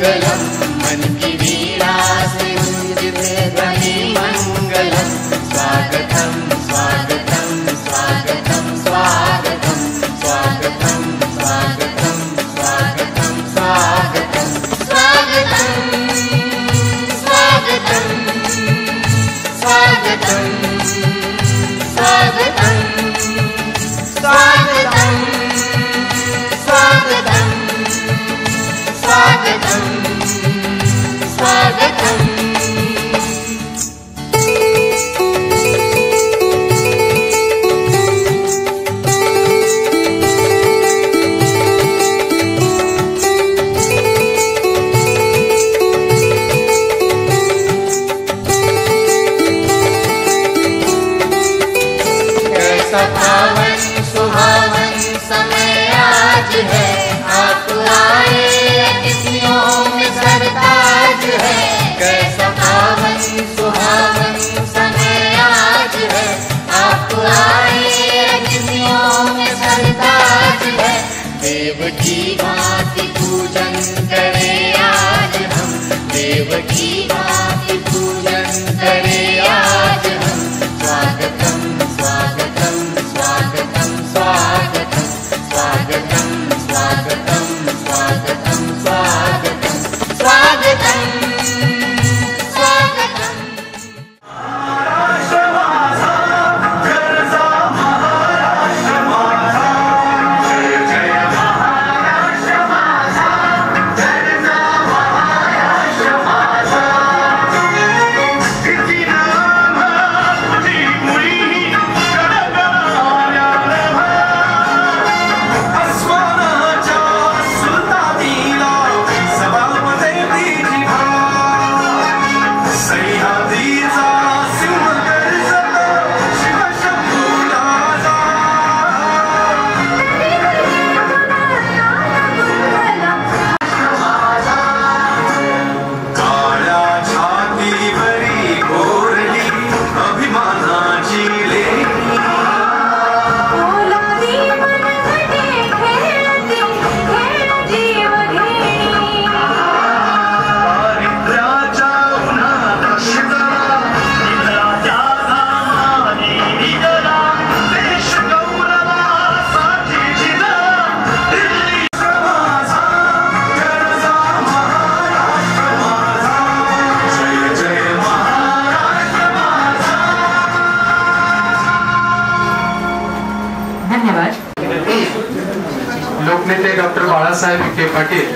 मंगलम, मन की वीणा से गूंजते ध्वनि मंगलम। स्वागतम स्वागतम स्वागतम स्वागतम स्वागतम स्वागतम स्वागतम स्वागतम स्वागतम स्वागतम स्वागतम स्वागतम स्वागतम स्वागतम स्वागतम स्वागतम। कैसा पावन सुहावन समय आज है, आप आए अतिथियों में सरताज है। कैसा पावन सुहावन समय आज है, आप आए अतिथियों में सरताज है। देव की भांति पूजन करें आज हम, देव की भांति पूजन करें आज हम। स्वागतम स्वागतम स्वागतम स्वागतम स्वागतम स्वागतम स्वागतम स्वागतम स्वागतम स्वागतम। लोकनेते डॉक्टर बाळासाहेब विखे पाटील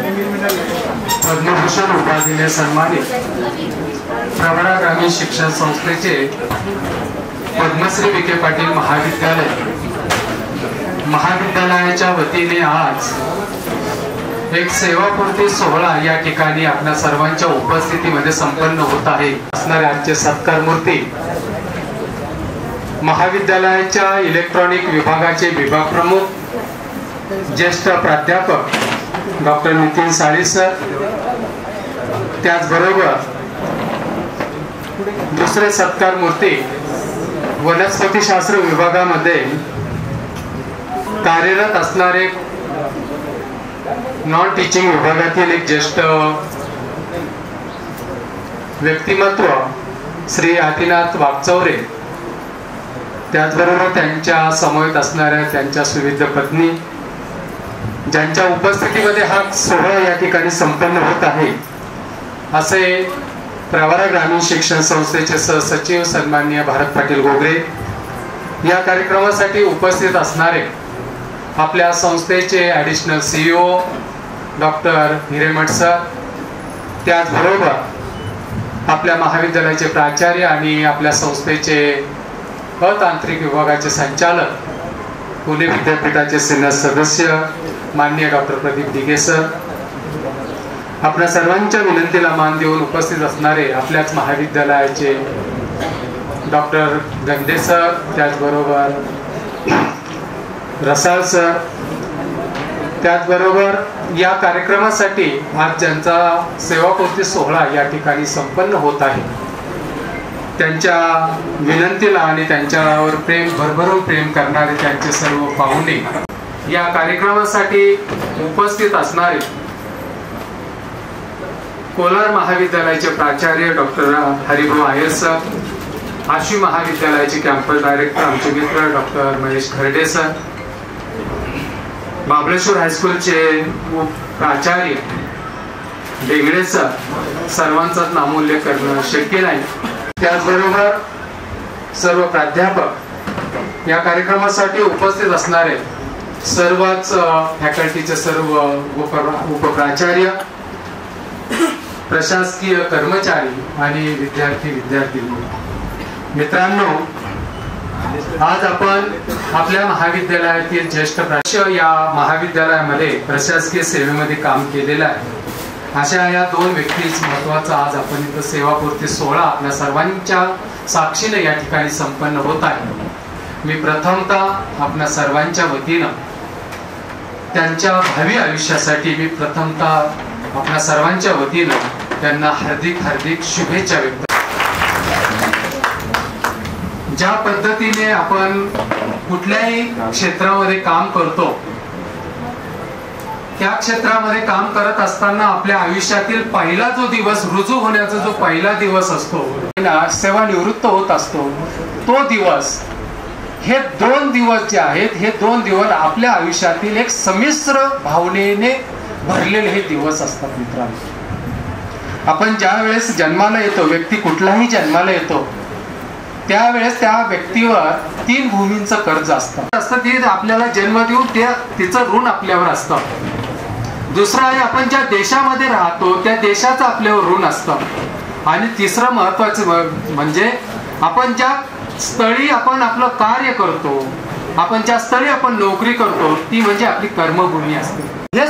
पद्मभूषण उपाधीने सन्मानित प्रवरा ग्रामीण शिक्षण संस्थेचे पद्मश्री विखे पाटील महाविद्यालयाच्या वतीने आज एक सेवापूर्ती सोहळा या ठिकाणी आपल्या सर्वांच्या उपस्थितीमध्ये संपन्न होत आहे। असणारे आजचे सत्कार मूर्ती महाविद्यालयाच्या इलेक्ट्रॉनिक विभागाचे विभाग प्रमुख ज्येष्ठ प्राध्यापक डॉक्टर नितीन साळी सर, त्याचबरोबर दुसरे सत्कार मूर्ती वनस्पतीशास्त्र विभागामध्ये कार्यरत असणारे नॉन टीचिंग विभागातील एक ज्येष्ठ व्यक्तिमत्व श्री आदिनाथ वागचौरे, त्याचबरोबर त्यांच्या समवेत असणाऱ्या त्यांच्या सुविध पत्नी, ज्यांच्या उपस्थितीमध्ये हा सोहळा या ठिकाणी संपन्न होत आहे, असे प्रवरा ग्रामीण शिक्षण संस्थेचे सहसचिव सन्माननीय भारत पाटील गोगरे, या कार्यक्रमासाठी उपस्थित असणारे आपल्या संस्थेचे additional CEO doctor Hiremath sir, त्याचबरोबर आपल्या महाविद्यालयाचे प्राचार्य आणि आपल्या संस्थेचे अतांत्रिक विभागाचे संचालक, पुणे विद्यापीठाचे सिनियर सदस्य माननीय डॉक्टर प्रदीप दिघे सर, आपल्या सर्वांच्या विनंतीला मान देऊन उपस्थित असणारे आपल्याच महाविद्यालयाचे डॉक्टर गंदे सर, त्याचबरोबर रसाळ सर, त्याचबरोबर या कार्यक्रमासाठी आज ज्यांचा सेवापूर्ती सोहळा या ठिकाणी संपन्न होत आहे, त्यांच्या विनंतीला आणि त्यांच्यावर भरभरून प्रेम करणारे त्यांचे सर्व पाहुणे, या कार्यक्रमासाठी उपस्थित असणारे कोलार महाविद्यालयाचे प्राचार्य डॉक्टर हरिभाऊ आयर सर, आशु महाविद्यालयाचे कॅम्पस डायरेक्टर आमचे मित्र डॉक्टर महेश खर्डे सर, महाबळेश्वर हायस्कूलचे प्राचार्य डेंगडे सर, सर्वांचाच नामोल्लेख करणं शक्य नाही. त्याचबरोबर सर्व प्राध्यापक, या कार्यक्रमासाठी उपस्थित असणारे सर्वच फॅकल्टीचे सर्व उपप्राचार्य, प्रशासकीय कर्मचारी आणि विद्यार्थी मित्रांनो, आज आपण आपल्या महाविद्यालयातील ज्येष्ठ या महाविद्यालयामध्ये प्रशासकीय सेवेमध्ये काम केलेलं आहे. अशा या दोन व्यक्तीच महत्वाचा आज आपण इथं सेवापूर्ती सोहळा आपल्या सर्वांच्या साक्षीने या ठिकाणी संपन्न होत आहे. मी प्रथमतः आपल्या सर्वांच्या वतीनं त्यांच्या भावी आयुष्यासाठी मी प्रथमतः आपल्या सर्वांच्या वतीनं त्यांना हार्दिक शुभेच्छा व्यक्त. ज्या पद्धतीने आपण कुठल्याही क्षेत्रामध्ये काम करतो, त्या क्षेत्रामध्ये काम करत असताना आपल्या आयुष्यातील पहिला जो दिवस, रुजू होण्याचा जो पहिला दिवस असतो, सेवानिवृत्त होत असतो, तो दिवस, हे 2 दिवस जे आहेत, हे 2 दिवस आपल्या आयुष्यातील एक संमिश्र भावनेने भरलेले हे दिवस असतात. मित्रांनो, आपण ज्या वेळेस जन्माला येतो, व्यक्ती कुठलाही जन्माला येतो, त्यावेळेस त्या व्यक्तीवर 3 भूमींचं कर्ज असतं. ती आपल्याला जन्म देऊन तिचं ऋण आपल्यावर असतं. दुसरं आहे, आपण ज्या देशामध्ये राहतो त्या देशाचं आपल्यावर ऋण असतं. आणि तिसरं महत्वाचं म्हणजे आपण ज्या स्थळी आपण आपलं कार्य करतो, आपण ज्या स्थळी आपण नोकरी करतो, ती म्हणजे आपली कर्मभूमी असते. हे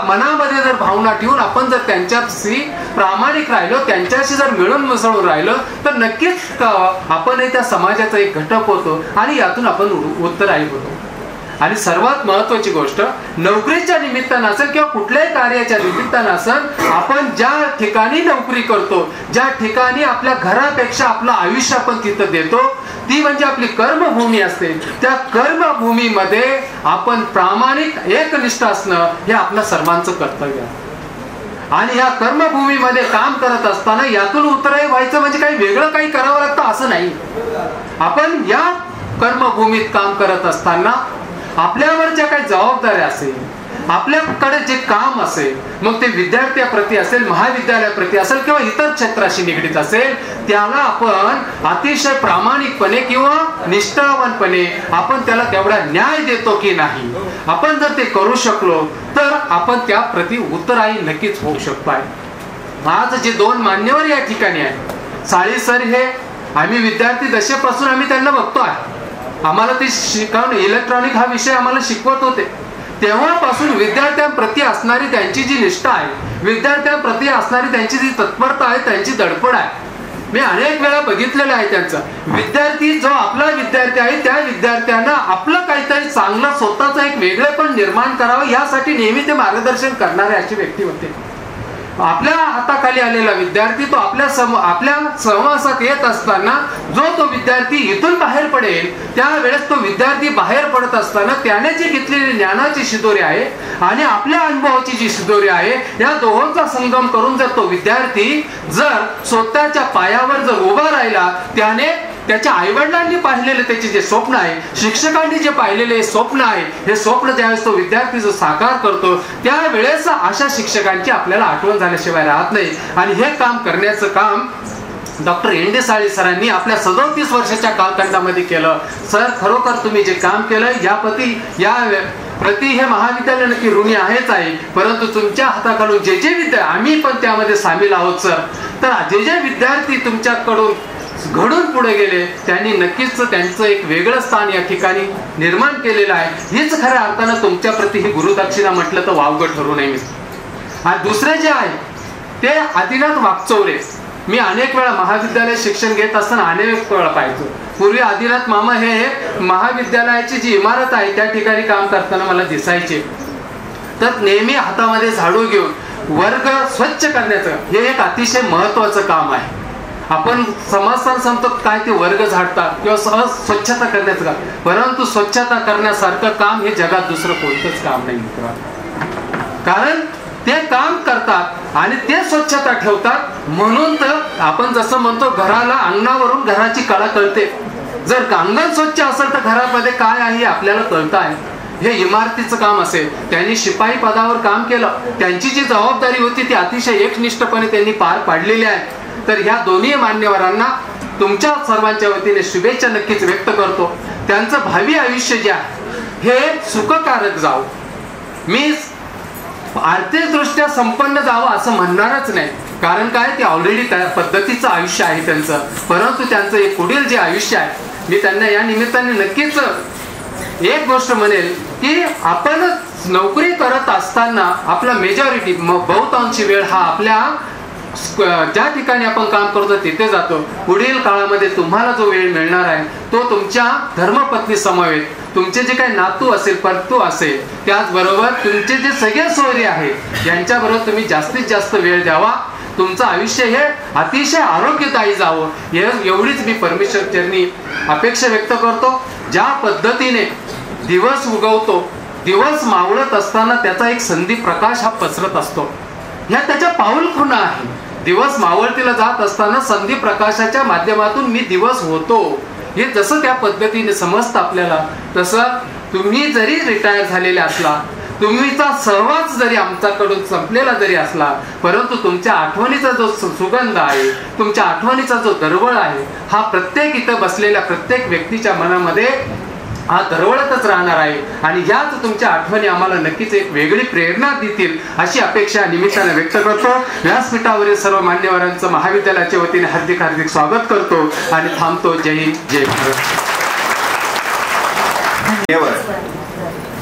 मनामध्ये जर भावना ठेवून आपण जर त्यांच्याशी प्रामाणिक राहिलो, त्यांच्याशी जर मिळून मिसळून राहिलो, तर नक्कीच आपण त्या समाजाचा एक घटक होतो आणि यातून आपण उत्तरायी होतो. आणि सर्वात महत्वाची गोष्ट, नोकरीच्या निमित्तानं असेल किंवा कुठल्याही कार्याच्या निमित्तानं असेल, आपण ज्या ठिकाणी नोकरी करतो, ज्या ठिकाणी आपल्या घरापेक्षा आपलं आयुष्य आपण तिथं देतो, ती म्हणजे आपली कर्मभूमी असते. त्या कर्मभूमीमध्ये आपण प्रामाणिक एकनिष्ठ असणं हे आपलं सर्वांचं कर्तव्य आहे. आणि या कर्मभूमीमध्ये काम करत असताना यातून उत्तरायी व्हायचं म्हणजे काही वेगळं काही करावं लागतं असं नाही. आपण या कर्मभूमीत काम करत असताना आपल्यावर ज्या काही जबाबदाऱ्या असेल, आपल्याकडे जे काम असेल, मग ते विद्यार्थ्याप्रती असेल, महाविद्यालयाप्रती असेल किंवा इतर क्षेत्राशी निगडीत असेल, त्याला आपण अतिशय प्रामाणिकपणे किंवा निष्ठावानपणे आपण त्याला तेवढा न्याय देतो की नाही. आपण जर ते करू शकलो तर आपण त्या प्रति उत्तरायी नक्कीच होऊ शकतो आहे. आज जे 2 मान्यवर या ठिकाणी आहेत, साळी सर, हे आम्ही विद्यार्थी दशेपासून आम्ही त्यांना बघतो आहे. आम्हाला ते शिकवून इलेक्ट्रॉनिक हा विषय आम्हाला शिकवत होते. तेव्हापासून विद्यार्थ्यांप्रती असणारी त्यांची जी निष्ठा आहे, विद्यार्थ्यांप्रती असणारी त्यांची जी तत्परता आहे, त्यांची धडपड आहे, मी अनेक वेळा बघितलेलं आहे. त्यांचा विद्यार्थी जो आपला विद्यार्थी आहे, त्या विद्यार्थ्यांना आपलं काहीतरी चांगलं स्वतःचं एक वेगळेपण निर्माण करावं यासाठी नेहमी ते मार्गदर्शन करणारे अशी व्यक्ती होते. आपल्या हाताखाली आलेला विद्यार्थी तो आपल्या सहवासात येत असताना जो तो विद्यार्थी इथून बाहेर पडेल, त्यावेळेस तो विद्यार्थी बाहेर पडत असताना त्याने जी घेतलेली ज्ञानाची शिदोरी आहे आणि आपल्या अनुभवाची जी शिदोरी आहे, या दोहोंचा संगम करून जर तो विद्यार्थी जर स्वतःच्या पायावर जर उभा राहिला, त्याने त्याच्या आईवडिलांनी पाहिलेले त्याचे जे स्वप्न आहे, शिक्षकांनी जे पाहिलेले स्वप्न आहे, हे स्वप्न ज्यावेळेस तो विद्यार्थी जो साकार करतो, त्यावेळेस अशा शिक्षकांची आपल्याला आठवण झाल्याशिवाय राहत नाही. आणि हे काम करण्याचं काम डॉक्टर एंडे साळी सरांनी आपल्या 37 वर्षाच्या कालखंडामध्ये केलं. सर, खरोखर तुम्ही जे काम केलं या प्रति हे महाविद्यालय नक्की ऋणी आहेच आहे, परंतु तुमच्या हाताखालून जे आम्ही पण त्यामध्ये सामील आहोत सर. तर जे विद्यार्थी तुमच्याकडून घडून पुढे गेले, त्यांनी नक्कीच त्यांचं एक वेगळं स्थान या ठिकाणी निर्माण केलेलं आहे. हीच खऱ्या अर्थानं तुमच्या प्रति ही गुरुदक्षिणा म्हटलं तर वावगं ठरू नये. आणि दुसरे जे आहे ते आदिनाथ वागचौरे, मी अनेक वेळा महाविद्यालय शिक्षण घेत असताना अनेक वेळा पाहायचो. पूर्वी आदिनाथ मामा हे महाविद्यालयाची जी इमारत आहे त्या ठिकाणी काम करताना मला दिसायचे. तर नेहमी हातामध्ये झाडू घेऊन वर्ग स्वच्छ करण्याचं हे एक अतिशय महत्वाचं काम आहे. आपण समाजस्थान सांगतो काय ते वर्ग झाडतात किंवा स्वच्छता करण्याचं काम, परंतु स्वच्छता करण्यासारखं काम हे जगात दुसरं कोणतंच काम नाही. कारण ते काम करतात आणि ते स्वच्छता ठेवतात. म्हणून तर आपण जसं म्हणतो घराला अंगणावरून घराची कळा कळते. जर अंगण स्वच्छ असेल तर घरामध्ये काय आहे आपल्याला कळतं आहे. हे इमारतीचं काम असेल, त्यांनी शिपाई पदावर काम केलं, त्यांची जी जबाबदारी होती ती अतिशय एकनिष्ठपणे त्यांनी पार पाडलेली आहे. तर ह्या दोन्ही मान्यवरांना तुमच्या सर्वांच्या वतीने शुभेच्छा नक्कीच व्यक्त करतो. त्यांचं भावी आयुष्य जे आहे हे सुखकारक जावं. मी आर्थिकदृष्ट्या संपन्न जावं असं म्हणणारच नाही, कारण काय ते ऑलरेडी त्या पद्धतीचं आयुष्य आहे त्यांचं. परंतु त्यांचं एक पुढील जे आयुष्य आहे, मी त्यांना या निमित्ताने नक्कीच एक गोष्ट म्हणेल की आपण नोकरी करत असताना आपला मेजॉरिटी बहुतांशी वेळ हा आपल्या ज्या ठिकाणी आपण काम करतो तिथे जातो. पुढील काळामध्ये तुम्हाला जो वेळ मिळणार आहे तो तुमच्या धर्मपत्नी समवेत, तुमचे जे काही नातू असेल, परतू असेल, त्याचबरोबर तुमचे जे सगळे सोयरे आहेत यांच्याबरोबर तुम्ही जास्तीत जास्त वेळ द्यावा. तुमचं आयुष्य हे अतिशय आरोग्यदायी जावं एवढीच मी परमेश्वर चरणी अपेक्षा व्यक्त करतो. ज्या पद्धतीने दिवस उगवतो, दिवस मावळत असताना त्याचा एक संधी प्रकाश हा पसरत असतो. ह्या त्याच्या पाऊलखुणा आहे. दिवस मावळतीला जात असताना संधी प्रकाशाच्या माध्यमातून मी दिवस होतो, हे जसं त्या पद्धतीने समजतं आपल्याला, तसं तुम्ही जरी रिटायर झालेले असला, तुम्हीचा सहवास जरी आमच्याकडून संपलेला जरी असला, परंतु तुमच्या आठवणीचा जो सुगंध आहे, तुमच्या आठवणीचा जो दरवळ आहे, हा प्रत्येक इथं बसलेल्या प्रत्येक व्यक्तीच्या मनामध्ये हा दरवळतच राहणार आहे. आणि याच तुमच्या आठवणी आम्हाला नक्कीच एक वेगळी प्रेरणा देतील अशी अपेक्षा निमित्ताने व्यक्त करतो. व्यासपीठावरील सर्व मान्यवरांचं महाविद्यालयाच्या वतीने हार्दिक हार्दिक स्वागत करतो आणि थांबतो. जय हिंद, जय भारत.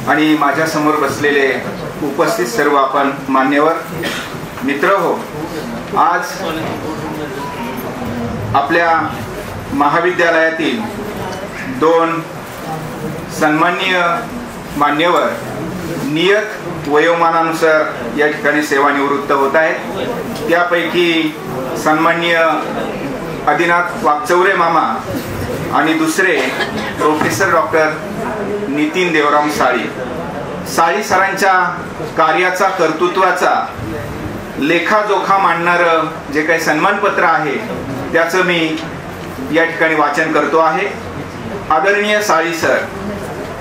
आणि माझ्या समोर बसलेले उपस्थित सर्व आपण मान्यवर मित्र हो, आज आपल्या महाविद्यालयातील दोन सन्माननीय मान्यवर नियत वयोमानानुसार या ठिकाणी सेवानिवृत्त होत आहेत. त्यापैकी सन्माननीय आदिनाथ वागचौरे मामा आणि दुसरे प्रोफेसर डॉक्टर नितीन देवराम साळी सरांच्या कार्याचा, कर्तृत्वाचा लेखाजोखा मांडणारं जे काही सन्मानपत्र आहे त्याचं मी या ठिकाणी वाचन करतो आहे. आदरणीय साळी सर,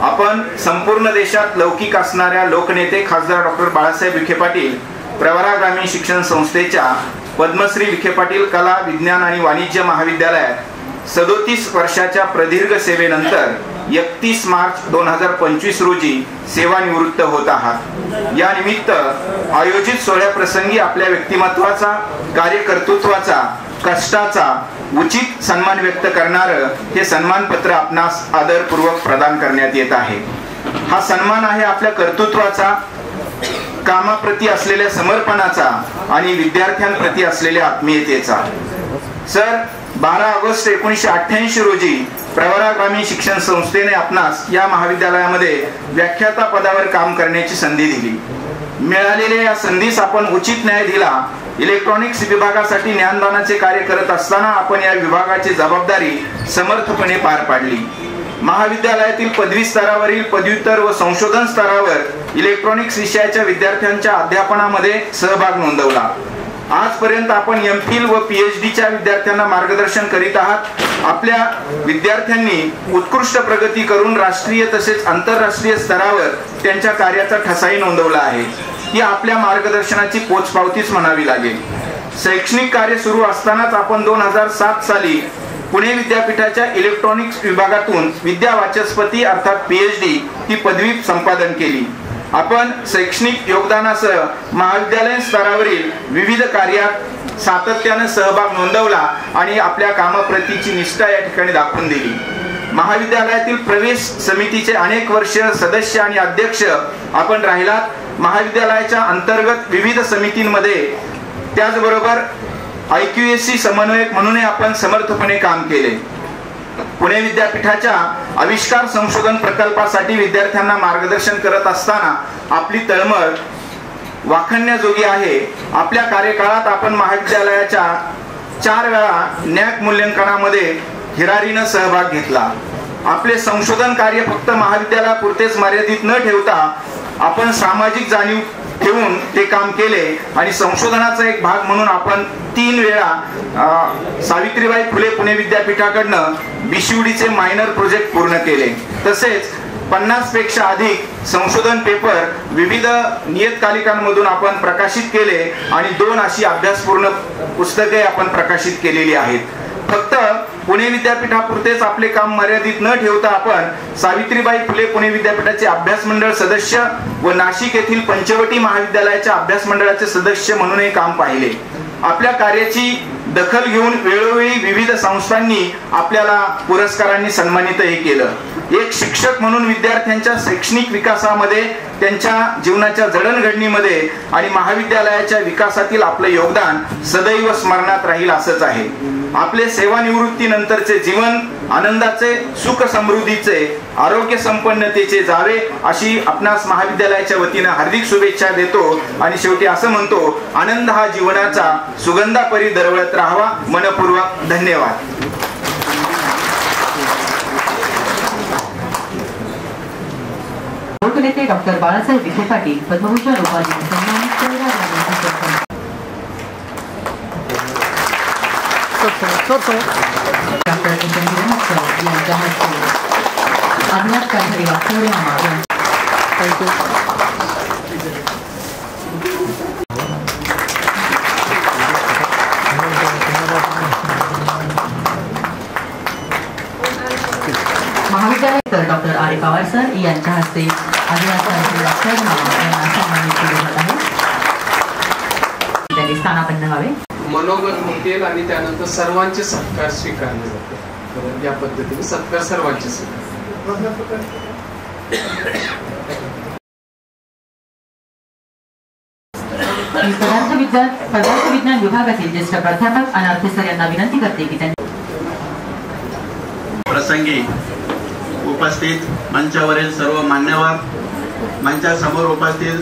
आपण संपूर्ण देशात लौकिक असणाऱ्या लोकनेते खासदार डॉक्टर बाळासाहेब विखे पाटील प्रवरा ग्रामीण शिक्षण संस्थेच्या पद्मश्री विखे पाटील कला, विज्ञान आणि वाणिज्य महाविद्यालयात 37 वर्षाच्या प्रदीर्घ सेवेनंतर 31 मार्च 2025 रोजी सेवानिवृत्त होत आहात. या निमित्त आयोजित सोहळ्याप्रसंगी आपल्या व्यक्तिमत्वाचा, कार्यकर्तृत्वाचा, कष्टाचा उचित सन्मान व्यक्त करणारं हे सन्मानपत्र आपणास आदरपूर्वक प्रदान करण्यात येत आहे. हा सन्मान आहे आपल्या कर्तृत्वाचा, कामाप्रती असलेल्या समर्पणाचा आणि विद्यार्थ्यांप्रती असलेल्या आत्मीयतेचा. सर, 12 ऑगस्ट 1988 रोजी प्रवरा ग्रामीण शिक्षण संस्थेने आपणास या महाविद्यालयामध्ये व्याख्याता पदावर काम करण्याची संधी दिली. मिळालेल्या या संधीस आपण उचित न्याय दिला. इलेक्ट्रॉनिक्स विभागासाठी ज्ञानदानाचे कार्य करत असताना आपण या विभागाची जबाबदारी समर्थपणे पार पाडली. महाविद्यालयातील पदवी स्तरावरील, पदव्युत्तर व संशोधन स्तरावर इलेक्ट्रॉनिक्स विषयाच्या विद्यार्थ्यांच्या अध्यापनामध्ये सहभाग नोंदवला. आजपर्यंत आपण एमफिल व पीएचडीच्या विद्यार्थ्यांना मार्गदर्शन करीत आहात. आपल्या विद्यार्थ्यांनी उत्कृष्ट प्रगती करून राष्ट्रीय तसेच आंतरराष्ट्रीय स्तरावर त्यांच्या कार्याचा ठसाही नोंदवला आहे. ही आपल्या मार्गदर्शनाची पोचपावतीच म्हणावी लागेल. शैक्षणिक कार्य सुरू असतानाच आपण 2007 साली पुणे विद्यापीठाच्या इलेक्ट्रॉनिक्स विभागातून विद्यावाचस्पती अर्थात पीएचडी ही पदवी संपादन केली. आपण शैक्षणिक योगदानासह महाविद्यालय स्तरावरील विविध कार्यात सातत्याने सहभाग नोंदवला आणि आपल्या कामाप्रतीची निष्ठा या ठिकाणी दाखवून दिली. महाविद्यालयातील प्रवेश समितीचे अनेक वर्ष सदस्य आणि अध्यक्ष आपण राहिलात. महाविद्यालयाच्या अंतर्गत विविध समितींमध्ये, त्याचबरोबर IQSC समन्वयक म्हणूनही आपण समर्थपणे काम केले. पुणे विद्यापीठाच्या आविष्कार संशोधन प्रकल्पासाठी विद्यार्थ्यांना मार्गदर्शन करत असताना आपली तळमळ वाखाणण्याजोगी आहे. आपल्या कार्यकाळात आपण महाविद्यालयाच्या 4 वेळा NAAC मूल्यांकनामध्ये हिरारीनं सहभाग घेतला. आपले संशोधन कार्य फक्त महाविद्यालयापुरतेच मर्यादित न ठेवता आपण सामाजिक जाणीव ठेवून ते काम केले आणि संशोधनाचा एक भाग म्हणून आपण 3 वेळा सावित्रीबाई फुले पुणे विद्यापीठाकडनं BCUDचे मायनर प्रोजेक्ट पूर्ण केले. तसेच 50 पेक्षा अधिक संशोधन पेपर विविध नियतकालिकांमधून आपण प्रकाशित केले आणि 2 अशी अभ्यासपूर्ण पुस्तके आपण प्रकाशित केलेली आहेत. फक्त पुणे विद्यापीठापुरतेच आपले काम मर्यादित न ठेवता आपण सावित्रीबाई फुले पुणे विद्यापीठाचे अभ्यास मंडळ सदस्य व नाशिक येथील पंचवटी महाविद्यालयाच्या अभ्यास मंडळाचे सदस्य म्हणूनही काम पाहिले. आपल्या कार्याची दखल घेऊन वेळोवेळी विविध संस्थांनी आपल्याला पुरस्कारांनी सन्मानितही केलं. एक शिक्षक म्हणून विद्यार्थ्यांच्या शैक्षणिक विकासामध्ये, त्यांच्या जीवनाच्या जडणघडणीमध्ये आणि महाविद्यालयाच्या विकासातील आपलं योगदान सदैव स्मरणात राहील असंच आहे. आपले सेवानिवृत्तीनंतरचे जीवन आनंदाचे, सुख समृद्धीचे, आरोग्य संपन्नतेचे जावे अशी आपणास महाविद्यालयाच्या वतीनं हार्दिक शुभेच्छा देतो आणि शेवटी असं म्हणतो, आनंद हा जीवनाचा सुगंधापरी दरवळत राहावा. मनपूर्वक धन्यवाद. लोकनेते डॉक्टर बाळासाहेब विखे पाटील पद्मभूषण उपाधीने सन्मानित डॉक्टर यांच्या हस्ते अभिनाथ कांठरे वास्तवनामा महाविद्यालय डॉक्टर आर पवार सर यांच्या हस्ते अभिनाथ कांठरे वास्तवनामा यांना सन्मानित केले जात आहे. त्यांनी स्थानापन्न व्हावे. मनोगत होतील आणि त्यानंतर सर्वांचे सत्कार स्वीकारले जाते. या पद्धतीने सत्कार सर्वांचे पदार्थ विज्ञान विभागातील ज्येष्ठ प्राध्यापक अनार्थे सर यांना विनंती करते की त्यांनी प्रसंगी उपस्थित मंचावरील सर्व मान्यवर, मंचासमोर उपस्थित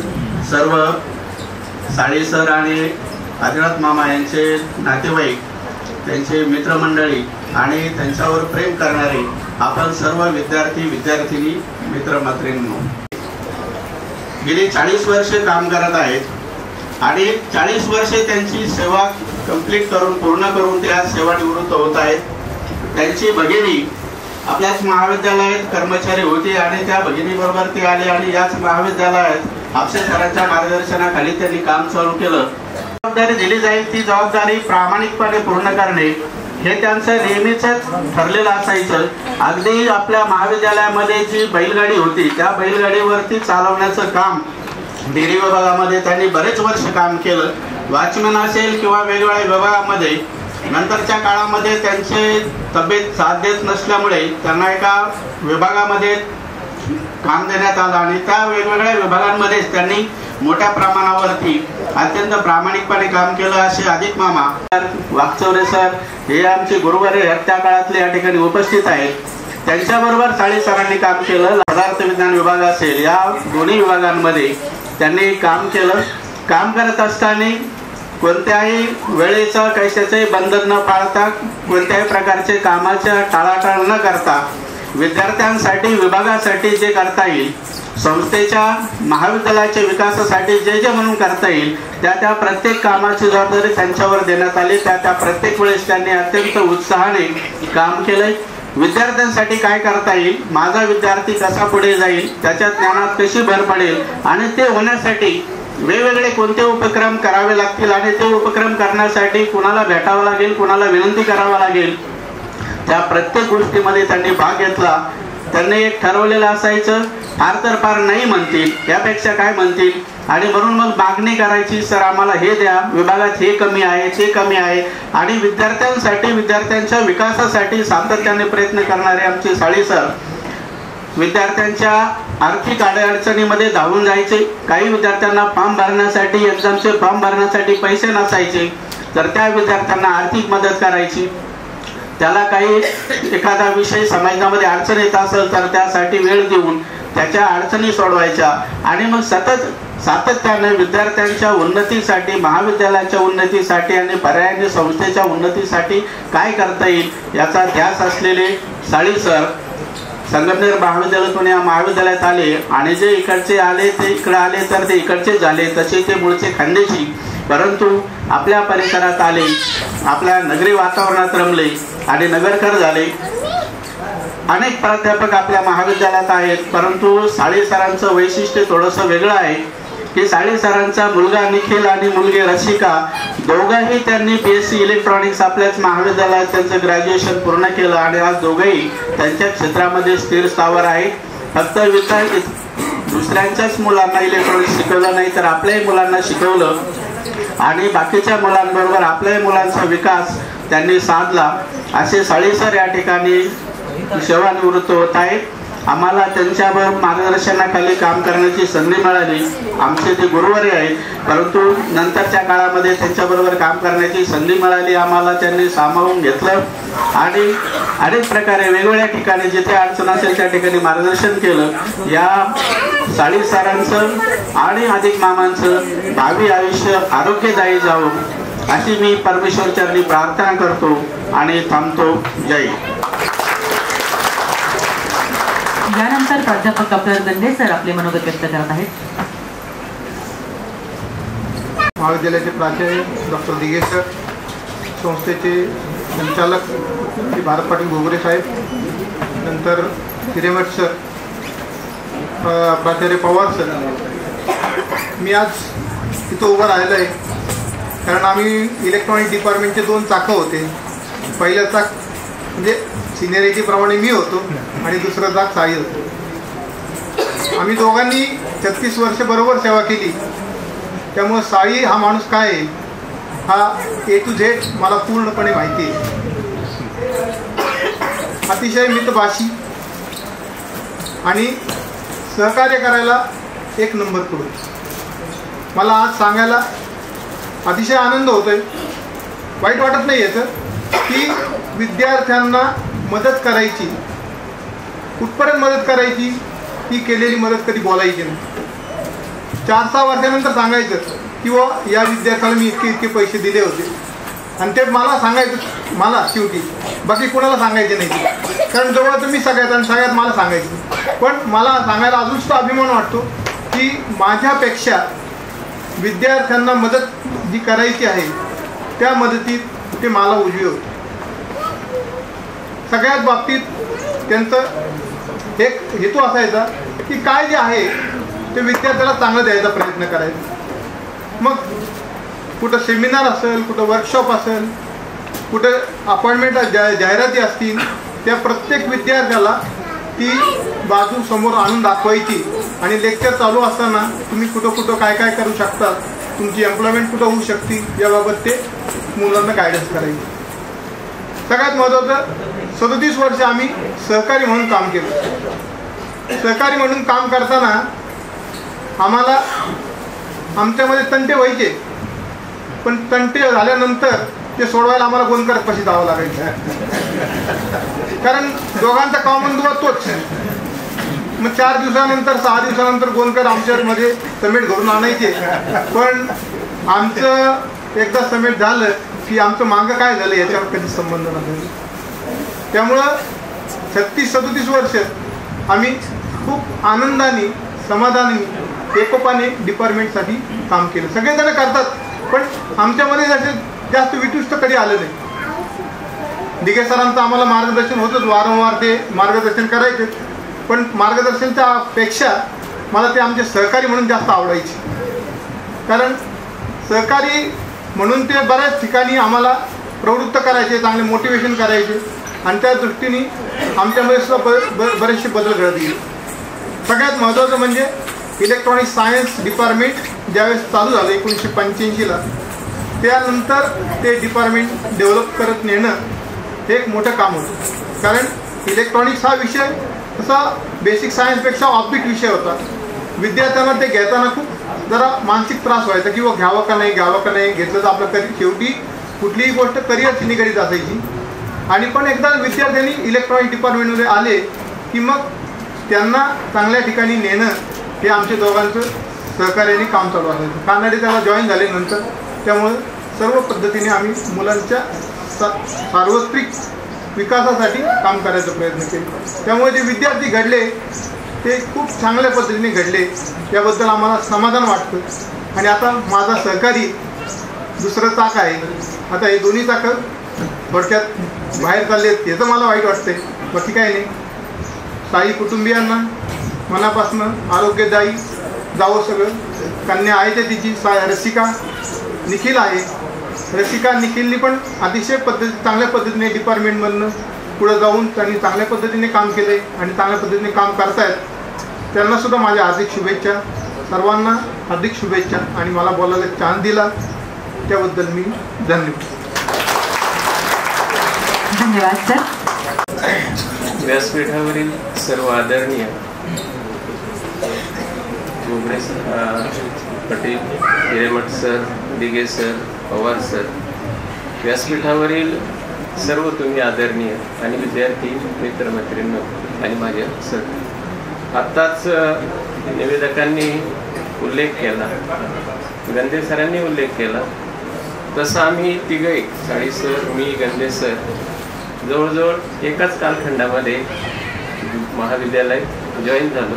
सर्व साळी सर आणि आदिनाथ मामा यांचे नातेवाईक, त्यांचे मित्रमंडळी आणि त्यांच्यावर प्रेम करणारे आपण सर्व विद्यार्थी विद्यार्थिनी, मित्रमैत्रिणींनो, गेली 40 वर्षे काम करत आहेत आणि 40 वर्षे त्यांची सेवा कंप्लीट करून, पूर्ण करून त्या सेवानिवृत्त होत आहेत. त्यांची भगिनी आपल्याच महाविद्यालयात कर्मचारी होती आणि त्या भगिनीबरोबर ते आले आणि याच महाविद्यालयात आपसे सरांच्या मार्गदर्शनाखाली त्यांनी काम चालू केलं. जबाबदारी दिली जाईल ती जबाबदारी प्रामाणिकपणे पूर्ण करणे हे त्यांचं नेहमीच ठरलेलं असायचं. अगदी आपल्या महाविद्यालयामध्ये जी बैलगाडी होती त्या बैलगाडीवरती चालवण्याचं काम डेअरी विभागामध्ये त्यांनी बरेच वर्ष काम केलं. वॉचमॅन असेल किंवा वेगवेगळ्या विभागामध्ये. नंतरच्या काळामध्ये त्यांचे तब्येत साथ देत नसल्यामुळे त्यांना एका विभागामध्ये काम देण्यात आलं आणि त्या वेगवेगळ्या विभागांमध्ये त्यांनी मोठ्या प्रमाणावरती अत्यंत प्रामाणिकपणे काम केलं. असे अधिक मामा वाकचौरे सर हे आमचे गुरुवर्य त्या काळातले या ठिकाणी उपस्थित आहेत. त्यांच्याबरोबर साळी सरांनी काम केलं. पदार्थ विज्ञान विभाग असेल या दोन्ही विभागांमध्ये त्यांनी काम केलं. काम करत असताना कोणत्याही वेळेचं कशाचंही बंधन न पाळता, कोणत्याही प्रकारचे कामाच्या टाळाटाळ न करता विद्यार्थ्यांसाठी, विभागासाठी जे करता येईल, संस्थेच्या महाविद्यालयाच्या विकासासाठी जे जे म्हणून करता येईल त्या प्रत्येक कामाची जबाबदारी त्यांच्यावर देण्यात आली. त्या प्रत्येक वेळेस त्यांनी अत्यंत उत्साहाने काम केलंय. विद्यार्थ्यांसाठी काय करता येईल, माझा विद्यार्थी कसा पुढे जाईल, त्याच्या ज्ञानात कशी भर पडेल आणि ते होण्यासाठी वेगवेगळे कोणते उपक्रम करावे लागतील आणि ते उपक्रम करण्यासाठी कुणाला भेटावं लागेल, कुणाला विनंती करावं लागेल, त्या प्रत्येक गोष्टीमध्ये त्यांनी भाग घेतला. त्यांनी एक ठरवलेलं असायचं, फार तर फार नाही म्हणतील, यापेक्षा काय म्हणतील आणि म्हणून मग मागणी करायची, सर आम्हाला हे द्या, विभागात हे कमी आहे, ते कमी आहे आणि विद्यार्थ्यांसाठी, विद्यार्थ्यांच्या विकासासाठी सातत्याने प्रयत्न करणारे आमचे साळी सर विद्यार्थ्यांच्या आर्थिक अडचणीमध्ये धावून जायचे. काही विद्यार्थ्यांना फॉर्म भरण्यासाठी, एक्झामचे फॉर्म भरण्यासाठी पैसे नसायचे तर त्या विद्यार्थ्यांना आर्थिक मदत करायची. त्याला काही एखादा विषय समाजामध्ये अडचण येत असेल तर त्यासाठी वेळ देऊन त्याच्या अडचणी सोडवायच्या आणि मग सातत्याने विद्यार्थ्यांच्या उन्नतीसाठी, महाविद्यालयाच्या उन्नतीसाठी आणि पर्यायाने संस्थेच्या उन्नतीसाठी काय करता येईल याचा ध्यास असलेले साळी सर संगमनेर महाविद्यालयातून या महाविद्यालयात आले आणि जे इकडचे आले ते इकडे आले तर ते इकडचे झाले, तसे ते मूळचे खानदेशी, परंतु आपल्या परिसरात आले, आपल्या नगरी वातावरणात रमले आणि नगरकर झाले. अनेक प्राध्यापक आपल्या महाविद्यालयात आहेत, परंतु साळी सरांचं वैशिष्ट्य थोडंसं वेगळं आहे की साळी सरांचा मुलगा निखिल आणि मुलगी रसिका दोघंही त्यांनी BSc इलेक्ट्रॉनिक्स आपल्याच महाविद्यालयात त्यांचं ग्रॅज्युएशन पूर्ण केलं आणि आज दोघंही त्यांच्या क्षेत्रामध्ये स्थिर स्थावर आहेत. फक्त दुसऱ्यांच्याच मुलांना इलेक्ट्रॉनिक्स शिकवलं नाही तर आपल्याही मुलांना शिकवलं आणि बाकीच्या मुलांबरोबर आपल्याही मुलांचा विकास त्यांनी साधला. असे साळी सर या ठिकाणी सेवानिवृत्त होत आहेत. आम्हाला त्यांच्यावर मार्गदर्शनाखाली काम करण्याची संधी मिळाली. आमचे ते गुरुवारी आहेत, परंतु नंतरच्या काळामध्ये त्यांच्याबरोबर काम करण्याची संधी मिळाली. आम्हाला त्यांनी सामावून घेतलं आणि अनेक प्रकारे वेगवेगळ्या ठिकाणी जिथे अडचण असेल त्या ठिकाणी मार्गदर्शन केलं. या साळी सरांचं आणि अधिक मामांचं भावी आयुष्य आरोग्यदायी जावं अशी मी परमेश्वर चरणी प्रार्थना करतो आणि थांबतो. जय. यानंतर प्राध्यापक डॉक्टर गंधे सर आपले मनोगत व्यक्त करत आहेत. महाविद्यालयाचे प्राचार्य डॉक्टर दिघे सर, संस्थेचे संचालक श्री भारत पाटील गोगरे साहेब, नंतर हिरेमठ सर, प्राचार्य पवार सर. मी आज इथं उभं राहिलं आहे कारण आम्ही इलेक्ट्रॉनिक डिपार्टमेंटचे 2 चाकं होते. पहिलं चाक म्हणजे सिनियरिटीप्रमाणे मी होतो आणि दुसरं चाक साई होतो. आम्ही दोघांनी 36 वर्ष बरोबर सेवा केली. त्यामुळं साई हा माणूस काय आहे हा A to Z मला पूर्णपणे माहिती आहे. अतिशय मितभाषी आणि सहकार्य करायला एक नंबर करून. मला आज सांगायला अतिशय आनंद होतोय, वाईट वाटत नाही याचं की विद्यार्थ्यांना मदत करायची, कुठपर्यंत मदत करायची, ती केलेली मदत कधी बोलायची नाही. 4-6 वर्षानंतर सांगायचं की व या विद्यार्थ्याला मी इतके पैसे दिले होते आणि ते मला सांगायचं, मला शेवटी बाकी कोणाला सांगायचे नाही. कारण जवळ तुम्ही सगळ्यात आणि सगळ्यात मला सांगायचं. पण मला सांगायला अजून सुद्धा अभिमान वाटतो की माझ्यापेक्षा विद्यार्थ्यांना मदत जी करायची आहे त्या मदतीत ते मला उजवे होते. सगळ्याच बाबतीत त्यांचं एक हेतू असायचा की काय जे आहे ते विद्यार्थ्याला चांगलं द्यायचा प्रयत्न करायचा. मग कुठं सेमिनार असेल, कुठं वर्कशॉप असेल, कुठं अपॉइंटमेंट जाहिराती असतील, त्या प्रत्येक विद्यार्थ्याला ती बाजू समोर आणून दाखवायची आणि लेक्चर चालू असताना तुम्ही कुठं कुठं काय काय करू शकता, तुमची एम्प्लॉयमेंट कुठं होऊ शकते याबाबत ते मुलांना गायडन्स करायचे. सगळ्यात महत्त्वाचं 37 वर्ष आम्ही सहकारी म्हणून काम केलं. सहकारी म्हणून काम करताना आम्हाला आमच्यामध्ये तंटे व्हायचे, पण तंटे झाल्यानंतर ते सोडवायला आम्हाला गोंदकरांपाशी जावं लागायचं. कारण दोघांचा कॉमन दुवा तोच. मग 4 दिवसानंतर 6 दिवसानंतर गोंदकर आमच्यामध्ये समेट घडून आणायचे. पण आमचं एकदा समेट झालं की आमचं मागं काय झालं याच्यावर कधी संबंध नव्हता. त्यामुळं 36-37 वर्ष आम्ही खूप आनंदाने, समाधानाने, एकोपाने डिपार्टमेंटसाठी काम केलं. सगळेजण करतात पण आमच्यामध्ये जास्त विटुष्ट कधी आलं नाही. दिघे सरांचं आम्हाला मार्गदर्शन होतंच, वारंवार ते मार्गदर्शन करायचे. पण मार्गदर्शनच्या पेक्षा मला ते आमचे सहकारी म्हणून जास्त आवडायचे. कारण सहकारी म्हणून ते बऱ्याच ठिकाणी आम्हाला प्रवृत्त करायचे, चांगले मोटिवेशन करायचे आणि त्या दृष्टीने आमच्यामध्ये सुद्धा बरेचसे बदल घडत गेले. सगळ्यात महत्त्वाचं म्हणजे इलेक्ट्रॉनिक सायन्स डिपार्टमेंट ज्यावेळेस चालू झालं 1985ला, त्यानंतर ते डिपार्टमेंट डेव्हलप करत नेणं हे एक मोठं काम होतं. कारण इलेक्ट्रॉनिक्स हा विषय तसा बेसिक सायन्सपेक्षा ऑफबीट विषय होता. विद्यार्थ्यांना ते घेताना खूप जरा मानसिक त्रास व्हायचा की घ्यावं का नाही, घेतलं तर आपलं शेवटी कुठलीही गोष्ट करिअरशी निगडीत असायची. आणि पण एकदा विद्यार्थ्यांनी इलेक्ट्रॉनिक डिपार्टमेंटमध्ये आले की मग त्यांना चांगल्या ठिकाणी नेणं हे आमच्या दोघांचं सहकार्याने काम चालू असायचं. कानडे त्याला जॉईन झाले नंतर. त्यामुळं सर्व पद्धतीने आम्ही मुलांच्या सार्वत्रिक विकासासाठी काम करायचा प्रयत्न केला. त्यामुळे जे विद्यार्थी घडले ते खूप चांगल्या पद्धतीने घडले, याबद्दल आम्हाला समाधान वाटतं. आणि आता माझा सहकारी दुसरं चाक आहे, आता हे दोन्ही चाकं थोडक्यात बाहेर चालले आहेत, याचं मला वाईट वाटतंय. बाकी काय नाही. साई कुटुंबियांना मनापासनं आरोग्यदायी जावं सगळं. कन्या आहे ते तिची रसिका निखिल आहे. रसिका निखिलनी पण अतिशय चांगल्या पद्धतीने डिपार्टमेंटमधनं पुढं जाऊन त्यांनी चांगल्या पद्धतीने काम केलं आहे आणि चांगल्या पद्धतीने काम करतायत. त्यांनासुद्धा माझ्या हार्दिक शुभेच्छा. सर्वांना हार्दिक शुभेच्छा. आणि मला बोलायला चान्स दिला त्याबद्दल मी धन्यवाद. धन्यवाद सर. व्यासपीठावरील सर्व आदरणीय Jogade Patel, Hiremath sir, Dighe sir, Pawar sir, व्यासपीठावरील सर्व तुम्ही आदरणीय आणि विद्यार्थी मित्रमैत्रिणी आणि माझे सर, आत्ताच निवेदकांनी उल्लेख केला, गंदे सरांनी उल्लेख केला तसं आम्ही तिघे साळी सर, मी, गंदे सर जवळजवळ एकाच कालखंडामध्ये महाविद्यालयात जॉईन झालो.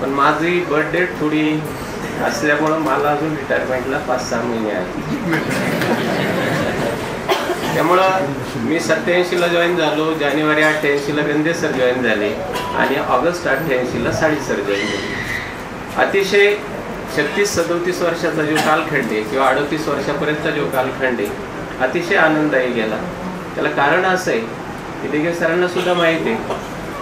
पण माझी बर्थ डेट थोडी असल्यामुळं मला अजून रिटायरमेंटला 5-6 महिने आहे. त्यामुळं मी 87ला जॉईन झालो, जानेवारी 88ला गंदे सर जॉईन झाले आणि ऑगस्ट 88ला साळी सर जॉईन झाले. अतिशय 36-37 वर्षाचा जो कालखंड आहे किंवा 38 वर्षापर्यंतचा जो कालखंड आहे अतिशय आनंददायी गेला. त्याला कारण असं आहे की दिघे सरांना सुद्धा माहिती आहे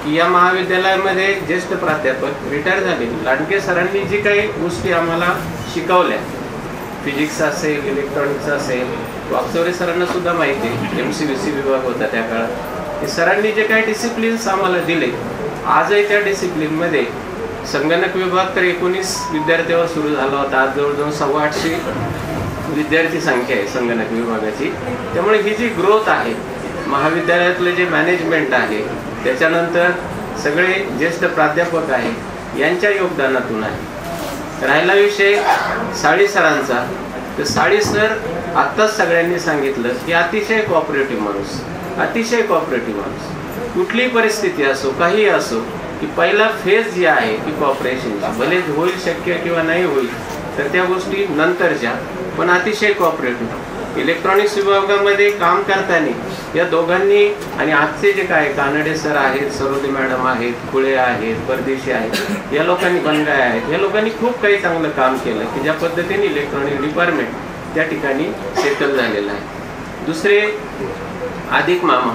की या महाविद्यालयामध्ये ज्येष्ठ प्राध्यापक रिटायर झाले. लांडगे सरांनी जी काही गोष्टी आम्हाला शिकवल्या, फिजिक्स असेल, इलेक्ट्रॉनिक्स असेल, वागचौरे सरांना सुद्धा माहिती आहे, MCVC विभाग होता त्या काळात, की सरांनी जे काही डिसिप्लिन्स आम्हाला दिले आजही त्या डिसिप्लिनमध्ये संगणक विभाग तर 19 विद्यार्थ्यावर सुरू झाला होता. आज जवळजवळ 850 विद्यार्थी संख्या आहे संगणक विभागाची. त्यामुळे ही जी ग्रोथ आहे महाविद्यालयातले जे मॅनेजमेंट आहे, त्याच्यानंतर सगळे ज्येष्ठ प्राध्यापक आहे, यांच्या योगदानातून आहे. राहिला विषय साळी सरांचा, तर साळी सर आत्ताच सगळ्यांनी सांगितलं की अतिशय कॉपरेटिव्ह माणूस, अतिशय कॉपरेटिव्ह माणूस. कुठलीही परिस्थिती असो, काही असो, की पहिला फेज जी आहे की कॉपरेशनची, भले होईल शक्य किंवा नाही होईल तर त्या गोष्टी नंतरच्या, पण अतिशय कॉपरेटिव्ह. इलेक्ट्रॉनिक्स विभागामध्ये काम करताना या दोघांनी आणि आजचे जे काय कानडे सर आहेत, सरोदे मॅडम आहेत, खुळे आहेत, परदेशी आहेत, या लोकांनी बनगाय आहेत, या लोकांनी खूप काही चांगलं काम केलं की ज्या पद्धतीने इलेक्ट्रॉनिक डिपार्टमेंट त्या ठिकाणी सेटल झालेलं आहे. दुसरे अधिक मामा,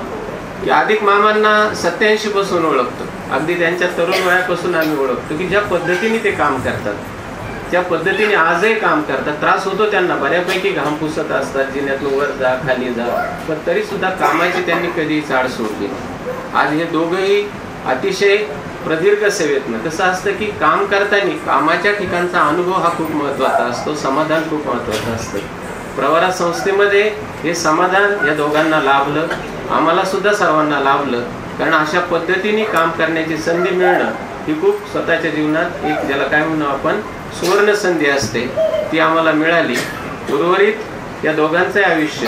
की अधिक मामांना 87 पासून ओळखतो, अगदी त्यांच्या तरुण वयापासून आम्ही ओळखतो की ज्या पद्धतीने ते काम करतात त्या पद्धतीने आजही काम करतात. त्रास होतो त्यांना, बऱ्यापैकी घाम पुसत असतात, जिन्यातून वर जा खाली जा, पण तरी सुद्धा कामाची त्यांनी कधी चाड सोडली. आज हे दोघंही अतिशय प्रदीर्घ सेवेतनं कसं असतं की काम करताना कामाच्या ठिकाणचा अनुभव हा खूप महत्त्वाचा असतो, समाधान खूप महत्त्वाचं असतं. प्रवरा संस्थेमध्ये हे समाधान या दोघांना लाभलं, आम्हाला सुद्धा सर्वांना लाभलं. कारण अशा पद्धतीने काम करण्याची संधी मिळणं ही खूप स्वतःच्या जीवनात एक ज्याला काय म्हणू आपण सुवर्ण संधी असते, ती आम्हाला मिळाली. उर्वरित या दोघांचं आयुष्य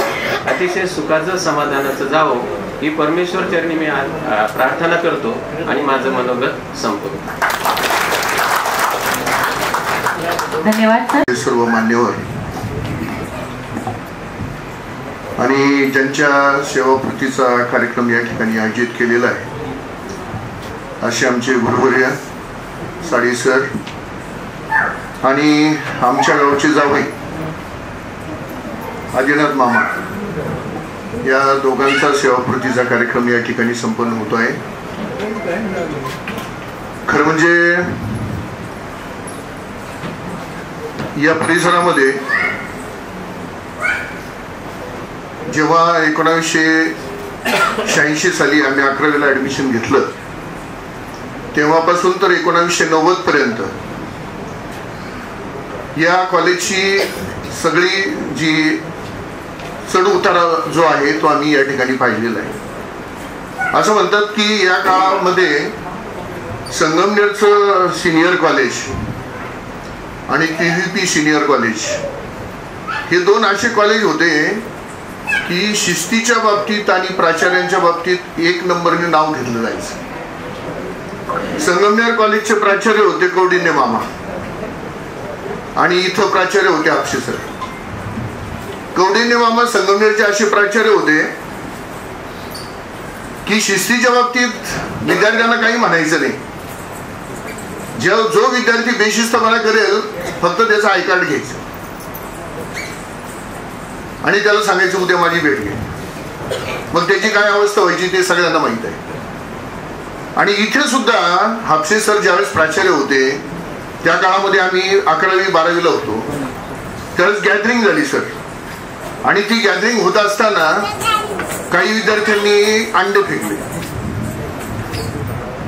अतिशय सुखाचं समाधानाचं जावं ही परमेश्वर चरणी मी प्रार्थना करतो आणि माझं मनोगत संपवतो. धन्यवाद. सर्व मान्यवर आणि ज्यांच्या सेवापूर्तीचा कार्यक्रम या ठिकाणी आयोजित केलेला आहे असे आमचे गुरुवर्य साळी सर आणि आमच्या गावचे जावई आदिनाथ मामा, या दोघांचा सेवापूर्तीचा कार्यक्रम या ठिकाणी संपन्न होतो आहे. खरं म्हणजे या परिसरामध्ये जेव्हा 1986 साली आम्ही 11वीला ॲडमिशन घेतलं तेव्हापासून तर 1990 पर्यंत या कॉलेजची सगळी जी चढ उतारा जो आहे तो आम्ही या ठिकाणी पाहिलेला आहे. असं म्हणतात की या काळामध्ये संगमनेरचं सिनियर कॉलेज आणि KVP सिनियर कॉलेज हे दोन असे कॉलेज होते की शिस्तीच्या बाबतीत आणि प्राचार्यांच्या बाबतीत एक नंबरने नाव घेतलं जायचं. संगमनेर कॉलेजचे प्राचार्य होते कौंडिन्य मामा आणि इथं प्राचार्य होते हापसे सर. कौंडिन्य मामा संगमनेरचे असे प्राचार्य होते की शिस्तीच्या बाबतीत विद्यार्थ्यांना काही म्हणायचं नाही. जो विद्यार्थी बेशिस्तपणा करेल फक्त त्याचा आय कार्ड घ्यायचं आणि त्याला सांगायचं उद्या माझी भेट घे. मग त्याची काय अवस्था व्हायची ते सगळ्यांना माहित आहे. आणि इथे सुद्धा हापसे सर ज्यावेळेस प्राचार्य होते त्या काळामध्ये आम्ही 11वी 12वीला होतो त्यावेळेस गॅदरिंग झाली सर. आणि ती गॅदरिंग होत असताना काही विद्यार्थ्यांनी अंडे फेकले.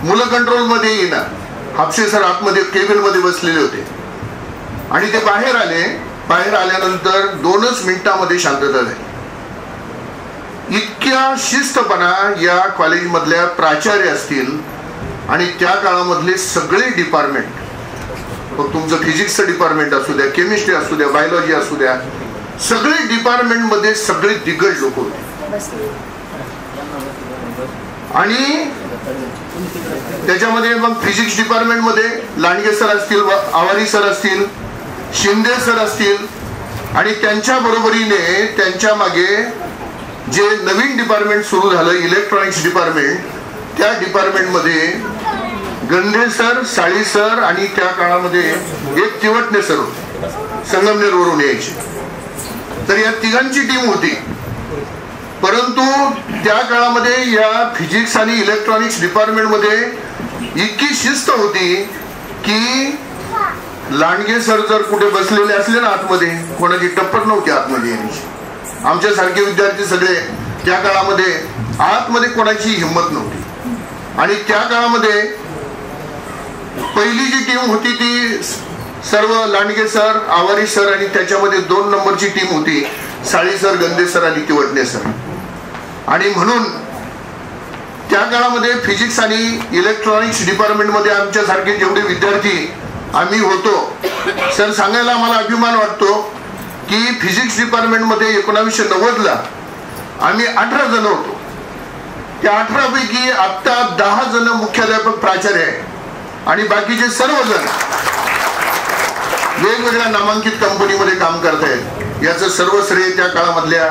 मुलं कंट्रोलमध्ये येणार. हापसे सर आतमध्ये केबिनमध्ये बसलेले होते आणि ते बाहेर आले. बाहेर आल्यानंतर 2च मिनिटांमध्ये शांतता झाली. इतक्या शिस्तपणा या कॉलेजमधल्या प्राचार्य असतील आणि त्या काळामधले सगळे डिपार्टमेंट, मग तुमचं फिजिक्सचं डिपार्टमेंट असू द्या, केमिस्ट्री असू द्या, बायोलॉजी असू द्या, सगळे डिपार्टमेंटमध्ये सगळे दिग्गज लोक होते. आणि त्याच्यामध्ये मग फिजिक्स डिपार्टमेंटमध्ये लांडगे सर असतील, आवारी सर असतील, शिंदे सर असतील आणि त्यांच्या बरोबरीने त्यांच्या मागे जे नवीन डिपार्टमेंट सुरू झालं इलेक्ट्रॉनिक्स डिपार्टमेंट, त्या डिपार्टमेंटमध्ये गंधे सर, साळी सर आणि त्या काळामध्ये एक तिवटणे सर होते, संगमनेरवरून यायचे. तर या तिघांची टीम होती. परंतु त्या काळामध्ये या फिजिक्स आणि इलेक्ट्रॉनिक्स डिपार्टमेंटमध्ये इतकी शिस्त होती की लांडगे सर जर कुठे बसलेले असले ना आतमध्ये, कोणाची टप्पट नव्हती आतमध्ये येण्याची. आमच्यासारखे विद्यार्थी सगळे त्या काळामध्ये आतमध्ये कोणाची हिंमत नव्हती. आणि त्या काळामध्ये पहिली जी टीम होती ती सर्व लांडगे सर, आवारी सर आणि त्याच्यामध्ये 2 नंबरची टीम होती साळी सर, गंधे सर आणि तिवटणे सर. आणि म्हणून त्या काळामध्ये फिजिक्स आणि इलेक्ट्रॉनिक्स डिपार्टमेंटमध्ये आमच्यासारखे जेवढे विद्यार्थी आम्ही होतो सर, सांगायला आम्हाला अभिमान वाटतो की फिजिक्स डिपार्टमेंटमध्ये 1990ला आम्ही 18 जण होतो. त्या 18 पैकी आता 10 जण मुख्याध्यापक प्राचार्य आहे आणि बाकीचे सर्वजण वेगवेगळ्या नामांकित कंपनीमध्ये काम करतायत. याचं सर्व श्रेय त्या काळामधल्या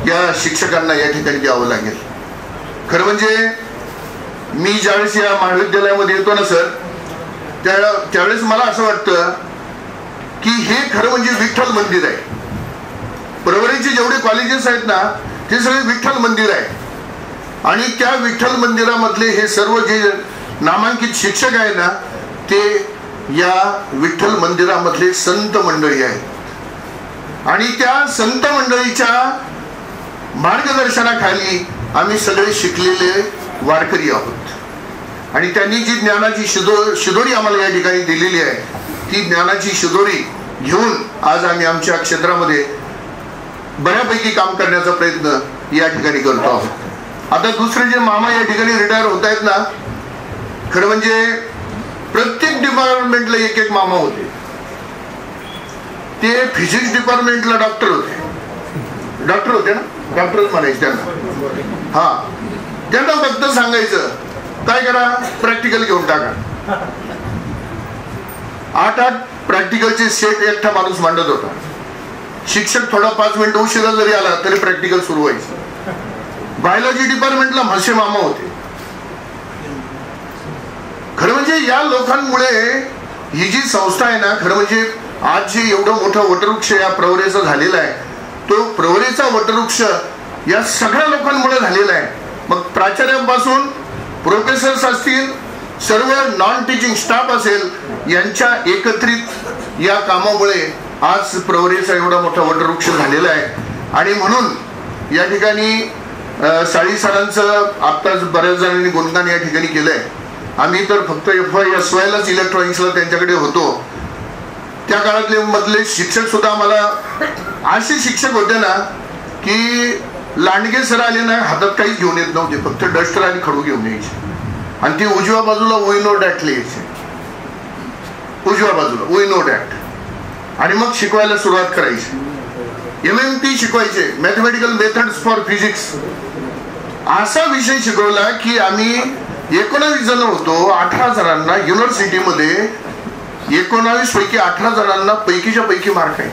या शिक्षकांना या ठिकाणी द्यावं लागेल. खरं म्हणजे मी ज्यावेळेस या महाविद्यालयामध्ये येतो ना सर, त्यावेळेस मला असं वाटतं की हे खरं म्हणजे विठ्ठल मंदिर आहे. प्रवरेचे जेवढे कॉलेजेस आहेत ना ते सगळे विठ्ठल मंदिर आहे. आणि त्या विठ्ठल मंदिरामधले हे सर्व जे नामांकित शिक्षक आहे ना ते या विठ्ठल मंदिरामधले संत मंडळी आहेत. आणि त्या संत मंडळीच्या मार्गदर्शनाखाली आम्ही सगळे शिकलेले वारकरी आहोत. आणि त्यांनी जी ज्ञानाची शिदोरी आम्हाला या ठिकाणी दिलेली आहे ती ज्ञानाची शिदोरी घेऊन आज आम्ही आमच्या क्षेत्रामध्ये बऱ्यापैकी काम करण्याचा प्रयत्न या ठिकाणी करतो आहोत. आता दुसरे जे मामा या ठिकाणी रिटायर होत आहेत ना, खरं म्हणजे प्रत्येक डिपार्टमेंटला एक मामा होते. ते फिजिक्स डिपार्टमेंटला डॉक्टर होते ना, डॉक्टरच म्हणायचे त्यांना. हा, त्यांना फक्त सांगायचं काय करा, प्रॅक्टिकल घेऊन टाका. 8 प्रॅक्टिकलचे सेट एकटा माणूस मांडत होता. शिक्षक थोडा 5 मिनिटं उशिरा जरी आला तरी प्रॅक्टिकल सुरू व्हायचं. बायोलॉजी डिपार्टमेंटला म्हसे मामा होते. खरं म्हणजे या लोकांमुळे ही जी संस्था आहे ना, खरं म्हणजे आज जे एवढं मोठं वटवृक्ष या प्रवरेचा झालेला आहे, तो प्रवरेचा वटवृक्ष या सगळ्या लोकांमुळे झालेला आहे. मग प्राचार्यांपासून प्रोफेसर्स असतील, सर्व नॉन टीचिंग स्टाफ असेल, यांच्या एकत्रित या कामामुळे आज प्रवरेचा एवढा मोठा वटवृक्ष झालेला आहे. आणि म्हणून या ठिकाणी साळी सरांचं आत्ताच बऱ्याच जणांनी गुणगान या ठिकाणी केलंय. आम्ही तर फक्त FY/SYलाच इलेक्ट्रॉनिक्सला त्यांच्याकडे होतो. त्या काळातले मधले शिक्षक सुद्धा आम्हाला असे शिक्षक होते ना की लांडगे सर आले ना हातात काहीच घेऊन येत नव्हते, फक्त डस्टर आणि खडू घेऊन यायचे आणि ते उजव्या बाजूला वी नो डॅट लिहायचे, उजव्या बाजूला वी नो डॅट, आणि मग शिकवायला सुरुवात करायची. MMT शिकवायचे, मॅथमॅटिकल मेथड्स फॉर फिजिक्स. असा विषय शिकवला की आम्ही 19 जण होतो. 18 जणांना युनिव्हर्सिटीमध्ये 19 पैकी 18 जणांना पैकीच्या पैकी मार्क आहे.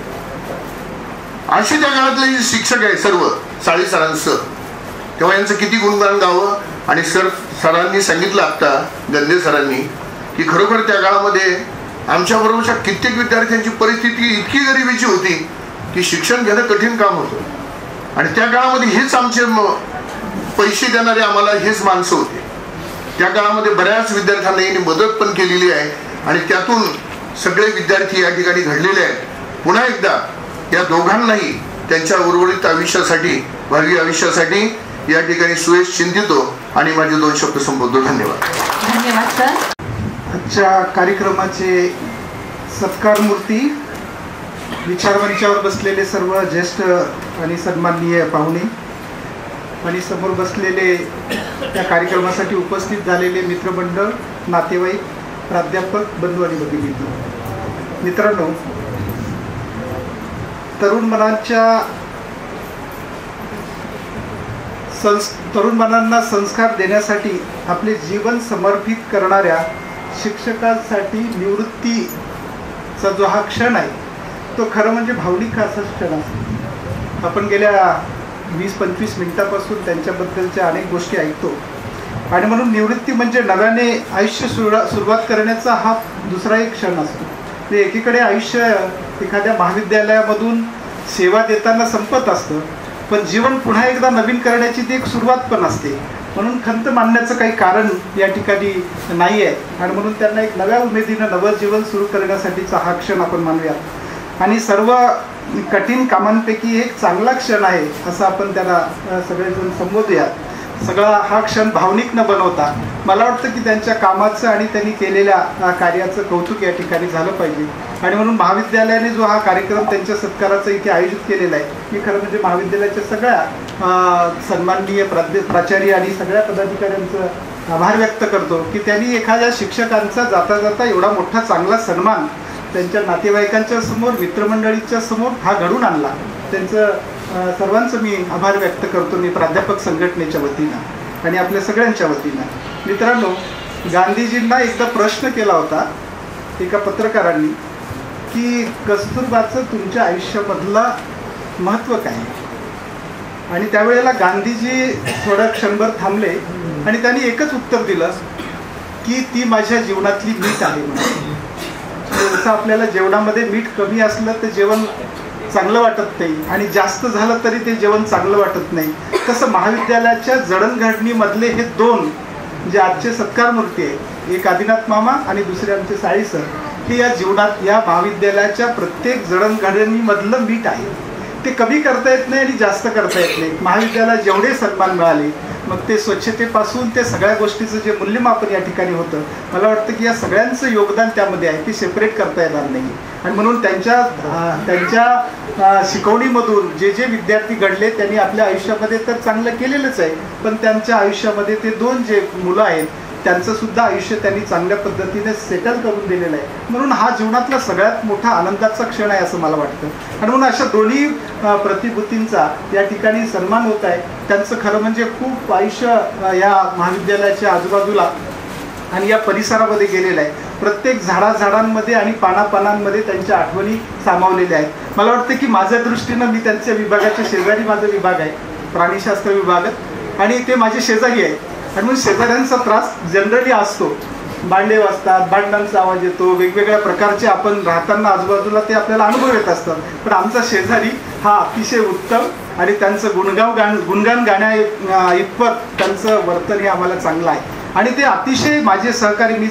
असे त्या काळातले शिक्षक आहे सर्व साळी सरांचं. तेव्हा यांचं किती गुणगान गावं. आणि सरांनी सांगितलं आता, गंदे सरांनी, की खरोखर त्या काळामध्ये आमच्या बरोबरच्या कित्येक विद्यार्थ्यांची परिस्थिती इतकी गरिबीची होती की शिक्षण घेणं कठीण काम होतं. आणि त्या काळामध्ये हेच आमचे पैसे देणारे आम्हाला हेच माणसं होते. त्या काळामध्ये बऱ्याच विद्यार्थ्यांना यांनी मदत पण केलेली आहे आणि त्यातून सगळे विद्यार्थी या ठिकाणी घडलेले आहेत. पुन्हा एकदा या दोघांनाही त्यांच्या उर्वरित आयुष्यासाठी, भावी आयुष्यासाठी या ठिकाणी सुयश चिंतितो आणि माझे 2 शब्द संबोधतो. धन्यवाद. धन्यवाद सर. आजच्या कार्यक्रमाचे सत्कार मूर्ती, विचारमंचावर बसलेले सर्व ज्येष्ठ आणि सन्माननीय पाहुणे आणि समोर बसलेले त्या कार्यक्रमासाठी उपस्थित झालेले मित्रमंडळ, नातेवाईक, प्राध्यापक, बंधू आणि भगिनी. मित्रांनो, तरुण मनांना संस्कार देण्यासाठी आपले जीवन समर्पित करणाऱ्या शिक्षकांसाठी निवृत्तीचा जो हा क्षण आहे तो खरं म्हणजे भावनिक असा क्षण असतो. आपण गेल्या 20-25 मिनिटापासून त्यांच्याबद्दलच्या अनेक गोष्टी ऐकतो आणि म्हणून निवृत्ती म्हणजे नव्याने आयुष्य सुरुवात करण्याचा हा दुसरा एक क्षण असतो. ते एकीकडे आयुष्य एखाद्या महाविद्यालयामधून सेवा देताना संपत असतं, पण जीवन पुन्हा एकदा नवीन करण्याची ती एक सुरुवात पण असते. म्हणून खंत मानण्याचं काही कारण या ठिकाणी नाही आहे आणि म्हणून त्यांना एक नव्या उमेदीनं नवं जीवन सुरू करण्यासाठीचा हा क्षण आपण मानूयात. आणि सर्व कठीण कामांपैकी एक चांगला क्षण आहे असं आपण त्याला सगळेजण संबोधूयात. सगळा हा क्षण भावनिक न बनवता मला वाटतं की त्यांच्या कामाचं आणि त्यांनी केलेल्या कार्याचं कौतुक या ठिकाणी झालं पाहिजे. आणि म्हणून महाविद्यालयाने जो हा कार्यक्रम त्यांच्या सत्काराचा इथे आयोजित केलेला आहे, मी खरं म्हणजे महाविद्यालयाच्या सगळ्या सन्माननीय प्राचार्य आणि सगळ्या पदाधिकाऱ्यांचं आभार व्यक्त करतो की त्यांनी एखाद्या शिक्षकांचा जाता जाता एवढा मोठा चांगला सन्मान त्यांच्या नातेवाईकांच्या समोर, मित्रमंडळीच्या समोर हा घडून आणला. त्यांचं सर्वांचं मी आभार व्यक्त करतो, मी प्राध्यापक संघटनेच्या वतीनं आणि आपल्या सगळ्यांच्या वतीनं. मित्रांनो, गांधीजींना एकदा प्रश्न केला होता एका पत्रकारांनी की कस्तुरबाचं तुमच्या आयुष्यामधलं महत्त्व काय. आणि त्यावेळेला गांधीजी थोडं क्षणभर थांबले आणि त्यांनी एकच उत्तर दिलं की ती माझ्या जीवनातली मीठ आहे म्हणून. जसं आपल्याला जेवणामध्ये मीठ कमी असलं तर जेवण चांगलं वाटत नाही आणि जास्त झालं तरी ते जेवण चांगलं वाटत नाही, तसं महाविद्यालयाच्या जडणघडणीमधले हे 2 जे आजचे सत्कार मूर्ती आहे, एक आदिनाथ मामा आणि दुसरे आमचे साळी सर, हे या जीवनात या महाविद्यालयाच्या प्रत्येक जडणघडणीमधलं मीठ आहे. ते कमी करता येत नाही आणि जास्त करता येत नाही. महाविद्यालयाला जेवढे सन्मान मिळाले, मग ते स्वच्छतेपासून ते सगळ्या गोष्टीचं जे मूल्यमापन या ठिकाणी होतं, मला वाटतं की या सगळ्यांचं योगदान त्यामध्ये आहे, ते सेपरेट करता येणार नाही. आणि म्हणून त्यांच्या शिकवणीमधून जे जे विद्यार्थी घडले त्यांनी आपल्या आयुष्यामध्ये तर चांगलं केलेलंच आहे, पण त्यांच्या आयुष्यामध्ये ते 2 जे मुलं आहेत त्यांचं सुद्धा आयुष्य त्यांनी चांगल्या पद्धतीने सेटल करून दिलेलं आहे. म्हणून हा जीवनातला सगळ्यात मोठा आनंदाचा क्षण आहे असं मला वाटतं. आणि म्हणून अशा दोन्ही प्रतिभूतींचा या ठिकाणी सन्मान होत आहे. त्यांचं खरं म्हणजे खूप आयुष्य या महाविद्यालयाच्या आजूबाजूला आणि या परिसरामध्ये गेलेलं आहे. प्रत्येक झाडांमध्ये आणि पानांमध्ये त्यांच्या आठवणी सामावलेल्या आहेत. मला वाटतं की माझ्या दृष्टीनं मी त्यांच्या विभागाच्या शेजारी माझा विभाग आहे, प्राणीशास्त्र विभागात, आणि ते माझे शेजारी आहेत. आणि म्हणून शेजाऱ्यांचा त्रास जनरली असतो, भांडे वाजतात, भांडणांचा आवाज येतो, वेगवेगळ्या प्रकारचे आपण राहताना आजूबाजूला ते आपल्याला अनुभव येत असतात. पण आमचा शेजारी हा अतिशय उत्तम आणि त्यांचं गुणगान गाण्या इतपत त्यांचं वर्तन हे आम्हाला चांगलं आहे. आणि ते अतिशय माझे सहकारी, मी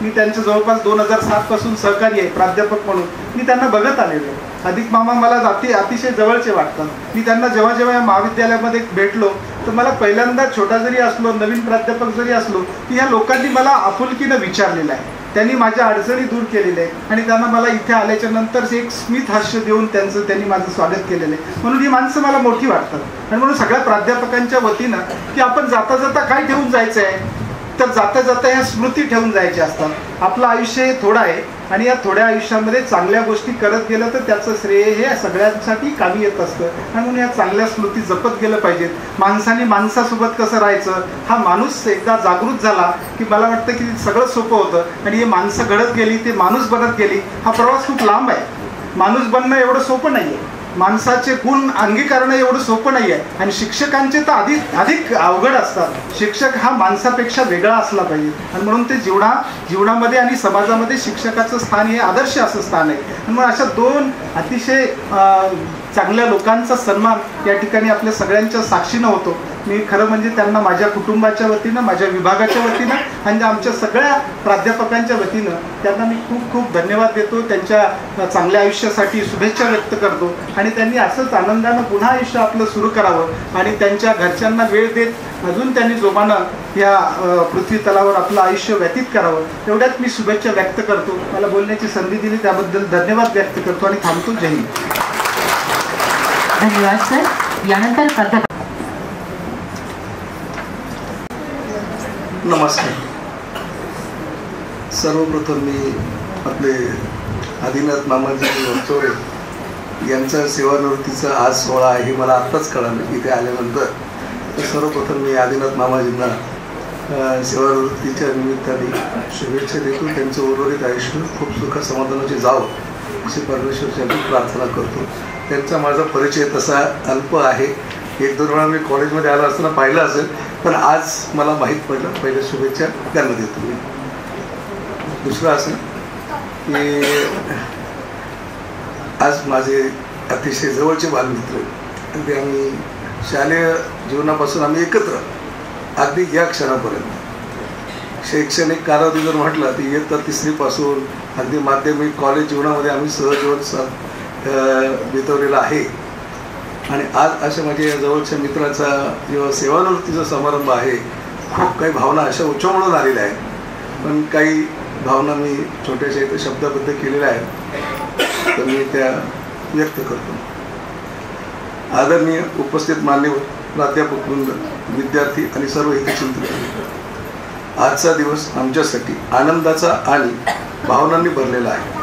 त्यांच्या जवळपास 2007 पासून सहकारी आहे प्राध्यापक म्हणून. मी त्यांना बघत आलेलो आहे. अधिक मामा मला अतिशय जवळचे वाटतात. मी त्यांना जेव्हा या महाविद्यालयामध्ये भेटलो तर मला पहिल्यांदा छोटा जरी असलो, नवीन प्राध्यापक जरी असलो, की ह्या लोकांनी मला आपुलकीनं विचारलेलं आहे. त्यांनी माझ्या अडचणी दूर केलेल्या आहे आणि त्यांना मला इथे आल्याच्या नंतर एक स्मित हास्य देऊन त्यांनी माझं स्वागत केलेलं आहे. म्हणून ही माणसं मला मोठी वाटतात. आणि म्हणून सगळ्या प्राध्यापकांच्या वतीनं की आपण जाता जाता काय ठेवून जायचं आहे, तर जाता जाता ह्या स्मृती ठेवून जायच्या असतात. आपलं आयुष्य हे थोडं आहे आणि या थोड्या आयुष्यामध्ये चांगल्या गोष्टी करत गेलं तर त्याचं श्रेय हे सगळ्यांसाठी कामी येत असतं. आणि म्हणून या चांगल्या स्मृती जपत गेलं पाहिजेत. माणसाने माणसासोबत कसं राहायचं, हा माणूस एकदा जागृत झाला की मला वाटतं की सगळं सोपं होतं. आणि हे माणसं घडत गेली, ते माणूस बनत गेली. हा प्रवास खूप लांब आहे. माणूस बनणं एवढं सोपं नाही आहे. माणसाचे गुण अंगीकारणं एवढं सोपं नाही आहे. आणि शिक्षकांचे तर अधिक अवघड असतात. शिक्षक हा माणसापेक्षा वेगळा असला पाहिजे. आणि म्हणून ते जीवनामध्ये आणि समाजामध्ये शिक्षकाचं स्थान हे आदर्श असं स्थान आहे. आणि मग अशा दोन अतिशय चांगल्या लोकांचा सन्मान या ठिकाणी आपल्या सगळ्यांच्या साक्षीनं होतो. मी खरं म्हणजे त्यांना माझ्या कुटुंबाच्या वतीनं, माझ्या विभागाच्या वतीनं आणि आमच्या सगळ्या प्राध्यापकांच्या वतीनं त्यांना मी खूप खूप धन्यवाद देतो. त्यांच्या चांगल्या आयुष्यासाठी शुभेच्छा व्यक्त करतो. आणि त्यांनी असंच आनंदानं पुन्हा आयुष्य आपलं सुरू करावं आणि त्यांच्या घरच्यांना वेळ देत अजून त्यांनी जोमानं या पृथ्वी तलावर आपलं आयुष्य व्यतीत करावं, एवढ्यात मी शुभेच्छा व्यक्त करतो. मला बोलण्याची संधी दिली त्याबद्दल धन्यवाद व्यक्त करतो आणि थांबतो. जय हिंद. धन्यवाद सर. यानंतर प्राध्यापक. नमस्कार. सर्वप्रथम मी आपले आदिनाथ मामाजी वरचोरे यांचा सेवानिवृत्तीचा आज सोहळा आहे मला आत्ताच कळालं इथे आल्यानंतर. तर सर्वप्रथम मी आदिनाथ मामाजींना सेवानिवृत्तीच्या निमित्ताने शुभेच्छा देतो. त्यांचं उर्वरित आयुष्य खूप सुख समाधानाचे जावं अशी परमेश्वरची प्रार्थना करतो. त्यांचा माझा परिचय तसा अल्प आहे. 1-2 वेळा मी कॉलेजमध्ये आला असताना पाहिलं असेल, पण आज मला माहीत पडलं. पहिल्या शुभेच्छा त्यांना देतो मी. दुसरं असं की आज माझे अतिशय जवळचे बालमित्र, अगदी आम्ही शालेय जीवनापासून आम्ही एकत्र अगदी या क्षणापर्यंत शैक्षणिक कालावधी जर म्हटलं तर इयत्ता 3री पासून अगदी माध्यमिक कॉलेज जीवनामध्ये आम्ही सहजीवन बितवलेलं आहे. आणि आज अशा माझ्या जवळच्या मित्राचा जेव्हा सेवानिवृत्तीचा समारंभ आहे, खूप काही भावना अशा उच्चमळून आलेल्या आहेत. पण काही भावना मी छोट्याशा इथे शब्दाबद्ध केलेल्या आहेत, तर मी त्या व्यक्त करतो. आदरणीय उपस्थित मान्यवर प्राध्यापक वृंद, विद्यार्थी आणि सर्व हितचिंतक, आजचा दिवस आमच्यासाठी आनंदाचा आणि भावनांनी भरलेला आहे.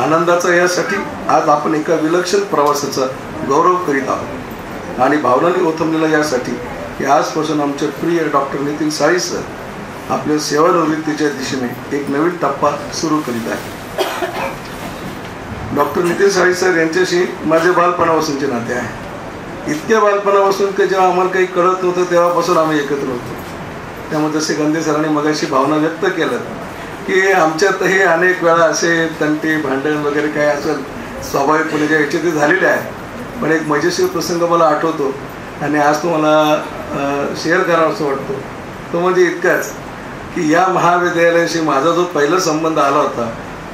आनंदाचा यासाठी आज आपण एका विलक्षण प्रवासाचा गौरव करीत आहोत आणि भावनांनी ओथंबलेला यासाठी की आजपासून आमचे प्रिय डॉक्टर नितीन साळी सर आपल्या सेवानिवृत्तीच्या दिशेने एक नवीन टप्पा सुरू करीत आहे. डॉक्टर नितीन साळी सर यांच्याशी माझे बालपणापासूनचे नाते आहे. इतक्या बालपणापासून की जेव्हा आम्हाला काही कळत नव्हतं तेव्हापासून आम्ही एकत्र होतो. त्यामुळे जसे गंदे सरांनी मगाशी भावना व्यक्त केलं की आमच्यातही अनेक वेळा असे तंटे भांडण वगैरे काय असेल स्वाभाविकपणे ज्या याचे ते झालेले आहे. पण एक मजेशीर प्रसंग मला आठवतो आणि आज तो मला शेअर करावा असं वाटतो. तो म्हणजे इतकाच की या महाविद्यालयाशी माझा जो पहिला संबंध आला होता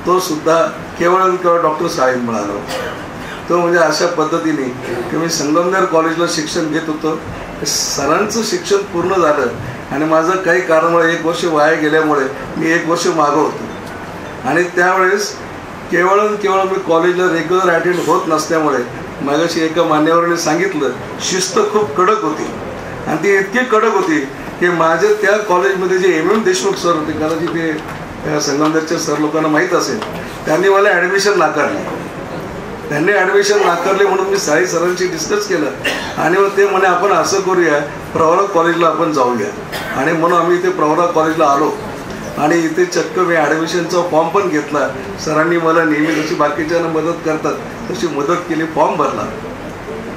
तो सुद्धा केवळ डॉक्टर साळींमुळे आला होता. तो म्हणजे अशा पद्धतीने की मी संगमनेर कॉलेजला शिक्षण घेत होतो. सरांचं शिक्षण पूर्ण झालं आणि माझं काही कारणामुळे 1 वर्ष वाया गेल्यामुळे मी 1 वर्ष मागं होतो. आणि त्यावेळेस केवळ मी कॉलेजला रेग्युलर अटेंड होत नसल्यामुळे मगाशी एका मान्यवराने सांगितलं शिस्त खूप कडक होती. आणि ती इतकी कडक होती की माझे त्या कॉलेजमध्ये जे MM देशमुख सर होते, कदाचित ते संगमनेरच्या सर लोकांना माहीत असेल, त्यांनी मला ॲडमिशन नाकारले. त्यांनी ॲडमिशन नाकारले म्हणून मी साळी सरांशी डिस्कस केलं आणि मग ते म्हणे आपण असं करूया, प्रवरा कॉलेजला आपण जाऊया. आणि म्हणून आम्ही इथे प्रवरा कॉलेजला आलो आणि इथे चक्क मी ॲडमिशनचा फॉर्म पण घेतला. सरांनी मला नेहमी जशी बाकीच्यांना मदत करतात तशी मदत केली. फॉर्म भरला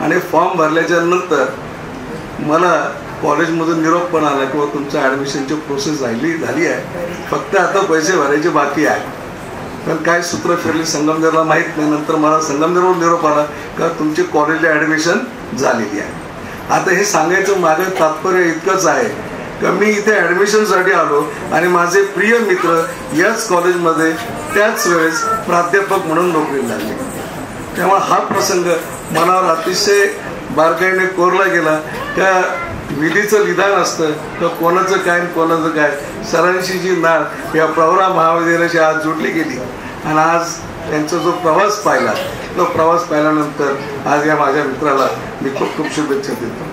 आणि फॉर्म भरल्याच्या नंतर मला कॉलेजमधून निरोप पण आला किंवा तुमचं ॲडमिशनची प्रोसेस झाली आहे, फक्त आता पैसे भरायचे बाकी आहे. पण काय सूत्र फिरली संगमनेरला माहीत नाही. नंतर मला संगमनेरवरून निरोप आला का तुमची कॉलेजला ॲडमिशन झालेली आहे. आता हे सांगायचं माझं तात्पर्य इतकंच आहे का मी इथे ॲडमिशनसाठी आलो आणि माझे प्रिय मित्र याच कॉलेजमध्ये त्याच वेळेस प्राध्यापक म्हणून नोकरी लागले. त्यामुळे हा प्रसंग मनावर अतिशय बारकाईने कोरला गेला. का विधीचं विधान असतं तर कोणाचं काय कोणाचं काय. सरांची जी नाळ या प्रवरा महाविद्यालयाची आज जोडली गेली आणि आज त्यांचा जो प्रवास पाहिला तो प्रवास पाहिल्यानंतर आज या माझ्या मित्राला मी खूप खूप शुभेच्छा देतो.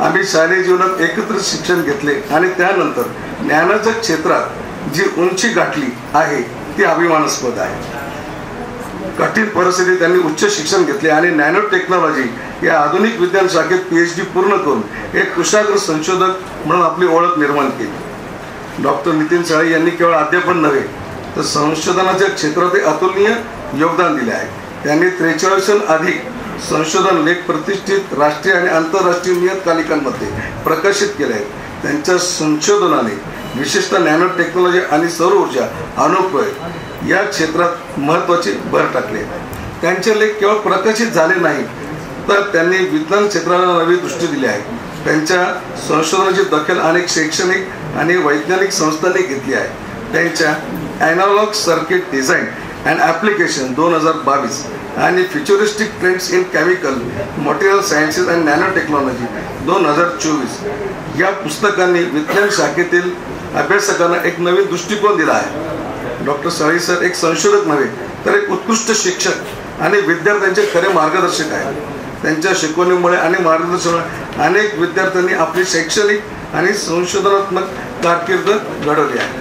आम्ही शालेय जीवनात एकत्र शिक्षण घेतले आणि त्यानंतर ज्ञानाच्या क्षेत्रात जी उंची गाठली आहे ती अभिमानास्पद आहे. कठीण परिस्थितीत त्यांनी उच्च शिक्षण घेतले आणि नॅनो टेक्नॉलॉजी या आधुनिक विज्ञान शाखेत PhD पूर्ण करून एक कुशाग्र संशोधक म्हणून आपली ओळख निर्माण केली. डॉक्टर नितीन साळी यांनी केवळ अध्यापन नव्हे तर संशोधनाच्या क्षेत्रात अतुलनीय योगदान दिले आहे. त्यांनी 43 अधिक संशोधन लेख प्रतिष्ठित राष्ट्रीय आणि आंतरराष्ट्रीय नियतकालिकांमध्ये प्रकाशित केले आहेत. त्यांच्या संशोधनाने विशेषतः नॅनो टेक्नॉलॉजी आणि सौर ऊर्जा अनुप्रयोग या क्षेत्रात महत्त्वाची भर टाकली. त्यांचे लेख केवळ प्रकाशित झाले नाही तर त्यांनी विज्ञान क्षेत्राला नवी दृष्टी दिली आहे. त्यांच्या संशोधनाची दखल अनेक शैक्षणिक आणि वैज्ञानिक संस्थांनी घेतली आहे. त्यांच्या analogue circuit design and application 2022 आणि futuristic trends in chemical material sciences and nanotechnology 2024 या पुस्तकांनी विज्ञान शाखेतील अभ्यासकांना एक नवीन दृष्टिकोन दिला आहे. डॉक्टर साळी सर एक संशोधक नव्हे तर एक उत्कृष्ट शिक्षक आणि विद्यार्थ्यांचे खरे मार्गदर्शक आहेत. त्यांच्या शिकवणीमुळे आणि मार्गदर्शनामुळे अनेक विद्यार्थ्यांनी आपली शैक्षणिक आणि संशोधनात्मक कारकीर्द घडवली आहे.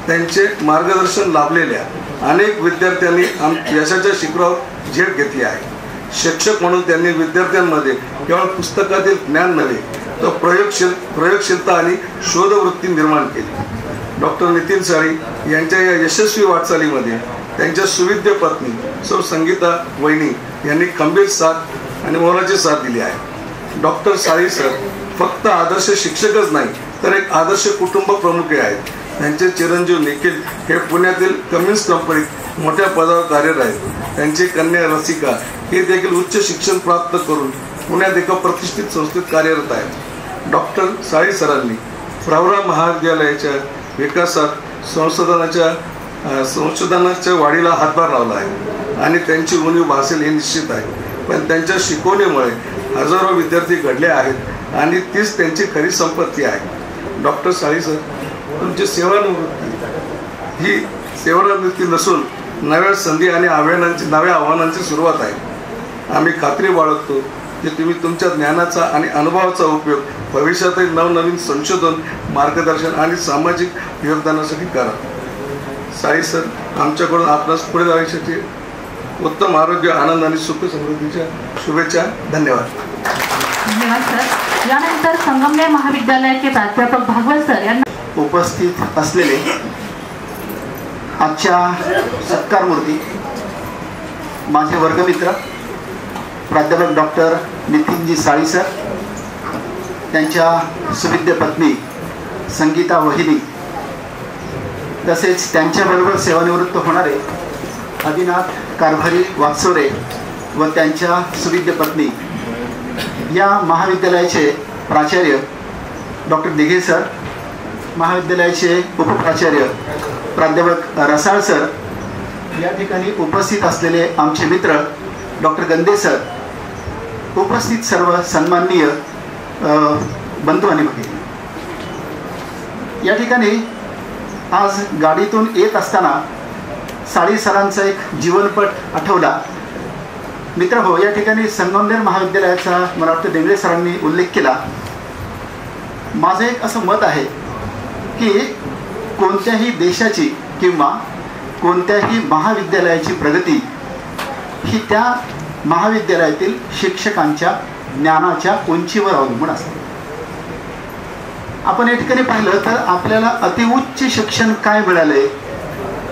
त्यांचे मार्गदर्शन लाभलेल्या अनेक विद्यार्थ्यांनी यशाच्या शिखरावर झेप घेतली आहे. शिक्षक म्हणून त्यांनी विद्यार्थ्यांमध्ये केवळ पुस्तकातील ज्ञान नव्हे तर प्रयोगशीलता आणि शोधवृत्ती निर्माण केली. डॉक्टर नितीन साळी यांच्या या यशस्वी वाटचालीमध्ये त्यांच्या सुविद्य पत्नी सौ संगीता वहिनी यांनी खंबीर साथ आणि मोलाची साथ दिली आहे. डॉक्टर साळी सर फक्त आदर्श शिक्षकच नाही तर एक आदर्श कुटुंब प्रमुखही आहेत. त्यांचे चिरंजीव निखिल हे पुण्यातील कम्युनिस्ट कंपनीत मोठ्या पदावर कार्यरत आहेत. त्यांची कन्या रसिका हे देखील उच्च शिक्षण प्राप्त करून पुण्यात एका प्रतिष्ठित संस्थेत कार्यरत आहेत. डॉक्टर साळी सरांनी प्रवरा महाविद्यालयाच्या विकासात संशोधनाच्या वाढीला हातभार लावला आहे आणि त्यांची उणीव भासेल हे निश्चित आहे. पण त्यांच्या शिकवणीमुळे हजारो विद्यार्थी घडले आहेत आणि तीच त्यांची खरी संपत्ती आहे. डॉक्टर साळी सर तुमची सेवानिवृत्ती ही सेवानिवृत्ती नसून नव्या संधी आणि नव्या आव्हानांची सुरुवात आहे. आम्ही खात्री बाळगतो की तुम्ही तुमच्या ज्ञानाचा आणि अनुभवाचा उपयोग भविष्यातही नवनवीन संशोधन मार्गदर्शन आणि सामाजिक योगदानासाठी करा. साळी सर आमच्याकडून आपणास पुढील आयुष्याची उत्तम आरोग्य आनंद आणि सुख समृद्धीच्या शुभेच्छा. धन्यवाद. धन्यवाद सर. यानंतर संगमनेर महाविद्यालयाचे प्राध्यापक भागवत सर यांना उपस्थित असलेले आजच्या सत्कारमूर्ती माझे वर्गमित्र प्राध्यापक डॉक्टर नितीनजी साळी सर, त्यांच्या सुविद्य पत्नी संगीता वहिनी, तसेच त्यांच्याबरोबर सेवानिवृत्त होणारे आदिनाथ कारभारी वागसोरे व त्यांच्या सुविद्य पत्नी, या महाविद्यालयाचे प्राचार्य डॉक्टर दिघे सर, महाविद्यालयाचे उपप्राचार्य प्राध्यापक रसाळ सर, या ठिकाणी उपस्थित असलेले आमचे मित्र डॉक्टर गंदे सर, उपस्थित सर्व सन्माननीय बंधू आणि भगिनी, या ठिकाणी आज गाडीतून येत असताना साळी सरांचा एक जीवनपट आठवला. मित्र हो, या ठिकाणी संगमनेर महाविद्यालयाचा मला वाटतं डेंगळे सरांनी उल्लेख केला. माझं एक असं मत आहे की कोणत्याही देशाची किंवा कोणत्याही महाविद्यालयाची प्रगती ही त्या महाविद्यालयातील शिक्षकांच्या ज्ञानाच्या उंचीवर अवलंबून असते. आपण या ठिकाणी पाहिलं तर आपल्याला अतिउच्च शिक्षण काय मिळाले,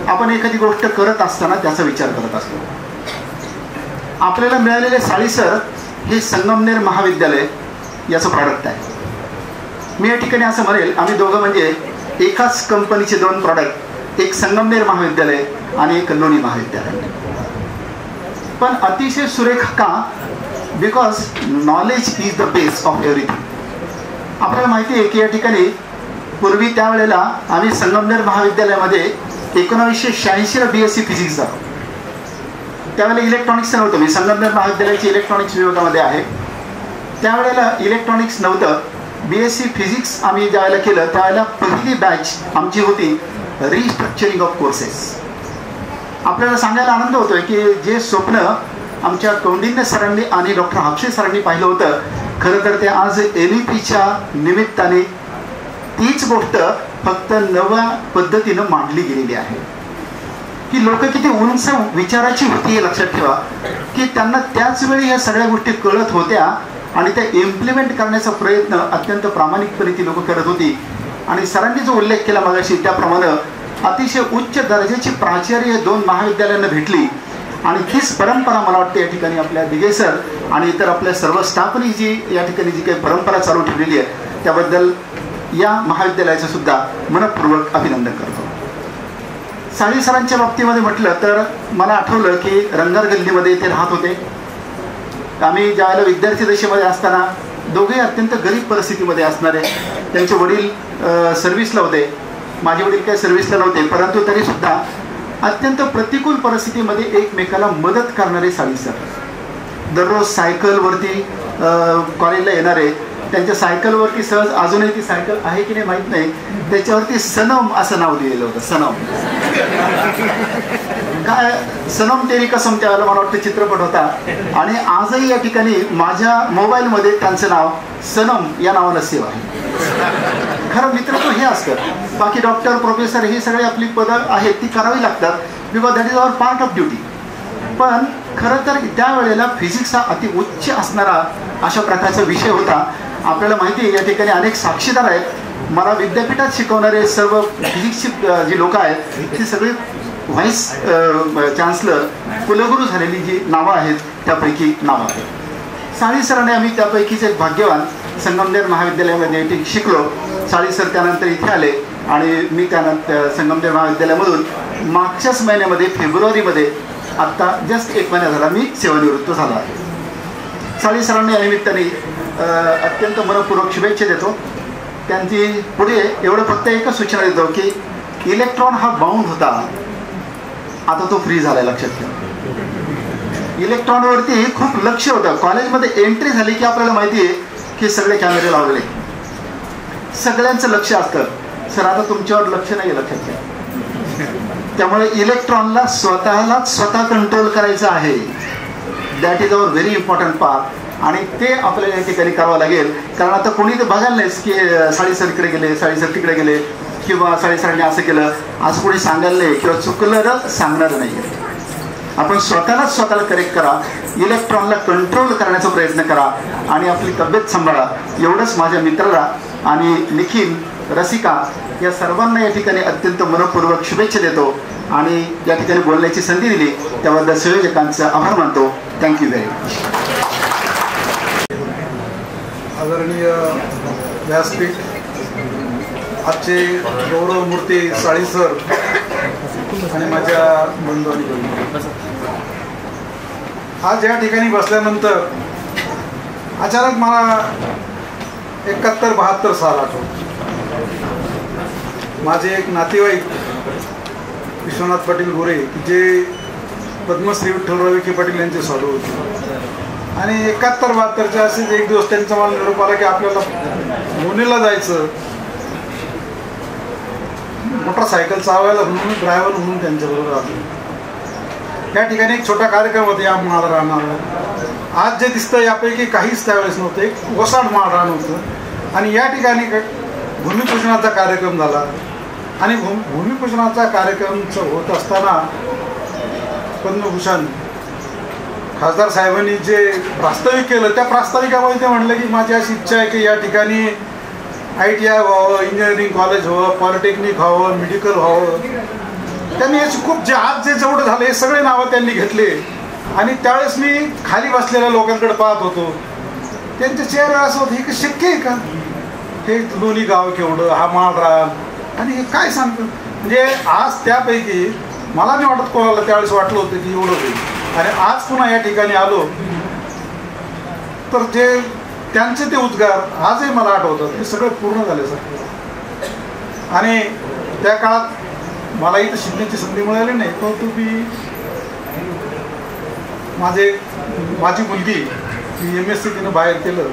आपण एखादी गोष्ट करत असताना त्याचा विचार करत असतो. आपल्याला मिळालेले साळी सर हे संगमनेर महाविद्यालय याचं प्रॉडक्ट आहे. मी या ठिकाणी असं म्हणेल, आम्ही दोघं म्हणजे एकाच कंपनीचे दोन प्रॉडक्ट, एक संगमनेर महाविद्यालय आणि एक लोणी महाविद्यालय. पण अतिशय सुरेख का? Because knowledge is the base of everything. आपल्याला माहिती आहे की या ठिकाणी पूर्वी त्यावेळेला आम्ही संगमनेर महाविद्यालयामध्ये 1986ला BSc फिजिक्स झालो. त्यावेळेला इलेक्ट्रॉनिक्स नव्हतं. मी संगमनेर महाविद्यालयाची इलेक्ट्रॉनिक्स विभागामध्ये आहे. त्यावेळेला इलेक्ट्रॉनिक्स नव्हतं. BSc फिजिक्स आम्ही ज्यावेळेला केलं त्यावेळेला पहिली बॅच आमची होती रिस्ट्रक्चरिंग ऑफ कोर्सेस. आपल्याला सांगायला आनंद होतोय की जे स्वप्न आमच्या कौंडिन्य सरांनी आणि डॉक्टर हापसे सरांनी पाहिलं होतं, खरं तर ते आज NEPच्या निमित्ताने तीच गोष्ट फक्त नव्या पद्धतीनं मांडली गेलेली आहे. की लोक किती उंच विचाराची होती हे लक्षात ठेवा, की त्यांना त्याच वेळी ह्या सगळ्या गोष्टी कळत होत्या आणि त्या इम्प्लिमेंट करण्याचा प्रयत्न अत्यंत प्रामाणिकपणे ती लोक करत होती. आणि सरांनी जो उल्लेख केला मगाशी त्याप्रमाणे अतिशय उच्च दर्जाची प्राचार्य 2 महाविद्यालयांना भेटली आणि तीच परंपरा मला वाटते या ठिकाणी आपल्या दिघे सर आणि इतर आपल्या सर्व स्टाफनी जी या ठिकाणी जी काही परंपरा चालू ठेवलेली आहे त्याबद्दल या महाविद्यालयाचं सुद्धा मनपूर्वक अभिनंदन करतो. साळी सरांच्या बाबतीमध्ये म्हटलं तर मला आठवलं की रंगार गल्लीमध्ये ते राहत होते. आम्ही ज्यावेळेला विद्यार्थी दशेमध्ये असताना दोघे अत्यंत गरीब परिस्थितीमध्ये असणारे, त्यांचे वडील सर्व्हिसला होते, माझे वडील काही सर्व्हिसला नव्हते, परंतु तरीसुद्धा अत्यंत प्रतिकूल परिस्थितीमध्ये एकमेकाला मदत करणारे साळी सर. दररोज सायकलवरती कॉलेजला येणारे, त्यांच्या सायकलवरती सहज अजूनही ती सायकल आहे की नाही माहीत नाही, त्याच्यावरती सनम असं नाव दिलेलं होतं. सनम काय, सनम तेरी कसम त्यावेळेला मला वाटतं चित्रपट होता आणि आजही या ठिकाणी माझ्या मोबाईलमध्ये त्यांचं नाव सनम या नावानं सेव आहे. खरं मित्रत्व हे असतं. बाकी डॉक्टर प्रोफेसर ही सगळी आपली पदं आहेत ती करावी लागतात, because that is our part of duty. पण खरं तर त्यावेळेला फिजिक्स हा अति उच्च असणारा अशा प्रकारचा विषय होता. आपल्याला माहिती आहे या ठिकाणी अनेक साक्षीदार आहेत. मला विद्यापीठात शिकवणारे सर्व फिजिक्सची जी लोक आहेत ती सगळी व्हाईस चान्सलर कुलगुरू झालेली जी नावं आहेत त्यापैकी नावं आहेत. साळी सरांनी आम्ही त्यापैकीच एक भाग्यवान संगमनेर महाविद्यालयामध्ये शिकलो. साळी सर त्यानंतर इथे आले आणि मी त्यानंतर संगमनेर महाविद्यालयामधून मागच्याच महिन्यामध्ये फेब्रुवारीमध्ये आत्ता जस्ट 1 महिना झाला मी सेवानिवृत्त झालो आहे. साळी सरांनी या निमित्ताने अत्यंत मनपूर्वक शुभेच्छा देतो. त्यांची पुढे एवढं फक्त एकच सूचना देतो की इलेक्ट्रॉन हा बाउंड होता, आता तो फ्री झाला. लक्षात ठेवा, इलेक्ट्रॉनवरती खूप लक्ष होतं. कॉलेजमध्ये एंट्री झाली की आपल्याला माहिती आहे की सगळे कॅमेरे लावले, सगळ्यांचं लक्ष असतं. सर आता तुमच्यावर लक्ष नाही आहे, लक्षात घ्या. त्यामुळे इलेक्ट्रॉनला स्वतः कंट्रोल करायचं आहे. That is our very important part आणि ते आपल्याला या ठिकाणी करावं लागेल. कारण आता कोणी तर बघायला नाहीच की साळी सर इकडे गेले, साळी सर तिकडे गेले किंवा साळी सरांनी असं केलं असं कोणी सांगायला नाही किंवा चुकलं सांगणार नाही. आपण स्वतःला करेक्ट करा, इलेक्ट्रॉनला कंट्रोल करण्याचा प्रयत्न करा आणि आपली तब्येत सांभाळा. एवढंच माझ्या मित्राला आणि निखिल, रसिका या सर्वांना या ठिकाणी अत्यंत मनपूर्वक शुभेच्छा देतो आणि या ठिकाणी बोलण्याची संधी दिली त्याबद्दल संयोजकांचा आभार मानतो. Thank you very much. आदरणीय व्यासपीठ, आजचे गौरवमूर्ती साळी सर आणि माझ्या बंधू आणि बहिणी, आज या ठिकाणी बसल्यानंतर अचानक मला 71-72 साल आठवत. माझे एक नातेवाईक विश्वनाथ पाटील गोरे जे पद्मश्री विठ्ठलराव विखे पाटील यांचे साधू होते आणि 71-72च्या असेच एक दिवस त्यांचा मला निरोप आला की आपल्याला पुणेला जायचं, मोटरसायकल चालवायला म्हणून ड्रायव्हर म्हणून त्यांच्याबरोबर आलो. या ठिकाणी एक छोटा कार्यक्रम होता या माळ राहणार. आज जे दिसतं यापैकी काहीच त्यावेळेस नव्हतं, एक ओसाड माळ राहण होतं आणि या ठिकाणी भूमिपूजनाचा कार्यक्रम झाला आणि भूमिपूजनाचा कार्यक्रम होत असताना पद्मभूषण खासदार साहेबांनी जे प्रास्ताविक केलं त्या प्रास्ताविकामध्ये ते म्हणलं की माझी अशी इच्छा आहे की या ठिकाणी ITI व्हावं, इंजिनिअरिंग कॉलेज व्हावं, पॉलिटेक्निक व्हावं, मेडिकल व्हावं. त्यांनी याची खूप जे आज जे जेवढं झालं हे सगळे नावं त्यांनी घेतले आणि त्यावेळेस मी खाली बसलेल्या लोकांकडे पाहत होतो. त्यांच्या चेहऱ्यावर असं होतं हे शक्य आहे का, हे लोणी गाव केवढं, हा माळरान आणि हे काय सांगतं. म्हणजे आज त्यापैकी मला नाही वाटत कोणाला त्यावेळेस वाटलं होतं की एवढं होईल आणि आज पुन्हा या ठिकाणी आलो तर जे त्यांचे ते उद्गार आजही मला आठवतात, ते सगळं पूर्ण झाल्यासारखं. आणि त्या काळात मला इथं शिकण्याची संधी मिळाली नाही, परंतु मी माझी मुलगी ती MSc तिनं बाहेर केलं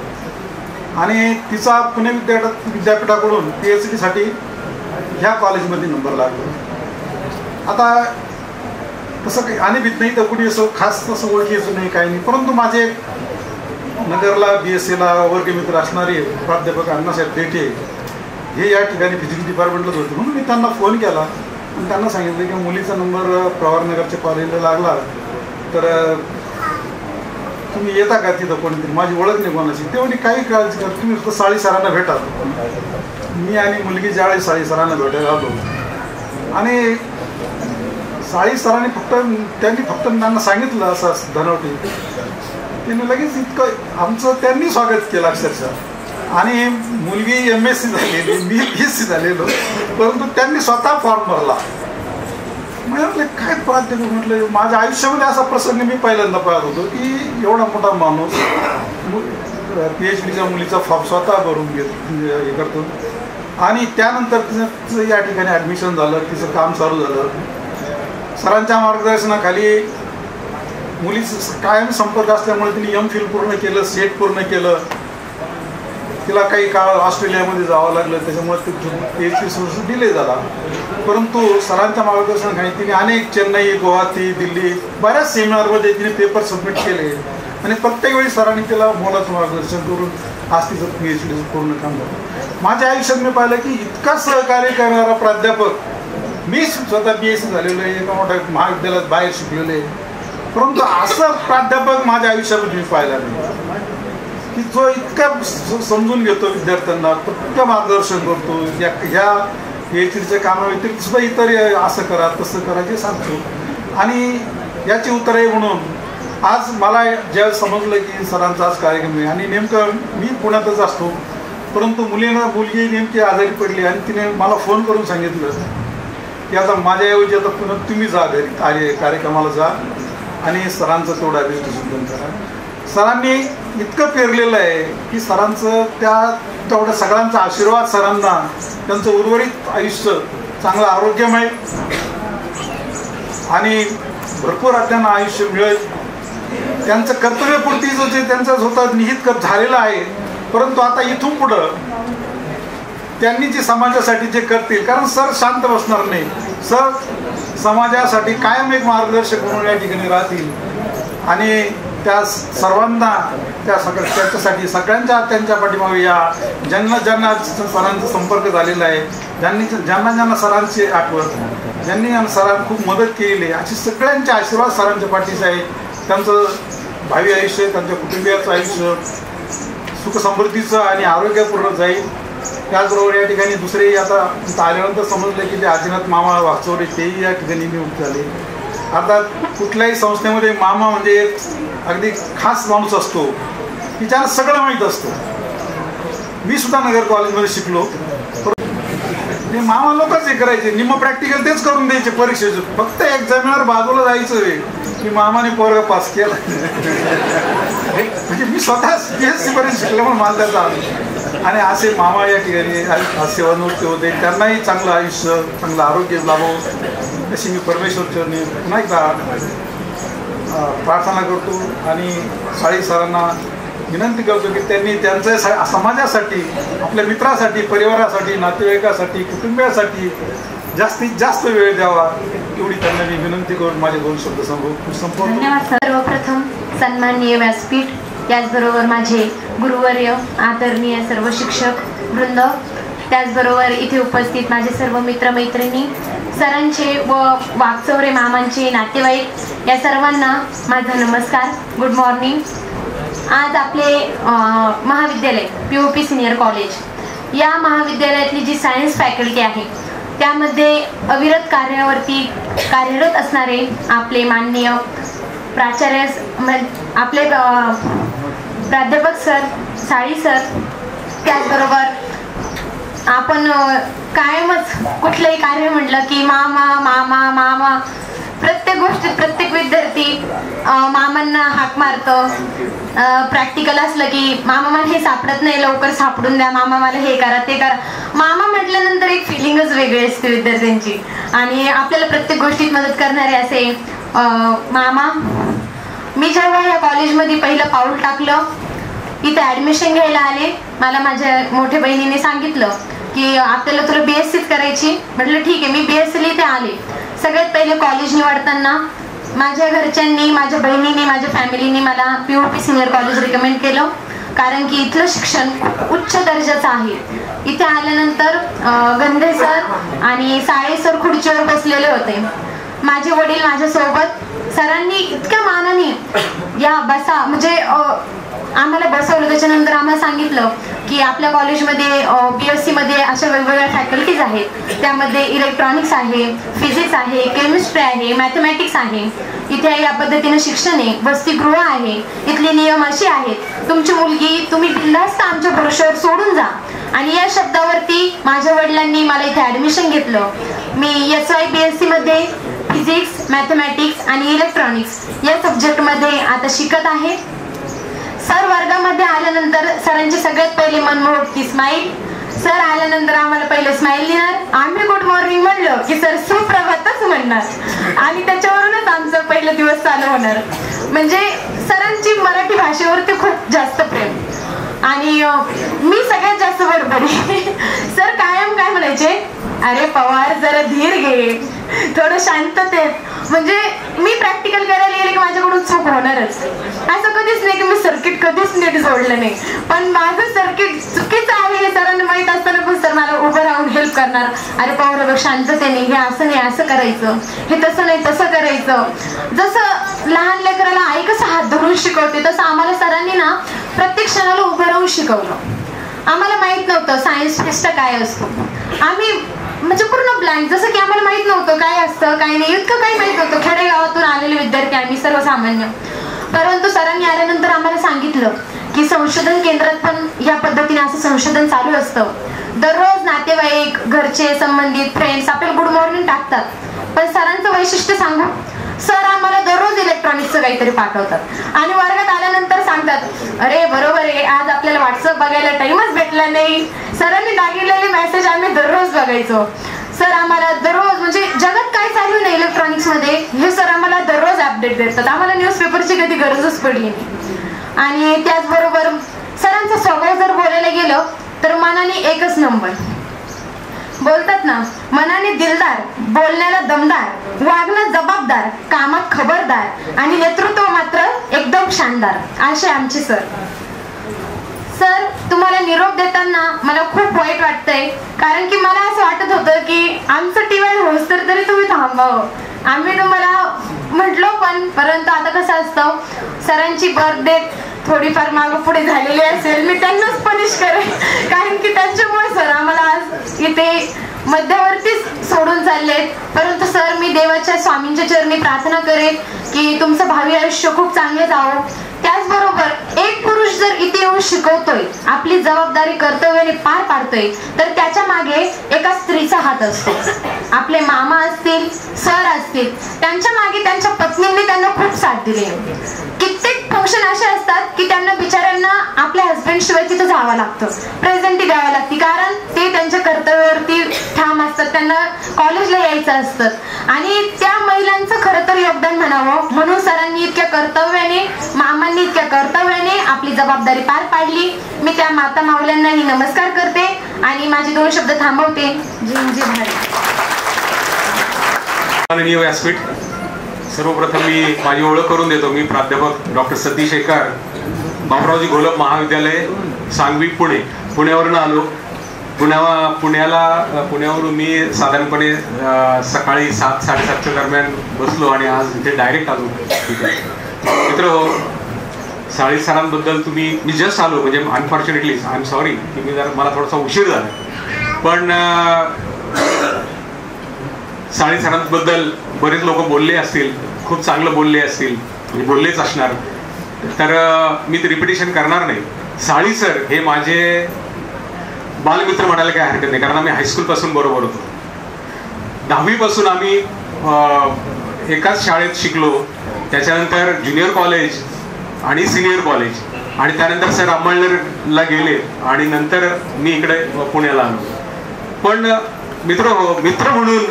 आणि तिचा पुणे विद्यापीठाकडून PhD ह्या कॉलेजमध्ये नंबर लागला. आता तसं काही आणि भीत नाही तर कुणी असं खास तसं ओळखीचं नाही काही नाही, परंतु माझे नगरला BScला वर्गमित्र असणारे प्राध्यापक अण्णासाहेब पेठे हे या ठिकाणी फिजिक्स डिपार्टमेंटलाच होते म्हणून मी त्यांना फोन केला आणि त्यांना सांगितलं की मुलीचा नंबर प्रवारनगरच्या कॉलेजला लागला तर तुम्ही येता का तिथं कोणीतरी, माझी ओळख नाही कोणाची. ते म्हणजे काही काळजी कर, तुम्ही फक्त साळी सरांना भेटा. मी आणि मुलगी ज्यावेळी साळी सरांना भेटायला आलो आणि साळी सरांनी त्यांनी फक्त त्यांना सांगितलं असं धनवटी, त्यांनी लगेच इतकं आमचं त्यांनी स्वागत केलं अक्षरशः. आणि मुलगी MSc झालेली, मी BSc झालेलो, परंतु त्यांनी स्वतः फॉर्म भरला. म्हटलं काय प्राध्यापक, म्हटलं माझ्या आयुष्यामध्ये असा प्रसंग मी पहिल्यांदा पाहत होतो की एवढा मोठा माणूस PhDच्या मुलीचा फॉर्म स्वतः भरून हे करतो. आणि त्यानंतर तिचं या ठिकाणी ॲडमिशन झालं, तिचं काम चालू झालं. सरांच्या मार्गदर्शनाखाली मुलीचं कायम संपर्क असल्यामुळे तिने MPhil पूर्ण केलं, सेट पूर्ण केलं. तिला काही काळ ऑस्ट्रेलियामध्ये जावं लागलं, त्याच्यामुळे ते PhD डिले झाला. परंतु सरांच्या मार्गदर्शनाखाली तिने अनेक चेन्नई, गुवाहाटी, दिल्ली बऱ्याच सेमिनारमध्ये तिने पेपर सबमिट केले आणि प्रत्येक वेळी सरांनी तिला मोलाचं मार्गदर्शन करून आज तिचं PhD पूर्ण काम झालं. माझ्या आयुष्यात मी पाहिलं की इतका सहकार्य करणारा प्राध्यापक, मी स्वतः BSc झालेलो आहे, एका मोठ्या महाविद्यालयात बाहेर शिकलेलो आहे, परंतु असं प्राध्यापक माझ्या आयुष्यामध्ये मी पाहिला नाही की जो इतका समजून घेतो विद्यार्थ्यांना, इतकं मार्गदर्शन करतो. ह्या PhDच्या कामाव्यतिरिक्त सुद्धा इतर असं करा तसं करा जे सांगतो. आणि याची उत्तर आहे म्हणून आज मला ज्यावेळेस समजलं की सरांचा आज कार्यक्रम आहे आणि नेमकं मी पुण्यातच असतो, परंतु मुलगी नेमकी आजारी पडली आणि तिने मला फोन करून सांगितलं की आता माझ्याऐवजी आता पुन्हा तुम्ही जा घरी, कार्यक्रमाला जा आणि सरांचं तेवढं ॲडमिनिस्ट्रेशन करा. सरांनी इतकं पेरलेलं आहे की सरांचं तेवढ्या सगळ्यांचा आशीर्वाद सरांना, त्यांचं उर्वरित आयुष्य चांगलं आरोग्यमय आणि भरपूर त्यांना आयुष्य मिळेल. त्यांचं कर्तव्यपूर्तीचं जे त्यांचं स्वतः निहित झालेलं आहे, परंतु आता इथून पुढं त्यांनी जे समाजासाठी जे करतील, कारण सर शांत बसणार नाही, सर समाजासाठी कायम एक मार्गदर्शक म्हणून या ठिकाणी राहतील आणि त्या सर्वांना त्याच्यासाठी सगळ्यांच्या पाठीमागे या ज्यांना सरांचा संपर्क झालेला आहे, ज्यांना सरांची आठवण, ज्यांनी सरांना खूप मदत केलेली आहे, अशी सगळ्यांचे आशीर्वाद सरांच्या पाठीचे आहे. त्यांचं भावी आयुष्य, त्यांच्या कुटुंबियाचं आयुष्य सुखसमृद्धीचं आणि आरोग्यपूर्ण जाईल. त्याचबरोबर या ठिकाणी दुसरे आता आल्यानंतर समजलं की ते आदिनाथ मामा वागचौरे तेही या ठिकाणी नियुक्त झाले. अर्थात कुठल्याही संस्थेमध्ये मामा म्हणजे एक अगदी खास माणूस असतो की ज्याला सगळं माहीत असतं. मी सुद्धा नगर कॉलेजमध्ये शिकलो, ते मामा लोकच हे करायचे, निम्म प्रॅक्टिकल तेच करून द्यायचे परीक्षेचं, फक्त एक्झामिनर बाजूला जायचं की मामाने पोरगा पास केला. म्हणजे मी स्वतः BSc पर्यंत शिकल्यामुळे मला त्याचा आणि असे मामा या ठिकाणी सेवानिवृत्त होते. त्यांनाही चांगलं आयुष्य, चांगलं आरोग्य लाभो अशी मी परमेश्वरचरणी पुन्हा एकदा प्रार्थना करतो आणि साळी सरांना विनंती करतो की त्यांनी त्यांच्या समाजासाठी, आपल्या मित्रासाठी, परिवारासाठी, नातेवाईकासाठी, कुटुंबियासाठी जास्तीत जास्त वेळ द्यावा एवढी त्यांना मी विनंती करून माझे 2 शब्द संपवतो. धन्यवाद. सर्वप्रथम सन्माननीय व्यासपीठ, त्याचबरोबर माझे गुरुवर्य, आदरणीय सर्व शिक्षक वृंद, त्याचबरोबर इथे उपस्थित माझे सर्व मित्रमैत्रिणी, सरांचे व वागचौरे मामांचे नातेवाईक, या सर्वांना माझा नमस्कार, गुड मॉर्निंग. आज आपले महाविद्यालय POP सिनियर कॉलेज या महाविद्यालयातली जी सायन्स फॅकल्टी आहे त्यामध्ये अविरत कार्यावरती कार्यरत असणारे आपले माननीय प्राचार्य, आपले प्राध्यापक सर, साळी सर, त्याचबरोबर आपण कायमच कुठलंही कार्य म्हटलं की मामा मामा मामा, प्रत्येक गोष्टीत प्रत्येक विद्यार्थी मामांना हाक मारतं. प्रॅक्टिकल असलं की मामा मला हे सापडत नाही, लवकर सापडून द्या, मामा मला हे करा ते करा. मामा म्हटल्यानंतर एक फिलिंगच वेगळी असते विद्यार्थ्यांची आणि आपल्याला प्रत्येक गोष्टीत मदत करणारे असे मामा. मी जेव्हा या कॉलेजमध्ये पहिलं पाऊल टाकलं, इथे ॲडमिशन घ्यायला आले, मला माझ्या मोठ्या बहिणीने सांगितलं की आपल्याला तुला BScच करायची. म्हटलं ठीक आहे. मी BScला इथे आले. सगळ्यात पहिले कॉलेज निवडताना माझ्या घरच्यांनी, माझ्या बहिणीने, माझ्या फॅमिलीने मला POP सिनियर कॉलेज रिकमेंड केलं. कारण की इथलं शिक्षण उच्च दर्जाचं आहे. इथे आल्यानंतर गंधे सर आणि साळे सर खुर्चीवर बसलेले होते. माझे वडील माझ्यासोबत, सरांनी इतक्या मानाने या बसा म्हणजे आम्हाला बसवलं. त्याच्यानंतर आम्हाला सांगितलं की आपल्या कॉलेजमध्ये BSc मध्ये अशा वेगवेगळ्या फॅकल्टीज आहेत. त्यामध्ये इलेक्ट्रॉनिक्स आहे, फिजिक्स आहे, केमिस्ट्री आहे, मॅथमॅटिक्स आहे. इथे या पद्धतीने शिक्षण आहे, वसतिगृह आहे. इथले नियम असे आहेत, तुमची मुलगी तुम्ही बिनधास्त आमच्या भरोश्यावर सोडून जा. आणि या शब्दावरती माझ्या वडिलांनी मला इथे ऍडमिशन घेतलं. मी SY BSc मध्ये फिजिक्स, मॅथमॅटिक्स आणि इलेक्ट्रॉनिक्स या सब्जेक्टमध्ये आता शिकत आहे. सर वर्गामध्ये आल्यानंतर सरांची सगळ्यात पहिले मनमोहक स्माईल. सर आल्यानंतर आम्हाला पहिले स्माईल देणार. आम्ही गुड मॉर्निंग म्हणलं की सर सुप्रभातच म्हणणार आणि त्याच्यावरूनच आमचा पहिला दिवस चालू होणार. म्हणजे सरांची मराठी भाषेवरती खूप जास्त प्रेम. आणि मी सगळ्यात जास्त बडबडी. सर कायम काय म्हणायचे, अरे पवार जरा धीर घे, थोडं शांततेत. म्हणजे मी प्रॅक्टिकल करायला गेले की माझ्याकडून चूक होणारच. असं कधीच नाही की मी सर्किट कधीच नीट जोडलं नाही, पण माझं सर्किट चुकीचं आहे हे सरांना माहीत असताना पण सर मला उभं राहून हेल्प करणार. अरे पवार बघ शांततेने, हे असं नाही असं करायचं, हे तसं नाही तसं करायचं. जसं लहान लेकराला आई कसं हात धरून शिकवते तसं आम्हाला सरांनी ना प्रत्येक क्षणाला उभं राहून शिकवलं. आम्हाला माहित नव्हतं सायन्स फेस्ट काय असतो. आम्ही म्हणजे पूर्ण ब्लँक, जसं की आम्हाला माहित नव्हतं काय असतं काय नाही, इतकं काही माहित नव्हतं. खेडेगावातून आलेले विद्यार्थी आम्ही सर्वसामान्य. परंतु सरांनी आल्यानंतर आम्हाला सांगितलं की संशोधन केंद्रात पण या पद्धतीने असं संशोधन चालू असतं. दररोज नातेवाईक, घरचे, संबंधित, फ्रेंड्स आपल्याला गुड मॉर्निंग टाकतात. पण सरांचं वैशिष्ट्य सांगू, सर आम्हाला दररोज इलेक्ट्रॉनिक्सचं काहीतरी पाठवतात आणि वर्गात आल्यानंतर सांगतात, अरे बरोबर आहे आज आपल्याला व्हॉट्सअप बघायला टाइमच भेटला नाही. सरांनी टाकलेले मेसेज आम्ही दररोज बघायचो. सर आम्हाला दररोज म्हणजे जगात काय चालू आहे इलेक्ट्रॉनिक्स मध्ये हे सर आम्हाला दररोज अपडेट देतात. आम्हाला न्यूजपेपरची कधी गरजच पडली नाही. आणि त्याचबरोबर सरांचा स्वभाव जर बोलायला गेलं तर मनाने एकच नंबर. बोलतात ना, मनाने दिलदार, बोलण्याला दमदार, वागणं जबाबदार, कामात खबरदार आणि नेतृत्व मात्र एकदम शानदार, असे आमचे सर. सर तुम्हाला निरोप देताना मला खूप वाईट वाटतंय, कारण की मला असं वाटत होतं की आमचं टीवाय होस तरी तुम्ही थांबावं. आम्ही तुम्हाला म्हटलो पण, परंतु आता कसं असतं, सरांची बर्थडे थोडीफार मागं पुढे झालेली असेल, मी त्यांनाच पनिश करेन, कारण की त्यांच्यामुळे सर आम्हाला आज इथे मध्यवर्तीच सोडून चाललेत. परंतु सर मी देवाच्या स्वामींच्या चरणी प्रार्थना करेन की तुमचं भावी आयुष्य खूप चांगले जावं. त्याचबरोबर एक पुरुष जर इथे येऊन शिकवतोय, आपली जबाबदारी कर्तव्याने पार पाडतोय, तर त्याच्या मागे एका स्त्रीचा हात असतो. आपले मामा असतील, सर असतील, त्यांच्या मागे त्यांच्या पत्नींनी त्यांना खूप साथ दिली. कित्येक फंक्शन असे असतात की त्यांना बिचाऱ्यांना आपल्या हस्बंड शिवाय तिथं जावं लागतं, प्रेझेंटी द्यावं लागते, कारण ते त्यांच्या कर्तव्यावरती ठाम असतात, त्यांना कॉलेजला यायचं असतं. आणि त्या महिलांचं खरं तर योगदान म्हणावं, म्हणून सरांनी इतक्या कर्तव्याने, मामांनी इतक्या कर्तव्याने आपली जबाबदारी पार पाडली. मी त्या माता माऊल्यांनाही नमस्कार करते आणि माझे 2 शब्द थांबवते. जय भारत. माननीय व्यासपीठ, सर्वप्रथम मी माझी ओळख करून देतो. मी प्राध्यापक डॉक्टर सतीश एकार, बाबुरावजी घोलप महाविद्यालय, सांगवी, पुणे. पुण्यावरून आलो. पुण्यावरून मी साधारणपणे सकाळी 7-7:30च्या दरम्यान बसलो आणि आज इथे डायरेक्ट आलो. मित्र, साळी सरांबद्दल मी जस्ट आलो, म्हणजे अनफॉर्च्युनेटली आय एम सॉरी की मला थोडासा उशीर झाला, पण साळी सरांबद्दल बरेच लोक बोलले असतील, खूप चांगलं बोलले असतील, म्हणजे बोललेच असणार, तर मी ते रिपिटेशन करणार नाही. साळी सर हे माझे बालमित्र म्हणायला काही हरकत नाही, कारण आम्ही हायस्कूलपासून बरोबर होतो. 10वी पासून आम्ही एकाच शाळेत शिकलो. त्याच्यानंतर ज्युनियर कॉलेज आणि सिनियर कॉलेज, आणि त्यानंतर सर अंमळनेरला गेले आणि नंतर मी इकडे पुण्याला आलो. पण मित्र म्हणून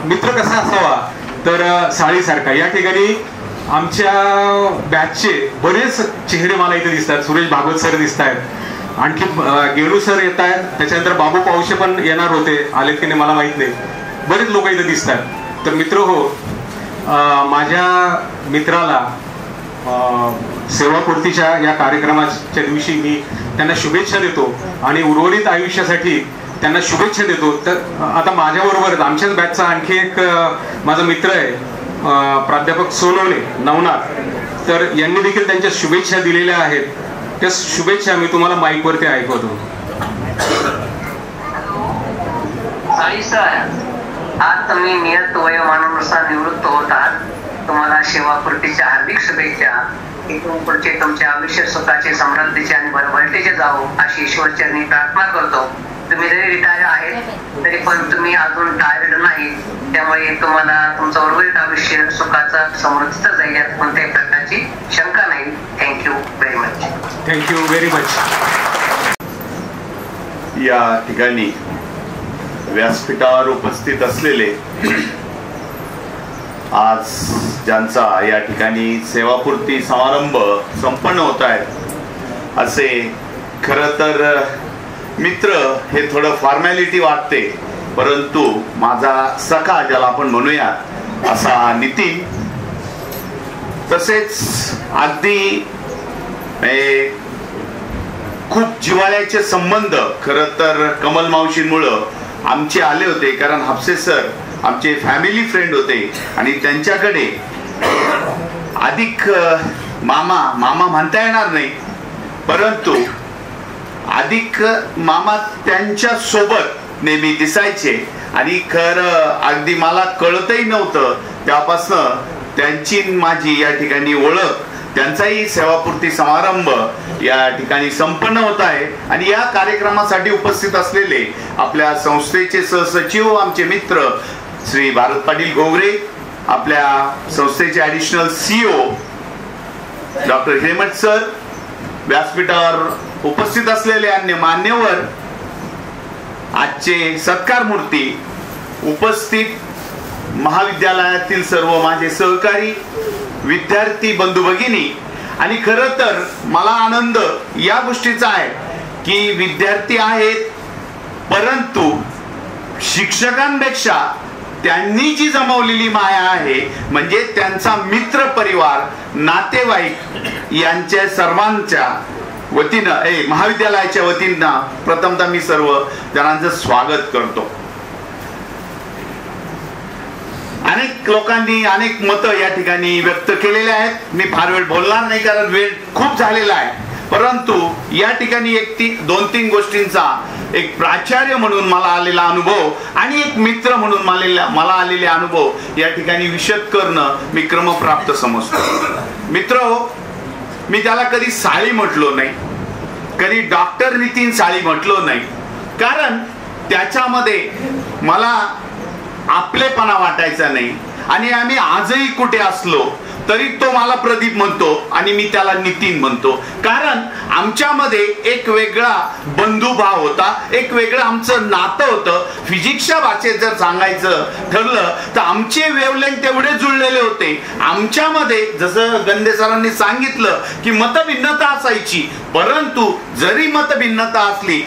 मित्र कसा असावा, तर साळीसारखा. या ठिकाणी आमच्या बॅचचे बरेच चेहरे मला इथे दिसतात. सुरेश भागवत सर दिसत आहेत, आणखी गेणू सर येत आहेत, त्याच्यानंतर बाबू पावशे पण येणार होते, आलेत की नाही मला माहित नाही. बरेच लोक इथे दिसतात. तर मित्र हो, माझ्या मित्राला सेवापूर्तीच्या या कार्यक्रमाच्या दिवशी मी त्यांना शुभेच्छा देतो आणि उर्वरित आयुष्यासाठी त्यांना शुभेच्छा देतो. तर आता माझ्याबरोबर आमच्याच बॅचचा आणखी एक माझा मित्र आहे प्राध्यापक सोनवणे नवनाथ, तर यांनी देखील त्यांच्या शुभेच्छा दिलेल्या आहेत. त्या शुभेच्छा मी तुम्हाला माईकवरती ऐकवतो. साळी सर, आज तुम्ही नियत वयोमानानुसार निवृत्त होतात. तुम्हाला सेवापूर्तीच्या हार्दिक शुभेच्छा. इथून पुढचे तुमचे आयुष्य सुखाचे, समृद्धीचे आणि भरभराटीचे जावो अशी ईश्वरचरणी प्रार्थना करतो. तुम्ही जरी रिटायर आहेत तरी पण तुम्ही अजून टायर्ड नाही, त्यामुळे तुम्हाला तुमचं उर्वरित आयुष्य सुखाचं समृद्धीचं जाईल यात कोणत्याही प्रकारची शंका नाही. Thank you very much. Thank you very much. या ठिकाणी व्यासपीठावर उपस्थित असलेले आज ज्यांचा या ठिकाणी सेवापूर्ती समारंभ संपन्न होत आहेत असे खरं तर मित्र हे थोडं फॉर्मॅलिटी वाटते, परंतु माझा सखा ज्याला आपण म्हणूयात असा नितीन, तसेच अगदी खूप जिव्हाळ्याचे संबंध खरं तर कमल मावशींमुळं आमचे आले होते. कारण हापसे सर आमचे फॅमिली फ्रेंड होते आणि त्यांच्याकडे अधिक मामा म्हणता येणार नाही, परंतु अधिक मामा त्यांच्या सोबत नेहमी दिसायचे आणि खरं अगदी मला कळतही नव्हतं त्यापासनं त्यांची माझी या ठिकाणी ओळख, त्यांचाही सेवापूर्ती समारंभ या ठिकाणी संपन्न होत आहे. आणि या कार्यक्रमासाठी उपस्थित असलेले आपल्या संस्थेचे सहसचिव, आमचे मित्र श्री भारत पाटील गोगरे, आपल्या संस्थेचे additional CEO doctor Hemant sir, व्यासपीठावर उपस्थित असलेले अन्य मान्यवर, आजचे सत्कार मूर्ती, उपस्थित महाविद्यालयातील सर्व माझे सहकारी, विद्यार्थी बंधू भगिनी, आणि खरं तर मला आनंद या गोष्टीचा आहे की विद्यार्थी आहेत, परंतु शिक्षकांपेक्षा त्यांनी जी जमवलेली माया आहे म्हणजे त्यांचा मित्र परिवार, नातेवाईक यांच्या सर्वांच्या वतीनं महाविद्यालयाच्या वतीनं प्रथमतः मी सर्व जणांचं स्वागत करतो. अनेक लोकांनी अनेक मतं या ठिकाणी व्यक्त केलेले आहेत. मी फार वेळ बोलणार नाही कारण वेळ खूप झालेला आहे, परंतु या ठिकाणी दोन तीन गोष्टींचा एक प्राचार्य म्हणून मला आलेला अनुभव आणि एक मित्र म्हणून मला आलेले अनुभव या ठिकाणी विशद करणं मी क्रमप्राप्त समजतो. मित्र, मी त्याला कधी साळी म्हटलो नाही, कधी डॉक्टर नितीन साळी म्हटलो नाही, कारण त्याच्यामध्ये मला आपलेपणा वाटायचा नाही. आणि आम्ही आजही कुठे असलो तरी तो मला प्रदीप म्हणतो आणि मी त्याला नितीन म्हणतो, कारण आमच्यामध्ये एक वेगळा बंधुभाव होता, एक वेगळं आमचं नातं होतं. फिजिक्सच्या भाषेत जर सांगायचं ठरलं तर आमचे वेवलेंथ तेवढे जुळलेले होते. आमच्यामध्ये जसं गंदे सरांनी सांगितलं की मतभिन्नता असायची, परंतु जरी मतभिन्नता असली,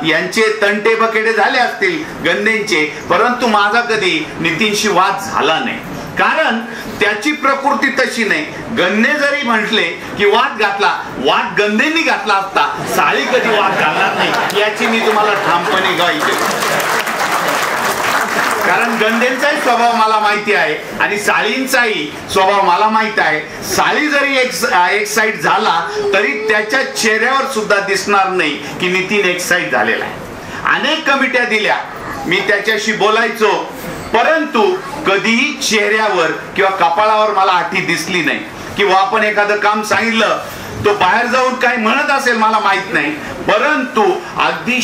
यांचे तंटे बकेडे झाले असतील गंदेंचे, परंतु माझा कधी नितीनशी वाद झाला नाही, कारण त्याची प्रकृती तशी नाही. गंदे जरी म्हटले की वाद वाद गंदेंनी घातला असता, साळी कधी वाद घालणार नाही याची मी तुम्हाला ठामपणे ग्वाही देतो. कारण गंदेंचाही स्वभाव मला माहिती आहे आणि साळींचाही स्वभाव मला माहित आहे. साळी जरी एक साईड झाला तरी त्याच्या चेहऱ्यावर सुद्धा दिसणार नाही की नितीन एक साईड झालेला आहे. अनेक कमिट्या दिल्या, मी त्याच्याशी बोलायचो, परंतु कधीही चेहऱ्यावर किंवा कपाळावर मला आठी दिसली नाही. किंवा आपण एखादं काम सांगितलं, तो बाहेर जाऊन काय म्हणत असेल मला माहित नाही, परंतु अगदी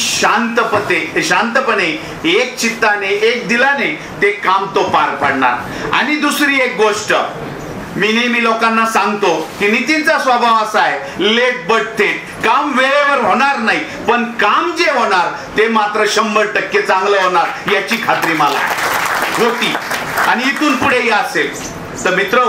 शांतपणे एक चित्ताने एक दिलाने ते काम तो पार पाडणार. आणि दुसरी एक गोष्ट मी नेहमी लोकांना सांगतो की नितीनचा स्वभाव असा आहे, लेट बट थेट. काम वेळेवर होणार नाही, पण काम जे होणार ते मात्र 100% चांगलं होणार याची खात्री मला होती आणि इथून पुढेही असेल. तर मित्र,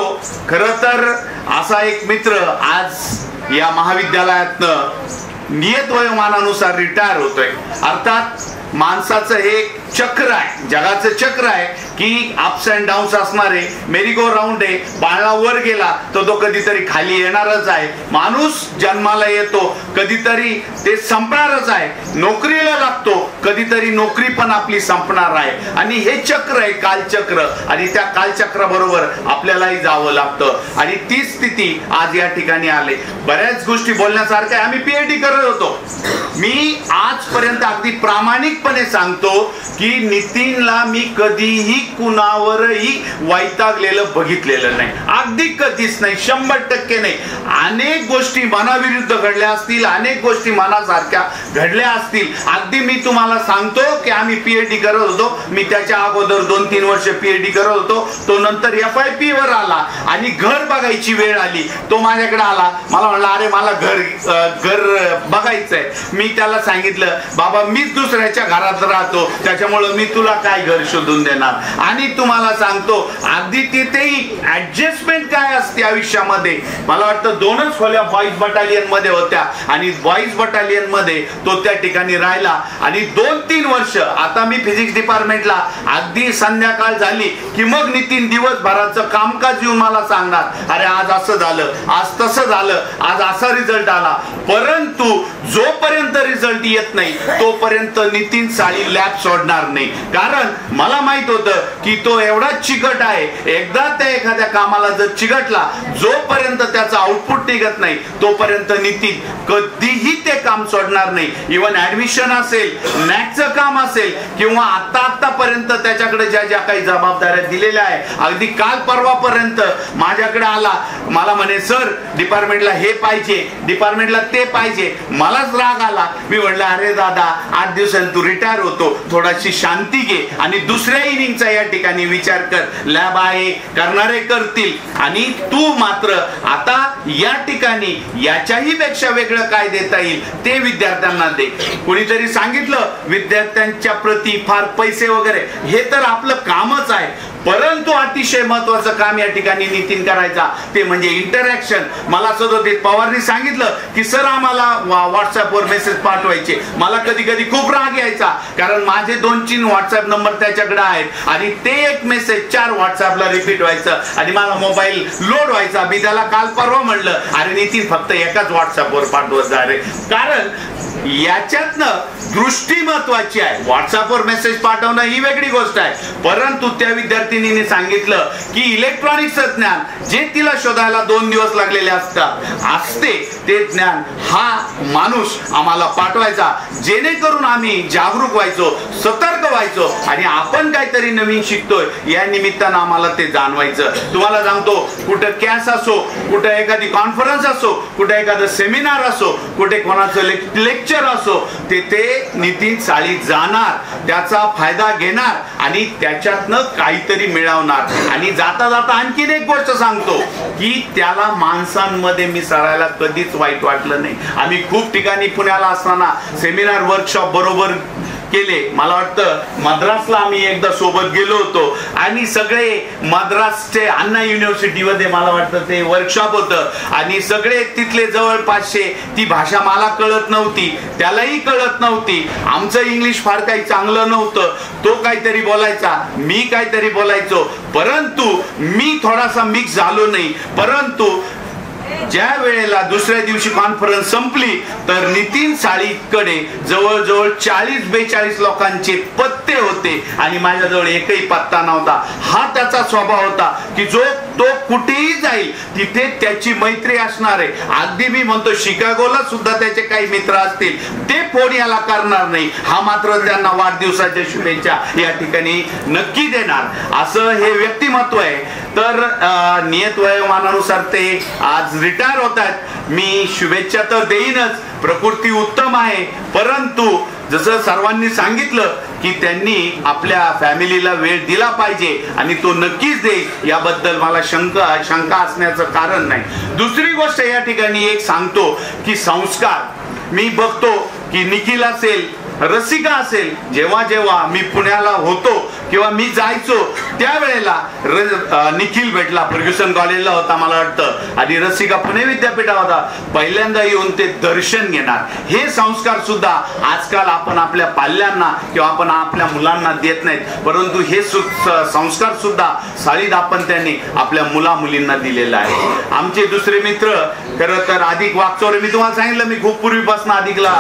खरं तर असा एक मित्र आज या महाविद्यालयातनं नियत वयोमानानुसार रिटायर होतोय. अर्थात माणसाचं हे एक चक्र आहे, जगाचं चक्र आहे की अप्स अँड डाऊन्स असणारे, मेरी गो राऊंड आहे. पाळणा वर गेला तर तो कधीतरी खाली येणारच आहे. माणूस जन्माला येतो, कधीतरी ते संपणारच आहे. नोकरीला लागतो, कधीतरी नोकरी पण आपली संपणार आहे. आणि हे चक्र आहे, कालचक्र. आणि त्या कालचक्राबरोबर आपल्यालाही जावं लागतं. आणि ती स्थिती आज या ठिकाणी आले. बऱ्याच गोष्टी बोलण्यासारख्या. आम्ही पीएचडी करत होतो. मी आजपर्यंत अगदी प्रामाणिकपणे सांगतो की नितीनला मी कधीही कुणावरही वैतागलेलं बघितलेलं नाही, अगदी कधीच नाही, 100% नाही. अनेक गोष्टी मनाविरुद्ध घडल्या असतील, अनेक गोष्टी मनासारख्या घडल्या असतील. अगदी मी तुम्हाला सांगतो की आम्ही पीएचडी करत होतो. मी त्याच्या अगोदर 2-3 वर्ष पीएचडी करत होतो. तो नंतर FIP वर आला आणि घर बघायची वेळ आली. तो माझ्याकडे आला, मला म्हणला अरे मला घर बघायचंय. मी त्याला सांगितलं बाबा मीच दुसऱ्याच्या घरात राहतो, त्याच्यामुळे मी तुला काय घर शोधून देणार. आणि तुम्हाला सांगतो अगदी तिथेही ऍडजस्टमेंट काय असते आयुष्यामध्ये. मला वाटतं 2च खोल्या बॉईज बटालियन मध्ये होत्या आणि बॉईज बटालियन मध्ये तो त्या ठिकाणी राहिला. आणि 2-3 वर्ष. आता मी फिजिक्स डिपार्टमेंटला अगदी संध्याकाळ झाली की मग नितीन दिवसभराचं कामकाज येऊन मला सांगणार अरे आज असं झालं, आज तसं झालं, आज असा रिझल्ट आला. परंतु जोपर्यंत रिझल्ट येत नाही तोपर्यंत नितीन साळी लॅब सोडणार नाही. कारण मला माहित होतं की तो एवढा चिकट आहे. एकदा त्या एखाद्या कामाला जर चिकटला, जोपर्यंत त्याचा आउटपुट निघत नाही तोपर्यंत नितीन कधीही ते काम सोडणार नाही. इव्हन ऍडमिशन असेल, नॅकचं काम असेल किंवा आतापर्यंत त्याच्याकडे ज्या काही जबाबदाऱ्या दिलेल्या आहे, अगदी काल परवापर्यंत माझ्याकडे आला, मला म्हणे सर डिपार्टमेंटला हे पाहिजे, डिपार्टमेंटला ते पाहिजे. मलाच राग आला. मी म्हटलं अरे दादा 8 दिवसांनी तू रिटायर होतो, थोडाशी शांती घे आणि दुसऱ्या इनिंगचा या ठिकाणी विचार कर. लॅब आहे, करणारे करतील. आणि तू मात्र आता या ठिकाणी याच्याही पेक्षा वेगळं काय देता येईल ते विद्यार्थ्यांना दे. कुणीतरी सांगितलं विद्यार्थ्यांच्या प्रती फार पैसे वगैरे, हे तर आपलं कामच आहे. परंतु अतिशय महत्वाचं काम या ठिकाणी नितीन करायचा ते म्हणजे इंटरॅक्शन. मला सदोदित पवारनी सांगितलं की सर आम्हाला व्हॉट्सअपवर मेसेज पाठवायचे. मला कधी कधी खूप राग यायचा, कारण माझे 2-3 व्हॉट्सअप नंबर त्याच्याकडे आहेत आणि ते एक मेसेज 4 व्हॉट्सअपला रिपीट व्हायचं आणि मला मोबाईल लोड व्हायचा. मी त्याला काल परवा म्हणलं अरे नितीन फक्त एकाच व्हॉट्सअपवर पाठवत जा रे. कारण याच्यातनं दृष्टी महत्वाची आहे. व्हॉट्सअपवर मेसेज पाठवणं ही वेगळी गोष्ट आहे. परंतु त्या विद्यार्थिनीने सांगितलं की इलेक्ट्रॉनिक्सचं ज्ञान जे तिला शोधायला 2 दिवस लागलेले असते ते ज्ञान हा माणूस आम्हाला पाठवायचा, जेणेकरून आम्ही जागरूक व्हायचो, सतर्क व्हायचो आणि आपण काहीतरी नवीन शिकतोय या निमित्तानं आम्हाला ते जाणवायचं. तुम्हाला सांगतो कुठं कॅस असो, कुठं एखादी कॉन्फरन्स असो, कुठं एखादं सेमिनार असो, कुठे कोणाचं लेक्चर असो, ते नितीन साळी जाणार, त्याचा फायदा घेणार आणि त्याच्यातनं काहीतरी मिळवणार. आणि जाता जाता आणखीन एक गोष्ट सांगतो की त्याला माणसांमध्ये मिसळायला कधीच वाईट वाटलं नाही. आम्ही खूप ठिकाणी पुण्याला असताना सेमिनार वर्कशॉप बरोबर केले. मला वाटतं मद्रासला आम्ही एकदा सोबत गेलो होतो आणि सगळे मद्रासचे अण्णा युनिव्हर्सिटीमध्ये मला वाटतं ते वर्कशॉप होतं आणि सगळे तिथले जवळपासचे, ती भाषा मला कळत नव्हती, त्यालाही कळत नव्हती. आमचं इंग्लिश फार काही चांगलं नव्हतं. तो काहीतरी बोलायचा, मी काहीतरी बोलायचो, परंतु मी थोडासा मिक्स झालो नाही. परंतु ज्या वेळेला दुसऱ्या दिवशी कॉन्फरन्स संपली तर नितीन साळीकडे जवळजवळ 40-42 लोकांचे पत्ते होते आणि माझ्याजवळ एकही पत्ता नव्हता. हा त्याचा स्वभाव होता की तो कुठेही जाईल तिथे त्याची मैत्री असणार आहे. अगदी मी म्हणतो शिकागोला सुद्धा त्याचे काही मित्र असतील, ते फोन याला करणार नाही, हा मात्र त्यांना वाढदिवसाच्या शुभेच्छा या ठिकाणी नक्की देणार. असं हे व्यक्तिमत्व आहे. तर नियत वयोमानानुसार ते आज रिटायर होतात. मी शुभेच्छा तर देईनच, प्रकृती उत्तम आहे. परंतु जसं सर्वांनी सांगितलं की त्यांनी आपल्या फॅमिलीला वेळ दिला पाहिजे आणि तो नक्कीच देईल, याबद्दल मला शंका असण्याचं कारण नाही. दुसरी गोष्ट या ठिकाणी एक सांगतो की संस्कार. मी बघतो की निखिल असेल, रसिका असेल, जेव्हा जेव्हा मी पुण्याला होतो किंवा मी जायचो त्यावेळेला निखिल भेटला, फर्ग्युसन कॉलेजला होता मला वाटतं, आणि रसिका पुणे विद्यापीठा होता, पहिल्यांदा येऊन ते दर्शन घेणार. हे संस्कार सुद्धा आजकाल आपण आपल्या पाल्यांना किंवा आपण आपल्या मुलांना देत नाहीत, परंतु हे संस्कार सुद्धा साळी दाम्पत्याने आपल्या मुला मुलींना दिलेला आहे. आमचे दुसरे मित्र खरं तर अधिक वागचौरे, मी तुम्हाला सांगितलं मी खूप पूर्वीपासून अधिकला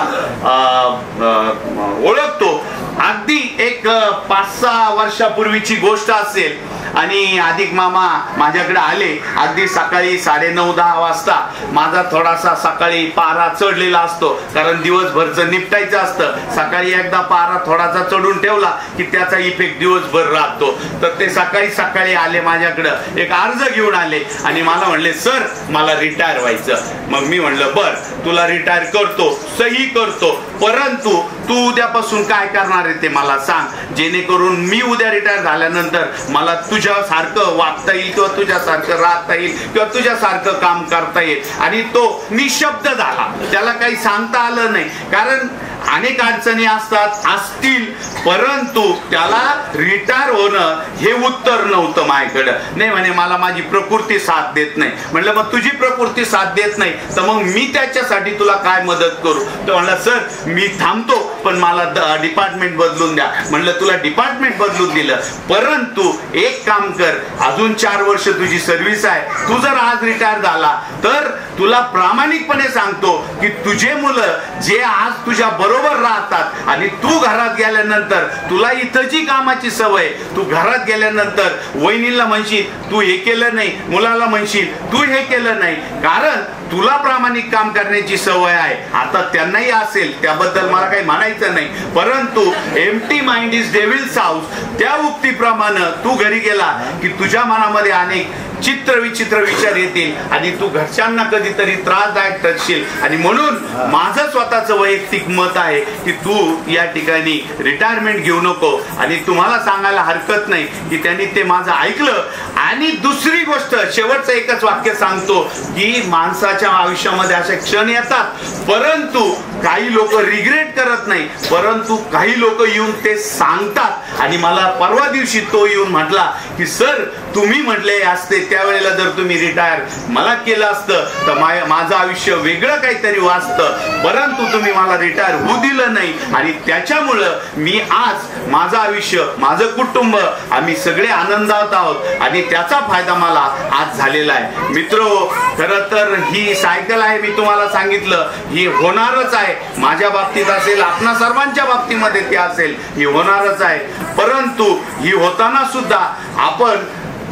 ओळखतो. अगदी एक 5-6 वर्षापूर्वीची गोष्ट असेल आणि अधिक मामा माझ्याकडे आले. अगदी सकाळी 9:30-10 वाजता. माझा थोडासा सकाळी पारा चढलेला असतो, कारण दिवसभरचं निपटायचं असतं. सकाळी एकदा पारा थोडासा चढून ठेवला की त्याचा इफेक्ट दिवसभर राहतो. तर ते सकाळी आले माझ्याकडं, एक अर्ज घेऊन आले आणि मला म्हणले सर मला रिटायर व्हायचं. मग मी म्हणलं बर तुला रिटायर करतो, सही करतो, परंतु तू उद्यापासून काय करणार आहे ते मला सांग, जेणेकरून मी उद्या रिटायर झाल्यानंतर मला तुझ्यासारखं वागता येईल किंवा तुझ्यासारखं राहता येईल किंवा तुझ्यासारखं काम करता येईल. आणि तो निशब्द झाला, त्याला काही सांगता आलं नाही, कारण अनेक अडचणी असतील, परंतु त्याला रिटायर होणं हे उत्तर नव्हतं माझ्याकडं. नाही म्हणे मला माझी प्रकृती साथ देत नाही. म्हणलं मग तुझी प्रकृती साथ देत नाही तर मग मी त्याच्यासाठी तुला काय मदत करू. तो म्हणला सर मी थांबतो पण मला डिपार्टमेंट बदलून द्या. म्हणलं तुला डिपार्टमेंट बदलून दिलं, परंतु एक काम कर, अजून 4 वर्ष तुझी सर्व्हिस आहे. तू जर आज रिटायर झाला तर तुला प्रामाणिकपणे सांगतो की तुझे मुलं जे आज तुझ्या बरोबर राहतात आणि तू घरात गेल्यानंतर तुला इथं जी कामाची सवय, तू घरात गेल्यानंतर वहिनीला म्हणशील तू हे केलं नाही, मुलाला म्हणशील तू हे केलं नाही, कारण तुला प्रामाणिक काम करण्याची सवय आहे. आता त्यांनाही असेल, त्याबद्दल मला काही म्हणायचं नाही, परंतु empty mind is devil's house, त्या उक्तीप्रमाणे तू घरी गेला की तुझ्या मनामध्ये अनेक चित्र विचित्र विचार येतील आणि तू घरच्यांना कधीतरी त्रासदायक ठरशील. आणि म्हणून माझं स्वतःचं वैयक्तिक मत आहे की तू या ठिकाणी रिटायरमेंट घेऊ नको. आणि तुम्हाला सांगायला हरकत नाही की त्यांनी ते माझं ऐकलं. आणि दुसरी गोष्ट, शेवटचं एकच वाक्य सांगतो की माणसाच्या आयुष्यामध्ये असे क्षण येतात, परंतु काही लोक रिग्रेट करत नाही, परंतु काही लोक येऊन ते सांगतात. आणि मला परवा दिवशी तो येऊन म्हटला की सर तुम्ही म्हटले असते त्यावेळेला जर तुम्ही रिटायर मला केलं असतं तर माझं आयुष्य वेगळं काहीतरी वाचतं, परंतु तुम्ही मला रिटायर होऊ दिलं नाही. आणि त्याच्यामुळं मी आज माझं आयुष्य, माझं कुटुंब, आम्ही सगळे आनंदात आहोत आणि त्याचा फायदा मला आज झालेला आहे. मित्रो, खरं तर ही सायकल आहे, मी तुम्हाला सांगितलं ही होणारच आहे. माझ्या बाबतीत असेल, आपणा सर्वांच्या बाबतीमध्ये ते असेल, ही होणारच आहे. परंतु ही होताना सुद्धा आपण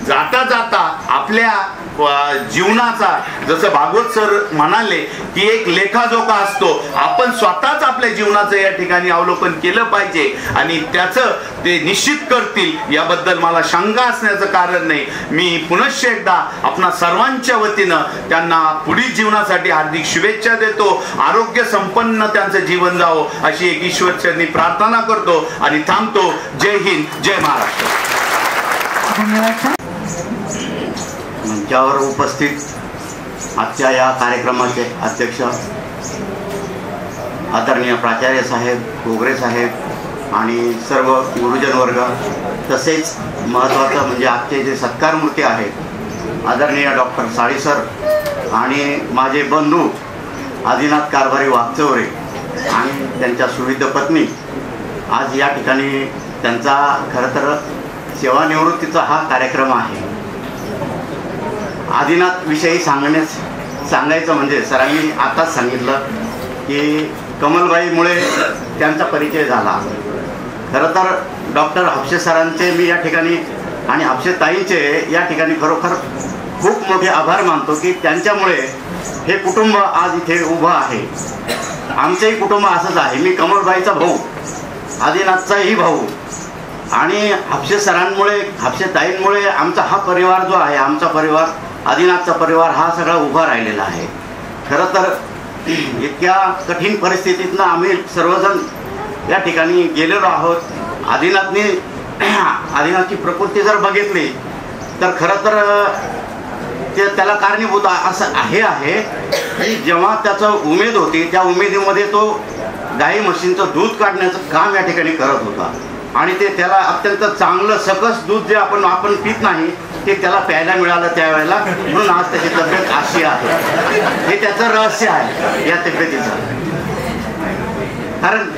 जाता जाता आपल्या जीवनाचा, जसं भागवत सर म्हणाले की एक लेखाजोखा असतो, आपण स्वतःच आपल्या जीवनाचं या ठिकाणी अवलोकन केलं पाहिजे आणि त्याचं ते निश्चित करतील याबद्दल मला शंका असण्याचं कारण नाही. मी पुनश्च एकदा आपणा सर्वांच्या वतीनं त्यांना पुढील जीवनासाठी हार्दिक शुभेच्छा देतो. आरोग्य संपन्न त्यांचं जीवन जावं अशी एक ईश्वरचरणी प्रार्थना करतो आणि थांबतो. जय हिंद, जय महाराष्ट्र. धन्यवाद. मंचावर उपस्थित आजच्या या कार्यक्रमाचे अध्यक्ष आदरणीय प्राचार्य साहेब, घोगरे साहेब आणि सर्व गुरुजन वर्ग, तसेच महत्त्वाचं म्हणजे आजचे जे सत्कारमूर्ती आहेत आदरणीय डॉक्टर साळी सर आणि माझे बंधू आदिनाथ कारभारी वागचौरे आणि त्यांच्या सुविध पत्नी, आज या ठिकाणी त्यांचा खरं तर सेवानिवृत्तीचा हा कार्यक्रम आहे. आदिनाथ विषयी सांगायचं म्हणजे सरांनी आताच सांगितलं की कमलबाईमुळे त्यांचा परिचय झाला. खरं तर डॉक्टर हापसे सरांचे मी या ठिकाणी आणि हापसे ताईंचे या ठिकाणी खरोखर खूप मोठे आभार मानतो की त्यांच्यामुळे हे कुटुंब आज इथे उभं आहे. आमचंही कुटुंब असंच आहे. मी कमलबाईचा भाऊ, आदिनाथचाही भाऊ, आणि हापसे सरांमुळे, हापसे ताईंमुळे आमचा हा परिवार जो आहे, आमचा परिवार, आदिनाथचा परिवार हा सगळा उभा राहिलेला आहे. खरं तर इतक्या कठीण परिस्थितीतनं आम्ही सर्वजण या ठिकाणी गेलेलो आहोत. आदिनाथची प्रकृती जर बघितली तर खरं तर त्याला कारणीभूत असं आहे की जेव्हा त्याचं उमेद होती त्या उमेदीमध्ये तो गाई म्हशींचं दूध काढण्याचं काम या ठिकाणी करत होता आणि ते त्याला अत्यंत चांगलं सकस दूध जे आपण पित नाही ते त्याला प्यायला मिळालं त्यावेळेला, म्हणून आज त्याची तब्येत अशी आहे. हे त्याचं रहस्य आहे या तब्येतीचं. कारण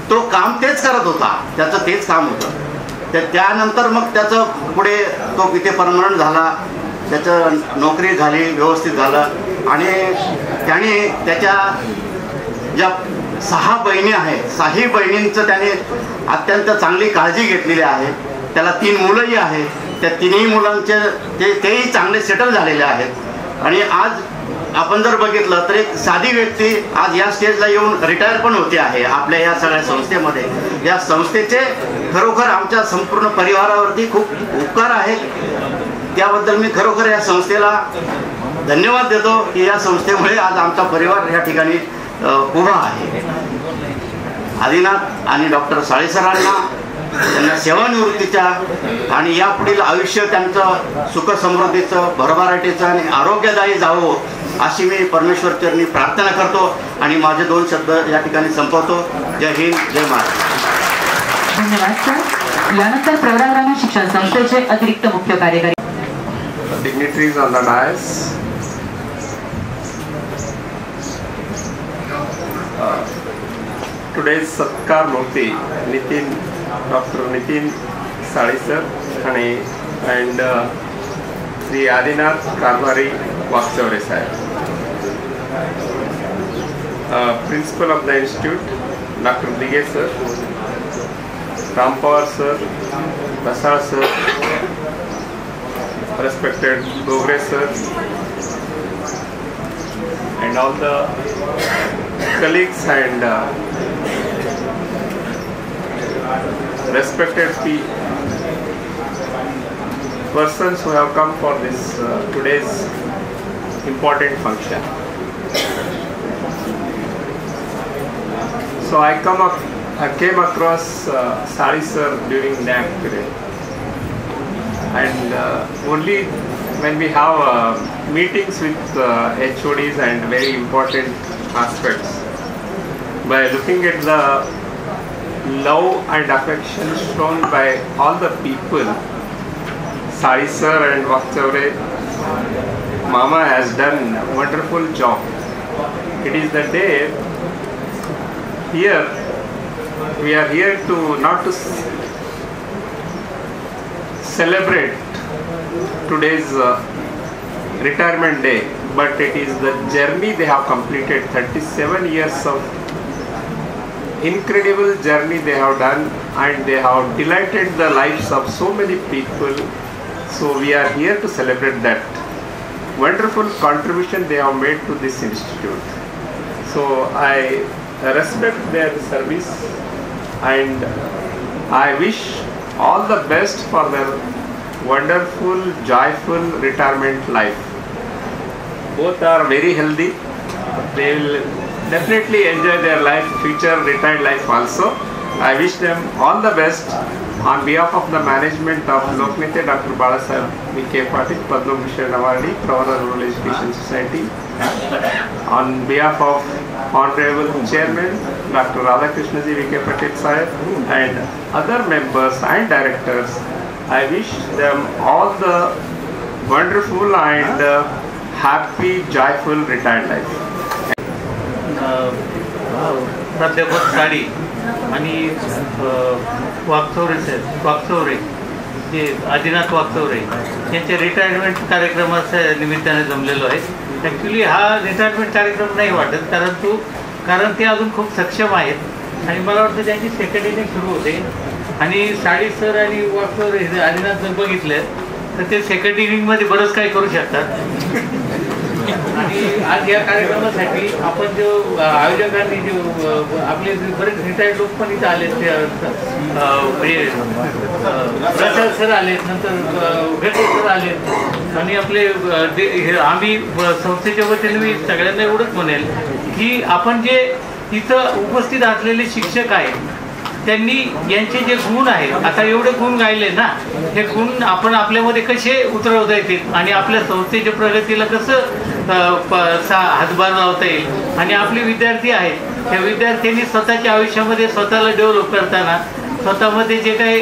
तो काम तेच करत होता, त्याचं तेच काम होतं. त्यानंतर मग त्याचं पुढे तो इथे परमनंट झाला, त्याचं नोकरी झाली, व्यवस्थित झालं आणि त्याने त्याच्या ज्या 6 बहिणी आहेत, 6 बहिणींचं त्याने अत्यंत चांगली काळजी घेतलेली आहे. त्याला 3 मुलंही आहेत. त्या 3ही मुलांचे तेही चांगले सेटल झालेले आहेत. आणि आज आपण जर बघितलं तर एक साधी व्यक्ती आज या स्टेजला येऊन रिटायर पण होते आहे आपल्या या सगळ्या संस्थेमध्ये. या संस्थेचे खरोखर आमच्या संपूर्ण परिवारावरती खूप उपकार आहेत. त्याबद्दल मी खरोखर या संस्थेला धन्यवाद देतो की या संस्थेमुळे आज आमचा परिवार या ठिकाणी उभा आहे. आदिनाथ आणि डॉक्टर साळे सरांना त्यांना सेवानिवृत्तीच्या आणि यापुढील आयुष्य त्यांचं सुखसमृद्धीचं, भरभराटीचं आणि आरोग्यदायी जावं अशी मी परमेश्वर चरणी प्रार्थना करतो आणि माझे 2 शब्द या ठिकाणी संपवतो. जय हिंद, जय महाराष्ट्र. धन्यवाद सर. यानंतर प्रवरा ग्रामीण शिक्षण संस्थेचे अतिरिक्त मुख्य कार्यकारी dignitaries on the dais, today's सत्कार मूर्ती Dr. Nitin Sali sir and Sri Adinath Karvari Wakchavre sahib. Principal of the institute Dr. Dige sir, Rampawar sir, Basal sir, respected Gogre sir, and all the colleagues and respected persons who have come for this today's important function. So I came across Sari sir during NAC today. And only when we have meetings with HODs and very important aspects, by looking at the love and affection shown by all the people, Sari sir and Wakchavre Mama has done a wonderful job. It is the day here, we are here to not to celebrate today's retirement day, but it is the journey they have completed. 37 years of incredible journey they have done, and they have delighted the lives of so many people. So we are here to celebrate that wonderful contribution they have made to this institute. So I respect their service and I wish all the best for their wonderful, joyful retirement life. Both are very healthy. They will definitely enjoy their life, future retired life also. I wish them all the best on behalf of the management of Loknetya Dr. Balasaheb V.K. Patil, Padma Bhushan Awardee, Pravara Rural Education Society. On behalf of Honorable Chairman Dr. Radhakrishna Ji V.K. Patil Sahib and other members and directors, I wish them all the wonderful and happy, joyful retired life. प्राध्यापक साडी आणि वाकचौरे जे आदिनाथ वाकचौरे यांच्या retirement कार्यक्रमाच्या निमित्ताने जमलेलो आहे. Actually हा retirement कार्यक्रम नाही वाटत, कारण ते अजून खूप सक्षम आहेत आणि मला वाटतं त्यांची सेकंड इनिंग सुरू होते आणि साडी सर आणि वाकचौरे आदिनाथ जर बघितलं तर ते सेकंड इनिंगमध्ये बरंच काही करू शकतात. आणि आज या कार्यक्रमासाठी आपण जो आयोजकांनी जो आपले बरेच रिटायर्ड लोक पण इथं आलेत, म्हणजे प्रसाद सर आलेत, नंतर भेटे सर आलेत आणि आपले आम्ही संस्थेच्या वतीने मी सगळ्यांना एवढंच म्हणेल की आपण जे इथं उपस्थित असलेले शिक्षक आहेत त्यांनी यांचे जे गुण आहेत, आता एवढे गुण गायले ना, हे गुण आपण आपल्यामध्ये कसे उतरवता येतील आणि आपल्या संस्थेच्या प्रगतीला कसं हातभार लावता येईल आणि आपले विद्यार्थी आहेत त्या विद्यार्थ्यांनी स्वतःच्या आयुष्यामध्ये स्वतःला डेव्हलप करताना स्वतःमध्ये जे काही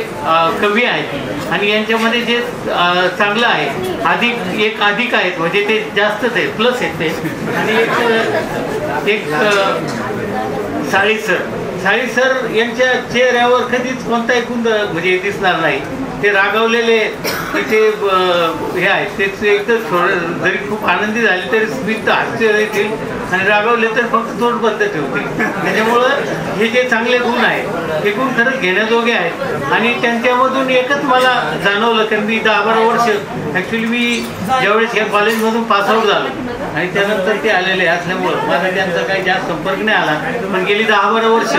कमी आहेत आणि यांच्यामध्ये जे चांगलं आहे एक अधिक आहेत म्हणजे ते जास्तच आहे प्लस आहेत ते. आणि एक साळी सर यांच्या चेहऱ्यावर कधीच कोणताही गोंधळ म्हणजे दिसणार नाही. ते रागावलेले ते हे आहेत तेच एकदम जरी खूप आनंदी झाले तरी स्मित हास्य येतील आणि रागावले तर फक्त तोंड बंद ठेवतील. त्याच्यामुळं हे जे चांगले गुण आहेत हे गुण खरंच घेण्याजोगे आहेत. आणि त्यांच्यामधून एकच मला जाणवलं कारण मी 10-12 वर्ष ॲक्च्युली मी ज्यावेळेस या कॉलेजमधून पासआउट झालो आणि त्यानंतर ते आलेले असल्यामुळं माझा त्यांचा काही जास्त संपर्क नाही आला. पण गेली 10-12 वर्ष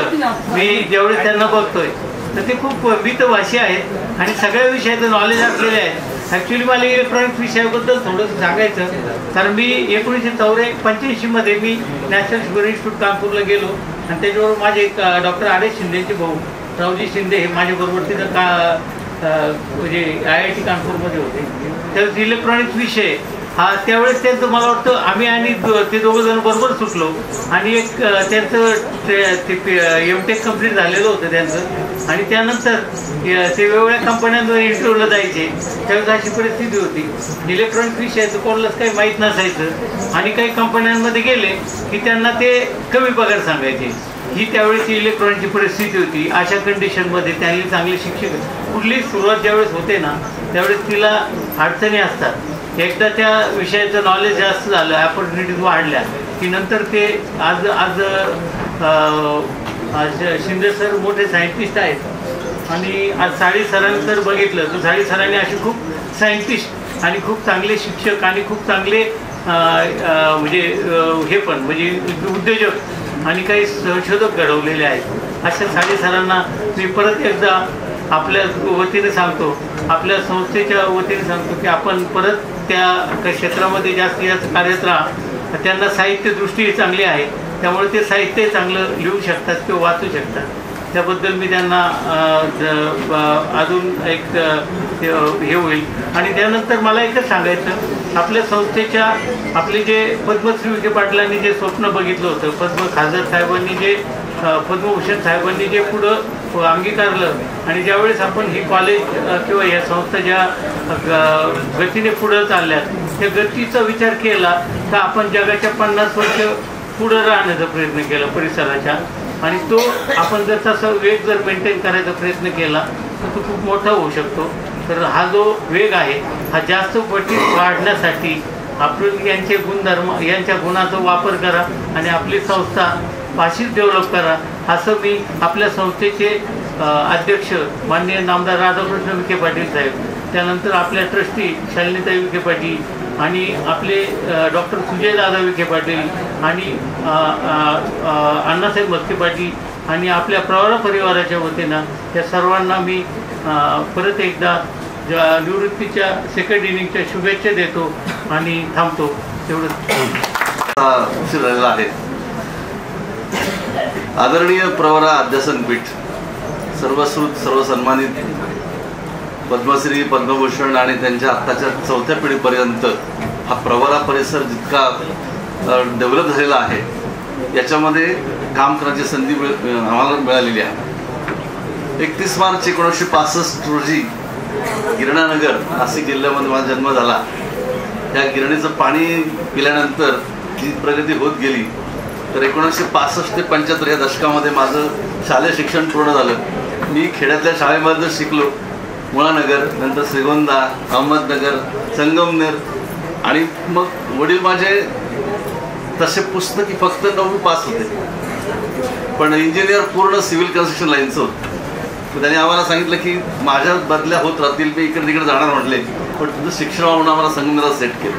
मी ज्यावेळेस त्यांना बघतोय तर ते खूप मितभाषी आहेत आणि सगळ्या विषयाचं नॉलेज असलेले आहेत. ॲक्च्युली मला इलेक्ट्रॉनिक्स विषयाबद्दल थोडंसं सांगायचं कारण मी 1985 मध्ये मी नॅशनल शुगर इन्स्टिट्यूट कानपूरला गेलो आणि त्याच्याबरोबर माझे डॉक्टर आर.एस. शिंदेचे भाऊ रावजी शिंदे हे माझ्याबरोबर तिथं म्हणजे IIT कानपूरमध्ये होते. त्यावेळेस इलेक्ट्रॉनिक्स विषय हा त्यावेळेस त्यांचं मला वाटतं आम्ही आणि ते दोघं जण बरोबर सुटलो आणि एक त्यांचं MTech कंप्लीट झालेलं होतं त्यांचं आणि त्यानंतर ते वेगवेगळ्या कंपन्यांवर इंटरव्ह्यूला जायचे. त्यावेळेस अशी परिस्थिती होती इलेक्ट्रॉनिक्स विषयाचं कोणालाच काही माहीत नसायचं आणि काही कंपन्यांमध्ये गेले की त्यांना ते कमी पगार सांगायचे. ही त्यावेळेची इलेक्ट्रॉनिकची परिस्थिती होती. अशा कंडिशनमध्ये त्यांनी चांगले शिक्षक कुठलीही सुरुवात ज्यावेळेस होते ना त्यावेळेस तिला अडचणी असतात. एकदा त्या विषयाचं नॉलेज जास्त झालं ऑपॉर्च्युनिटीज वाढल्या की नंतर ते आज शिंदे सर मोठे सायंटिस्ट आहेत आणि आज साळी सरांनी जर बघितलं तर साळी सरांनी असे खूप सायंटिस्ट आणि खूप चांगले शिक्षक आणि खूप चांगले म्हणजे हे पण म्हणजे उद्योजक आणि काही संशोधक घडवलेले आहेत. अशा साळी सरांना मी परत एकदा आपल्या वतीने सांगतो आपल्या संस्थेच्या वतीने सांगतो की आपण परत त्या क्षेत्रामध्ये जास्तीत जास्त कार्यरत राहा. त्यांना साहित्य दृष्टी चांगली आहे त्यामुळे ते साहित्य चांगलं लिहू शकतात किंवा वाचू शकतात. त्याबद्दल मी त्यांना अजून एक हे होईल. आणि त्यानंतर मला एकच सांगायचं आपल्या संस्थेच्या आपले जे पद्मश्री विखे पाटलांनी जे स्वप्न बघितलं होतं पद्म खासदार साहेबांनी जे पद्मभूषण साहेबांनी जे पुढं अंगीकारलं आणि ज्यावेळेस आपण ही कॉलेज किंवा या संस्था ज्या गतीने पुढं चालल्यात त्या गतीचा विचार केला तर आपण जगाच्या 50 वर्ष पुढं राहण्याचा प्रयत्न केला परिसराच्या आणि तो आपण जर तसा वेग जर मेंटेन करायचा प्रयत्न केला तर तो खूप मोठा होऊ शकतो. तर हा जो वेग आहे हा जास्त पटीत वाढण्यासाठी आपण यांचे गुणधर्म यांच्या गुणाचा वापर करा आणि आपली संस्था अशीच डेव्हलप करा असं मी आपल्या संस्थेचे अध्यक्ष माननीय नामदार राधाकृष्ण विखे पाटील साहेब त्यानंतर आपल्या ट्रस्टी शालिनीताई विखे पाटील आणि आपले डॉक्टर सुजयदादा विखे पाटील आणि अण्णासाहेब मस्के पाटील आणि आपल्या प्रवरा परिवाराच्या वतीनं या सर्वांना मी परत एकदा निवृत्तीच्या सेकंड इनिंगच्या शुभेच्छा देतो आणि थांबतो. तेवढं उशीर झालेला आहे. आदरणीय प्रवरा अध्यासनपीठ सर्वश्रुत सर्व सन्मानित पद्मश्री पद्मभूषण आणि त्यांच्या आत्ताच्या 4थ्या पिढीपर्यंत हा प्रवरा परिसर जितका डेव्हलप झालेला आहे याच्यामध्ये काम करण्याची संधी आम्हाला मिळालेली आहे. 31 मार्च 1965 रोजी गिरणानगर नाशिक जिल्ह्यामध्ये माझा जन्म झाला. त्या गिरणीचं पाणी पिल्यानंतर जी प्रगती होत गेली तर 1965 ते 75 या दशकामध्ये माझं शालेय शिक्षण पूर्ण झालं. मी खेड्यातल्या शाळेमध्ये शिकलो. मुळानगर नंतर श्रीगोंदा अहमदनगर संगमनेर आणि मग वडील माझे तसे पुस्तकी फक्त 9वी पास होते पण इंजिनियर पूर्ण सिव्हिल कन्स्ट्रक्शन लाईनचं होतं. त्यांनी आम्हाला सांगितलं की माझ्या बदल्या होत राहतील मी इकडे तिकडे जाणार म्हटले पण तुझं शिक्षण म्हणून आम्हाला संगमनेरात सेट केलं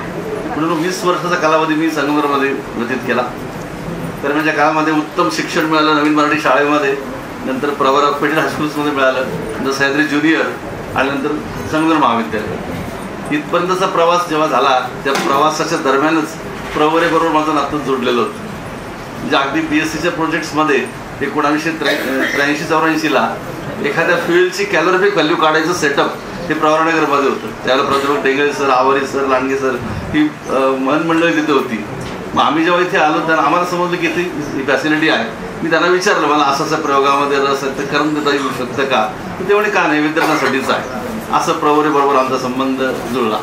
म्हणून 20 वर्षाचा कालावधी मी संगमनेरमध्ये व्यतीत केला. दरम्यानच्या काळामध्ये उत्तम शिक्षण मिळालं नवीन मराठी शाळेमध्ये नंतर प्रवरा पेटेल हायस्कूल्समध्ये मिळालं नंतर सह्याद्री ज्युनियर आणि नंतर संगमनेर महाविद्यालय. इथपर्यंतचा प्रवास जेव्हा झाला त्या प्रवासाच्या दरम्यानच प्रवरेबरोबर माझं नातं जोडलेलं होतं. म्हणजे अगदी BSCच्या प्रोजेक्ट्समध्ये 1983-84ला एखाद्या फील्डची कॅलोरिफिक व्हॅल्यू काढायचं सेटअप हे प्रवरानगरमध्ये होतं. त्यावेळेला प्राध्यापक Tengale sir Awari sir Landge sir ही मनमंडळी तिथे होती. मग आम्ही जेव्हा इथे आलो तर आम्हाला समजलं की इथे ही फॅसिलिटी आहे मी त्यांना विचारलं मला असा प्रयोगामध्ये रस आहे तर करून देता येऊ शकतं का, ते म्हणे का नाही, विद्यार्थ्यांसाठीच आहे. असं प्रवरेबरोबर आमचा संबंध जुळला.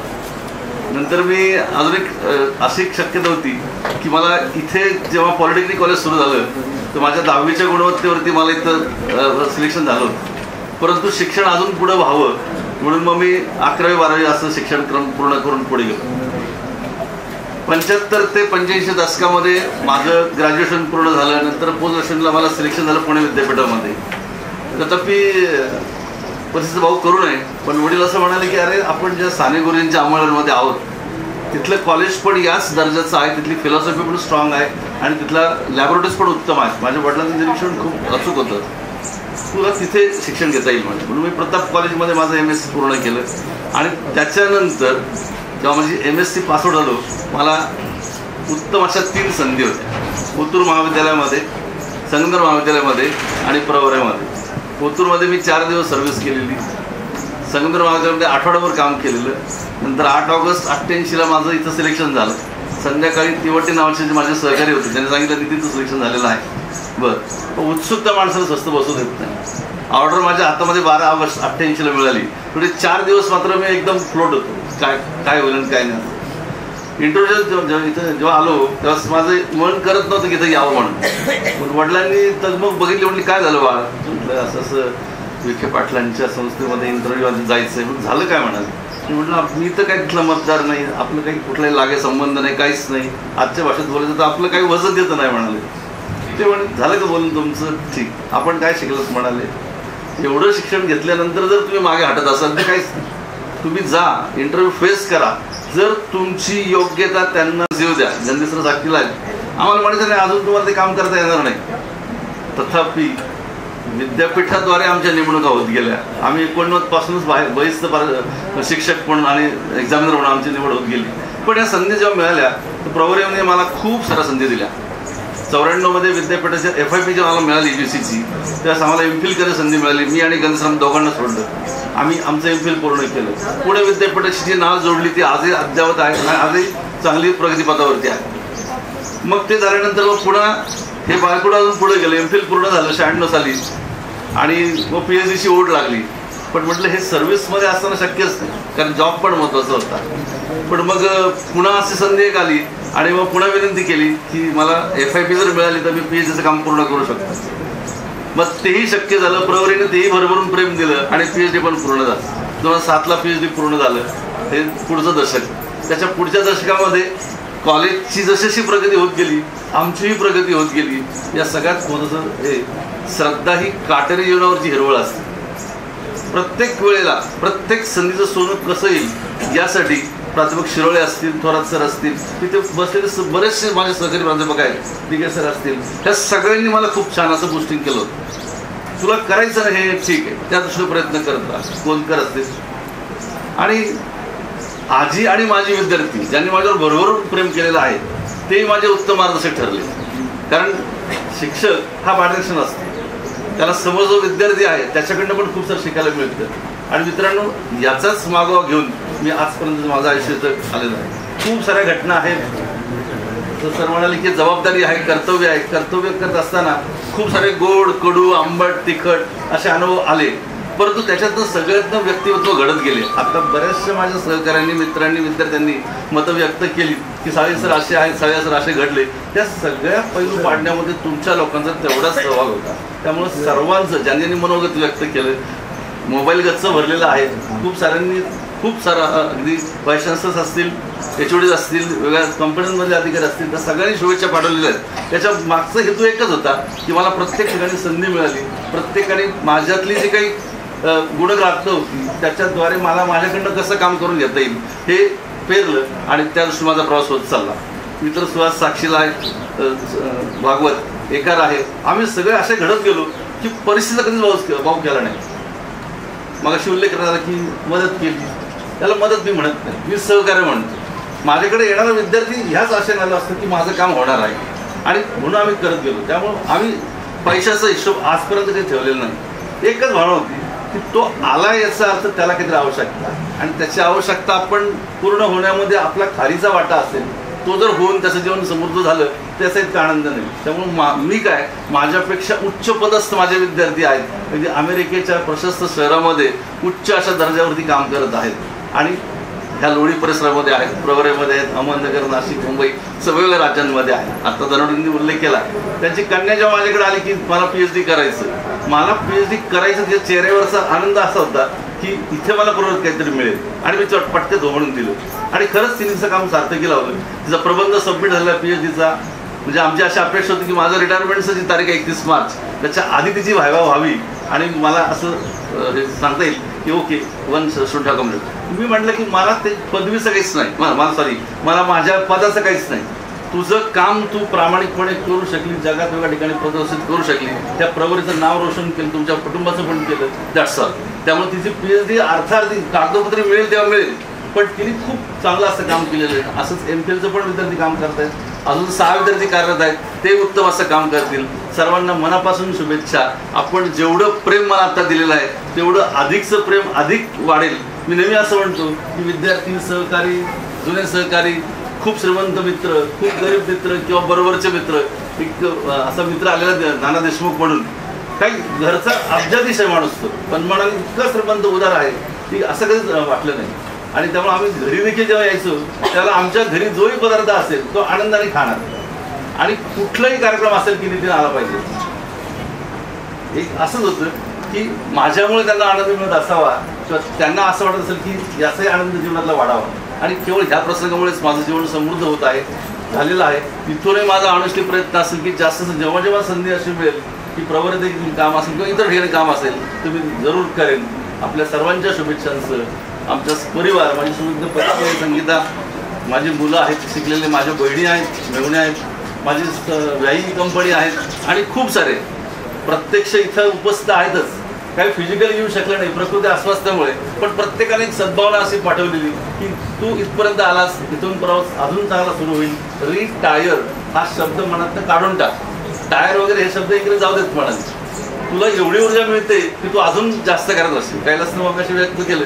नंतर मी अजून एक अशी शक्यता होती की मला इथे जेव्हा पॉलिटेक्निक कॉलेज सुरू झालं तर माझ्या 10वीच्या गुणवत्तेवरती मला इथं सिलेक्शन झालं होतं, परंतु शिक्षण अजून पुढं व्हावं म्हणून मग मी 11वी 12वी असं शिक्षणक्रम पूर्ण करून पुढे गेलो. 75 ते 85 दशकामध्ये माझं ग्रॅज्युएशन पूर्ण झालं. नंतर पोस्ट ग्रॅज्युएशनला मला सिलेक्शन झालं पुणे विद्यापीठामध्ये. तथापि परिस्थिती भाऊ करू नये, पण वडील असं म्हणाले की अरे आपण ज्या साने गुरुजींच्या अंमळामध्ये आहोत तिथलं कॉलेज पण याच दर्जाचं आहे, तिथली फिलॉसॉफी पण स्ट्रॉंग आहे आणि तिथला लॅबोरेटरीज पण उत्तम आहे. माझ्या वडिलांचं निरीक्षण खूप अचूक होतं, तुला तिथे शिक्षण घेता येईल म्हणून मी प्रताप कॉलेजमध्ये माझं MSc पूर्ण केलं. आणि त्याच्यानंतर जेव्हा माझी MSc पासआउट झालो मला उत्तम अशा 3 संधी होत्या. ओतूर महाविद्यालयामध्ये, संगमनेर महाविद्यालयामध्ये आणि प्रवऱ्यामध्ये. ओतूरमध्ये मी 4 दिवस सर्व्हिस केलेली, संगमनेर महाविद्यालयामध्ये आठवड्याभर काम केलेलं. नंतर 8 ऑगस्ट 88ला माझं इथं सिलेक्शन झालं. संध्याकाळी तिवटे नावाचे जे माझे सहकारी होते त्यांनी सांगितलं की तिथं सिलेक्शन झालेलं आहे. बरं, उत्सुकता माणसाला स्वस्त बसू देत नाही. ऑर्डर माझ्या हातामध्ये 12 ऑगस्ट 88ला मिळाली. पुढे 4 दिवस मात्र मी एकदम फ्लोट होतो, काय होईल काय नाही. इंटरव्ह्यू इथं जेव्हा आलो तेव्हा माझं मन करत नव्हतं की इथं यावं म्हणून. वडिलांनी तर मग बघितली म्हटली काय झालं बाळा, म्हटलं असं असं विखे पाटलांच्या संस्थेमध्ये इंटरव्ह्यू जायचं आहे. झालं काय म्हणाले, म्हटलं मी तर काही तिथला मतदार नाही, आपलं काही कुठलाही लागे संबंध नाही, काहीच नाही, आजच्या भाषेत बोलायचं तर आपलं काही वजन देतं नाही म्हणाले. ते म्हणे झालं का बोलून तुमचं, ठीक, आपण काय शिकलंच म्हणाले. एवढं शिक्षण घेतल्यानंतर जर तुम्ही मागे हटत असाल तर काहीच नाही, तुम्ही जा इंटरव्ह्यू फेस करा, जर तुमची योग्यता त्यांना जीव द्या. गंधेसर साक्षीला आम्हाला म्हणायचं नाही अजून तुम्हाला ते काम करता येणार नाही. तथापि विद्यापीठाद्वारे आमच्या नेमणुका होत गेल्या. आम्ही 89 पासूनच बहिस्त शिक्षक म्हणून आणि एक्झामिनर म्हणून आमची निवड होत गेली. पण या संधी जेव्हा मिळाल्या तर प्रवरेने मला खूप साऱ्या संधी दिल्या. 94 मध्ये विद्यापीठाच्या FIP जेव्हा मला मिळाली UGCची त्यावेळेस आम्हाला MPhil करायची संधी मिळाली. मी आणि गणसराम दोघांना सोडलं, आम्ही आमचं MPhil पूर्ण केलं. पुणे विद्यापीठाची जी नाव जोडली ती आजही अद्यावत आहे आणि आजही चांगली प्रगतीपथावरती आहे. मग ते झाल्यानंतर मग पुन्हा हे बाळकुडं अजून पुढे गेलं. MPhil पूर्ण झालं 96 साली आणि मग PhDची ओढ लागली. पण म्हटलं हे सर्व्हिसमध्ये असताना शक्यच नाही, कारण जॉब पण महत्त्वाचा होता. पण मग पुन्हा अशी संधी एक आली आणि मग पुन्हा विनंती केली की मला FIP जर मिळाली तर मी PhDचं काम पूर्ण करू शकतो. मग तेही शक्य झालं. प्रवरीने तेही भरभरून प्रेम दिलं आणि PhD पण पूर्ण झालं. 2007ला PhD पूर्ण झालं. हे पुढचं दशक. त्याच्या पुढच्या दशकामध्ये कॉलेजची जशी प्रगती होत गेली आमचीही प्रगती होत गेली. या सगळ्यात महत्त्वाचं हे श्रद्धा ही काटेरी जीवनावरची हिरवळ असते. प्रत्येक वेळेला प्रत्येक संधीचं सोनं कसं येईल यासाठी प्राध्यापक शिरोळे असतील, थोरात सर असतील, तिथे बसलेले बरेचसे माझे सहकारी प्राध्यापक आहेत, दिगे सर असतील, ह्या सगळ्यांनी मला खूप छान असं बुस्टिंग केलं होतं. तुला करायचं ना हे ठीक आहे, त्या दृष्टीने प्रयत्न करत राहा, कोण करत असतील. आणि आजी आणि माझी विद्यार्थी ज्यांनी माझ्यावर भरभरून प्रेम केलेलं आहे तेही माझे उत्तम मार्गदर्शक ठरले. कारण शिक्षक हा मार्गदर्शन असतो, त्याला समोर जो विद्यार्थी आहे त्याच्याकडनं पण खूप सारं शिकायला मिळतं. आणि मित्रांनो याचाच मागोवा घेऊन मी आजपर्यंत माझं आयुष्य आलेलं आहे. खूप साऱ्या घटना आहेत. तर सर म्हणाले की जबाबदारी आहे, कर्तव्य आहे. कर्तव्य करत असताना खूप सारे गोड, कडू, आंबट, तिखट असे अनुभव आले, परंतु त्याच्यातनं सगळ्यातनं व्यक्तिमत्व घडत गेले. आता बऱ्याचशा माझ्या सहकाऱ्यांनी, मित्रांनी, विद्यार्थ्यांनी मतं व्यक्त केली की साळे सर असे आहेत, साळे सर असे घडले. त्या सगळ्या पैलू पाडण्यामध्ये तुमच्या लोकांचा तेवढाच सहभाग होता. त्यामुळे सर्वांचं ज्यांनी मनोगत व्यक्त केलं, मोबाईल गच्च भरलेला आहे. खूप साऱ्यांनी खूप सारा अगदी व्हाईस चान्सलर्स असतील, HODs असतील, वेगळ्या कंपन्यांमधले अधिकारी असतील, त्या सगळ्यांनी शुभेच्छा पाठवलेल्या आहेत. त्याच्या मागचा हेतू एकच होता की मला प्रत्येक ठिकाणी संधी मिळाली. प्रत्येकाने माझ्यातली जी काही गुणग्राहकता होती त्याच्याद्वारे मला माझ्याकडनं कसं काम करून घेता येईल हे पेरलं आणि त्या दृष्टीने माझा प्रवास होत चालला. मित्र सुहास साक्षीला आहे, भागवत एकार आहे. आम्ही सगळे असे घडत गेलो की परिस्थितीचा कधीच भाव केला नाही. मग अशी उल्लेख करणार की मदत केली, त्याला मदत मी म्हणत नाही, मी सहकार्य म्हणतो. माझ्याकडे येणारा विद्यार्थी ह्याच आशेने आला असतं की माझं काम होणार आहे आणि म्हणून आम्ही करत गेलो. त्यामुळं आम्ही पैशाचा हिशोब आजपर्यंत काही ठेवलेला नाही. एकच भावना होती की तो आला याचा अर्थ त्याला काहीतरी आवश्यकता आणि त्याची आवश्यकता आपण पूर्ण होण्यामध्ये आपला खारीचा वाटा असेल तो जर होऊन त्याचं जीवन समृद्ध झालं त्याचा इतका आनंद नाही. त्यामुळे मी काय, माझ्यापेक्षा उच्च पदस्थ माझे विद्यार्थी आहेत, म्हणजे अमेरिकेच्या प्रशस्त शहरामध्ये उच्च अशा दर्जावरती काम करत आहेत आणि ह्या लोणी परिसरामध्ये आहेत, प्रवरेमध्ये आहेत, अहमदनगर, नाशिक, मुंबई, सगळ्या राज्यांमध्ये आहेत. आता धनवडींनी उल्लेख केला, त्यांची कन्या जेव्हा माझ्याकडे आली की मला PhD करायचं, मला PhD करायचं, तिच्या चेहऱ्यावरचा आनंद असा होता की इथे मला बरोबर काहीतरी मिळेल आणि मी पटके म्हणून दिलं आणि खरंच तिने तिचं काम सार्थकी लावलं. तिचा प्रबंध सबमिट झाला PhDचा. म्हणजे आमची अशी अपेक्षा होती की माझं रिटायरमेंटचं जी तारीख आहे 31 मार्च, त्याच्या आधी तिची व्हायवा व्हावी आणि मला असं सांगता येईल की okay one should have complete. मी म्हटलं की मला ते पदवीचं काहीच नाही, मला माझ्या पदाचं काहीच नाही. तुझं काम तू प्रामाणिकपणे करू शकली, जगात वेगळ्या ठिकाणी प्रदर्शित करू शकली, त्या प्रवरीचं नाव रोशन केलं, तुमच्या कुटुंबाचं पण केलं, दॅट्स ऑल. त्यामुळे तिची PhD अर्थार्थी कागदोपत्री मिळेल तेव्हा मिळेल, पण तिने खूप चांगलं असं काम केलेलं आहे. असंच MPhilचं पण विद्यार्थी काम करत आहेत, अजून 6 विद्यार्थी कार्यरत आहेत, ते उत्तम असं काम करतील. सर्वांना मनापासून शुभेच्छा. आपण जेवढं प्रेम मला आता दिलेलं आहे तेवढं अधिकचं प्रेम अधिक वाढेल. मी नेहमी असं म्हणतो की विद्यार्थी, सहकारी, जुने सहकारी, खूप श्रीमंत मित्र, खूप गरीब मित्र किंवा बरोबरचे मित्र, एक असा मित्र आलेला नाना देशमुख म्हणून, काही घरचा अब्जाधीश माणूस तो, पण म्हणाल इतकं श्रीमंत उदार आहे की असं कधीच वाटलं नाही. आणि त्यामुळे आम्ही घरी देखील जेव्हा यायचो त्याला आमच्या घरी जोही पदार्थ असेल तो आनंदाने खाणार आणि कुठलाही कार्यक्रम असेल की नितीन आला पाहिजे. एक असंच होतं की माझ्यामुळे त्यांना आनंद मिळत असावा किंवा त्यांना असं वाटत असेल की याचाही आनंद जीवनातला वाढावा. आणि केवळ ह्या प्रसंगामुळेच माझं जीवन समृद्ध होत आहे, झालेलं आहे. तिथूनही माझा अनुष्ठी प्रयत्न असेल की जास्त जेव्हा जेव्हा संधी अशी मिळेल की प्रवृत्ती काम असेल किंवा इतर ठिकाणी काम असेल तर मी जरूर करेन. आपल्या सर्वांच्या शुभेच्छांसह आमचा परिवार, माझी सुविध पत्नी आहे संगीता, माझी मुलं आहेत शिकलेले, माझ्या बहिणी आहेत, मेहुणे आहेत, माझी व्यायी कंपनी आहेत आणि खूप सारे प्रत्यक्ष इथं उपस्थित आहेतच. काही फिजिकली येऊ शकलं नाही प्रकृती अस्वास्थ्यामुळे, पण प्रत्येकाने एक सद्भावना अशी पाठवलेली की तू इथपर्यंत आलास, इथून प्रवास अजून चांगला सुरू होईल. रिटायर हा शब्द मनात काढून टाक, टायर वगैरे हे शब्द इकडे जाऊ देत म्हणाले. तुला एवढी ऊर्जा मिळते की तू अजून जास्त करत असशील. कैलासनं मग अशी व्यक्त केलं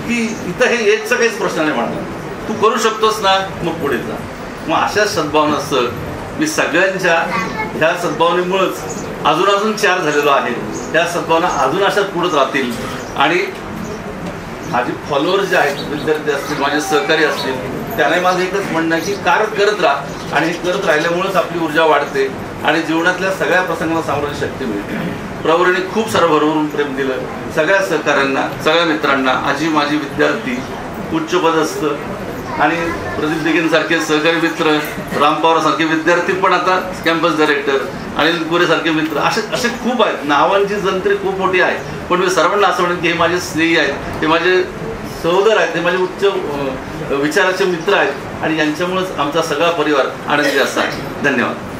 की इथं हे एजचा काहीच प्रश्न नाही म्हणला, तू करू शकतोस ना, मग पुढे जा. मग अशा सद्भावनासह मी सगळ्यांच्या ह्या सद्भावनेमुळंच अजून 4 झालेलो आहे. त्या सद्भावना अजून अशाच पुढत राहतील आणि माझे फॉलोअर्स जे आहेत, विद्यार्थी असतील, माझे सहकारी असतील, त्यांनाही माझं एकच म्हणणं आहे की कार्य करत राहा आणि हे करत राहिल्यामुळेच आपली ऊर्जा वाढते आणि जीवनातल्या सगळ्या प्रसंगाला सामोरण्याची शक्ती मिळते. प्रवरीने खूप सारं भरभरून प्रेम दिलं सगळ्या सहकाऱ्यांना, सगळ्या मित्रांना, आजी माझी विद्यार्थी, उच्च पदस्थ आणि प्रदीप दिघेंसारखे सहकारी मित्र, राम पवारसारखे विद्यार्थी पण आता कॅम्पस डायरेक्टर, अनिल गोरेसारखे मित्र, असे खूप आहेत. नावांची जंत्री खूप मोठी आहे, पण मी सर्वांना असं म्हणेन की हे माझे स्नेही आहेत, हे माझे सहोदर आहेत, हे माझे उच्च विचाराचे मित्र आहेत आणि यांच्यामुळेच आमचा सगळा परिवार आनंदी असा आहे. धन्यवाद.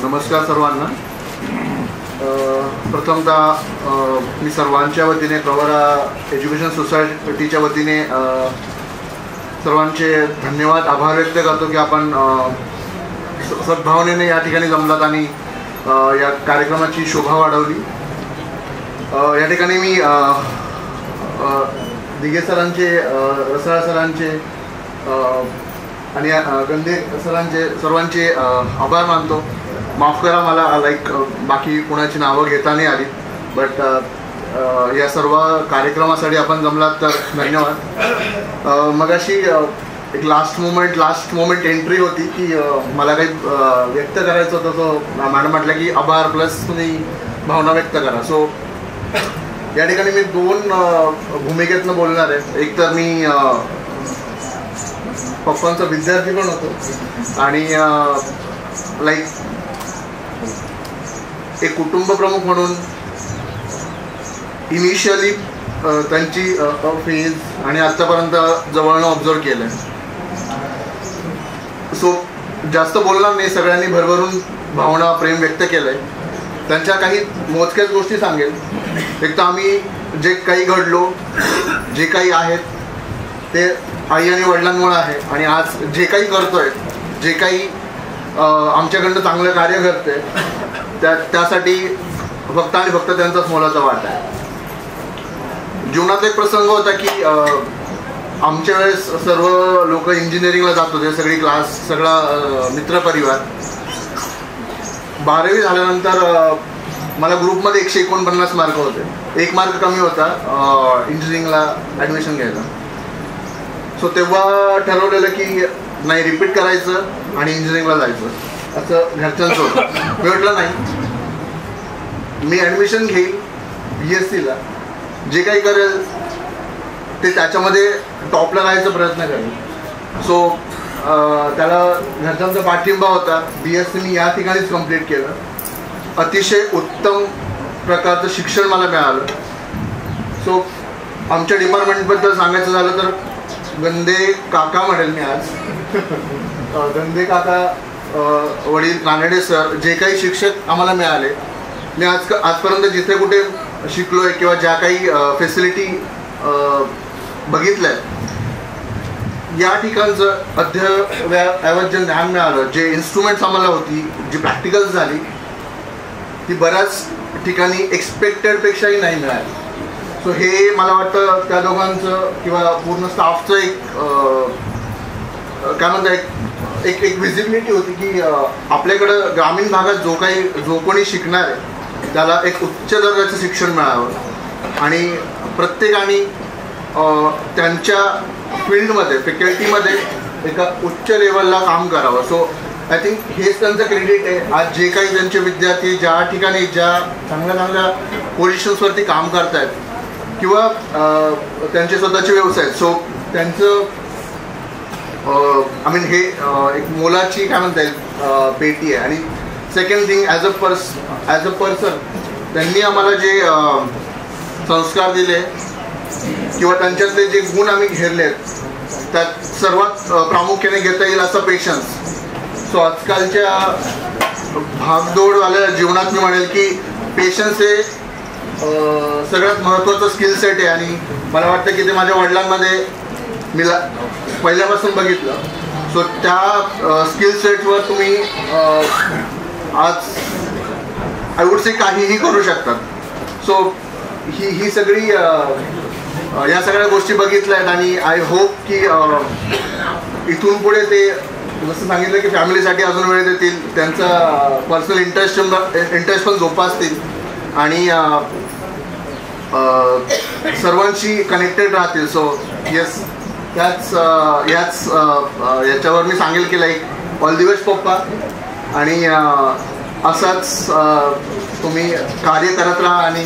नमस्कार सर्वांना. प्रथमतः मी सर्वांच्या वतीने, प्रवरा एज्युकेशन सोसायटीच्या वतीने सर्वांचे धन्यवाद, आभार व्यक्त करतो की आपण सद्भावनेने या ठिकाणी जमलात आणि या कार्यक्रमाची शोभा वाढवली. या ठिकाणी मी दिघे सरांचे, रसाळ सरांचे आणि गंधे सरांचे सर्वांचे आभार मानतो. माफ करा मला बाकी कोणाची नावं घेता नाही आली, बट या सर्व कार्यक्रमासाठी आपण जमलात तर धन्यवाद. मगाशी एक लास्ट मोमेंट एंट्री होती की मला काही व्यक्त करायचं होतं, तो मॅडम म्हटलं की आभार प्लस तुम्ही भावना व्यक्त करा. सो या ठिकाणी मी 2 भूमिकेतनं बोलणार आहे. एक तर मी पप्पांचा विद्यार्थी पण होतो आणि एक कुटुंब प्रमुख म्हणून इनिशियली त्यांची फेज आणि आत्तापर्यंत जवळनं ऑब्झर्व केलं आहे. सो जास्त बोलणार नाही, सगळ्यांनी भरभरून भावना प्रेम व्यक्त केलं आहे. त्यांच्या काही मोजक्याच गोष्टी सांगेल. एक तर आम्ही जे काही घडलो, जे काही आहेत ते आई आणि वडिलांमुळे आहे आणि आज जे काही करतोय, जे काही आमच्याकडनं चांगलं कार्य करते त्यासाठी फक्त आणि फक्त त्यांचाच मोलाचा वाटा आहे. जीवनात एक प्रसंग होता की आमच्या वेळेस सर्व लोक इंजिनिअरिंगला जात होते, सगळी क्लास, सगळा मित्रपरिवार. 12वी झाल्यानंतर मला ग्रुपमध्ये 149 मार्क होते, 1 मार्क कमी होता इंजिनिअरिंगला ॲडमिशन घ्यायला. सो तेव्हा ठरवलेलं की नाही, रिपीट करायचं आणि इंजिनिअरिंगला जायचं असं घरच्यांचं होतं. मी म्हटलं नाही, मी ॲडमिशन घेईल BSc ला, जे काही करेल ते त्याच्यामध्ये टॉपला राहायचा प्रयत्न करेल. सो त्याला घरच्यांचा पाठिंबा होता. BSc मी या ठिकाणीच कंप्लीट केलं. अतिशय उत्तम प्रकारचं शिक्षण मला मिळालं. सो आमच्या डिपार्टमेंटबद्दल सांगायचं झालं तर गंदे काका म्हणेल मी आज. गंदे काका, वडील कानडे सर, जे काही शिक्षक आम्हाला मिळाले, मी आजपर्यंत जिथे कुठे शिकलो आहे किंवा ज्या काही फॅसिलिटी बघितल्या आहेत, या ठिकाणचं अद्ययावत जे ज्ञान मिळालं, जे इन्स्ट्रुमेंट्स आम्हाला होती, जी प्रॅक्टिकल्स झाली, ती बऱ्याच ठिकाणी एक्सपेक्टेडपेक्षाही नाही मिळाली. सो हे मला वाटतं त्या दोघांचं किंवा पूर्ण स्टाफचं एक काय म्हणतात एक विजिबिलिटी होती की आपल्याकडं ग्रामीण भागात जो कोणी शिकणार आहे त्याला एक उच्च दर्जाचं शिक्षण मिळावं आणि प्रत्येकाने त्यांच्या फील्डमध्ये, फॅकल्टीमध्ये एका उच्च लेवलला काम करावं. सो आय थिंक हेच त्यांचं क्रेडिट आहे. आज जे काही त्यांचे विद्यार्थी ज्या ठिकाणी ज्या चांगल्या चांगल्या पोझिशन्सवरती काम करत आहेत किंवा त्यांचे स्वतःचे व्यवसाय आहेत, सो त्यांचं आय मीन हे एक मोलाची काय म्हणता येईल पेटी आहे. आणि second thing, as a person त्यांनी आम्हाला जे संस्कार दिले किंवा त्यांच्यातले जे गुण आम्ही घेरले त्यात सर्वात प्रामुख्याने घेता येईल असं पेशन्स. सो आजकालच्या भागदौडवाल्या जीवनात मी म्हणेल की पेशन्स हे सगळ्यात महत्त्वाचं स्किल सेट आहे. आणि मला वाटतं की ते माझ्या वडिलांमध्ये मी पहिल्यापासून बघितलं. सो त्या स्किल सेटवर तुम्ही आज आय वुड से काहीही करू शकतात. सो ही सगळी या सगळ्या गोष्टी बघितल्या आहेत आणि आय होप की इथून पुढे ते जसं सांगितलं की फॅमिलीसाठी अजून वेळ देतील, त्यांचा पर्सनल इंटरेस्ट पण जोपासतील आणि सर्वांशी कनेक्टेड राहतील. सो येस, याच्यावर मी सांगेल की लाईक ऑल दी बेस्ट पप्पा, आणि असाच तुम्ही कार्य करत राहा आणि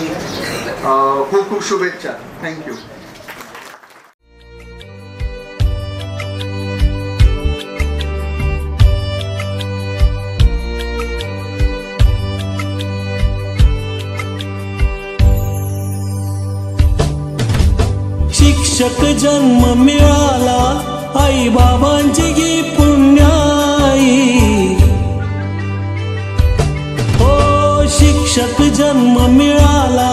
खूप खूप शुभेच्छा. थँक्यू. शिक्षक जन्म मिळाला, आई बाबांची गी पुण्याई. हो शिक्षक जन्म मिळाला,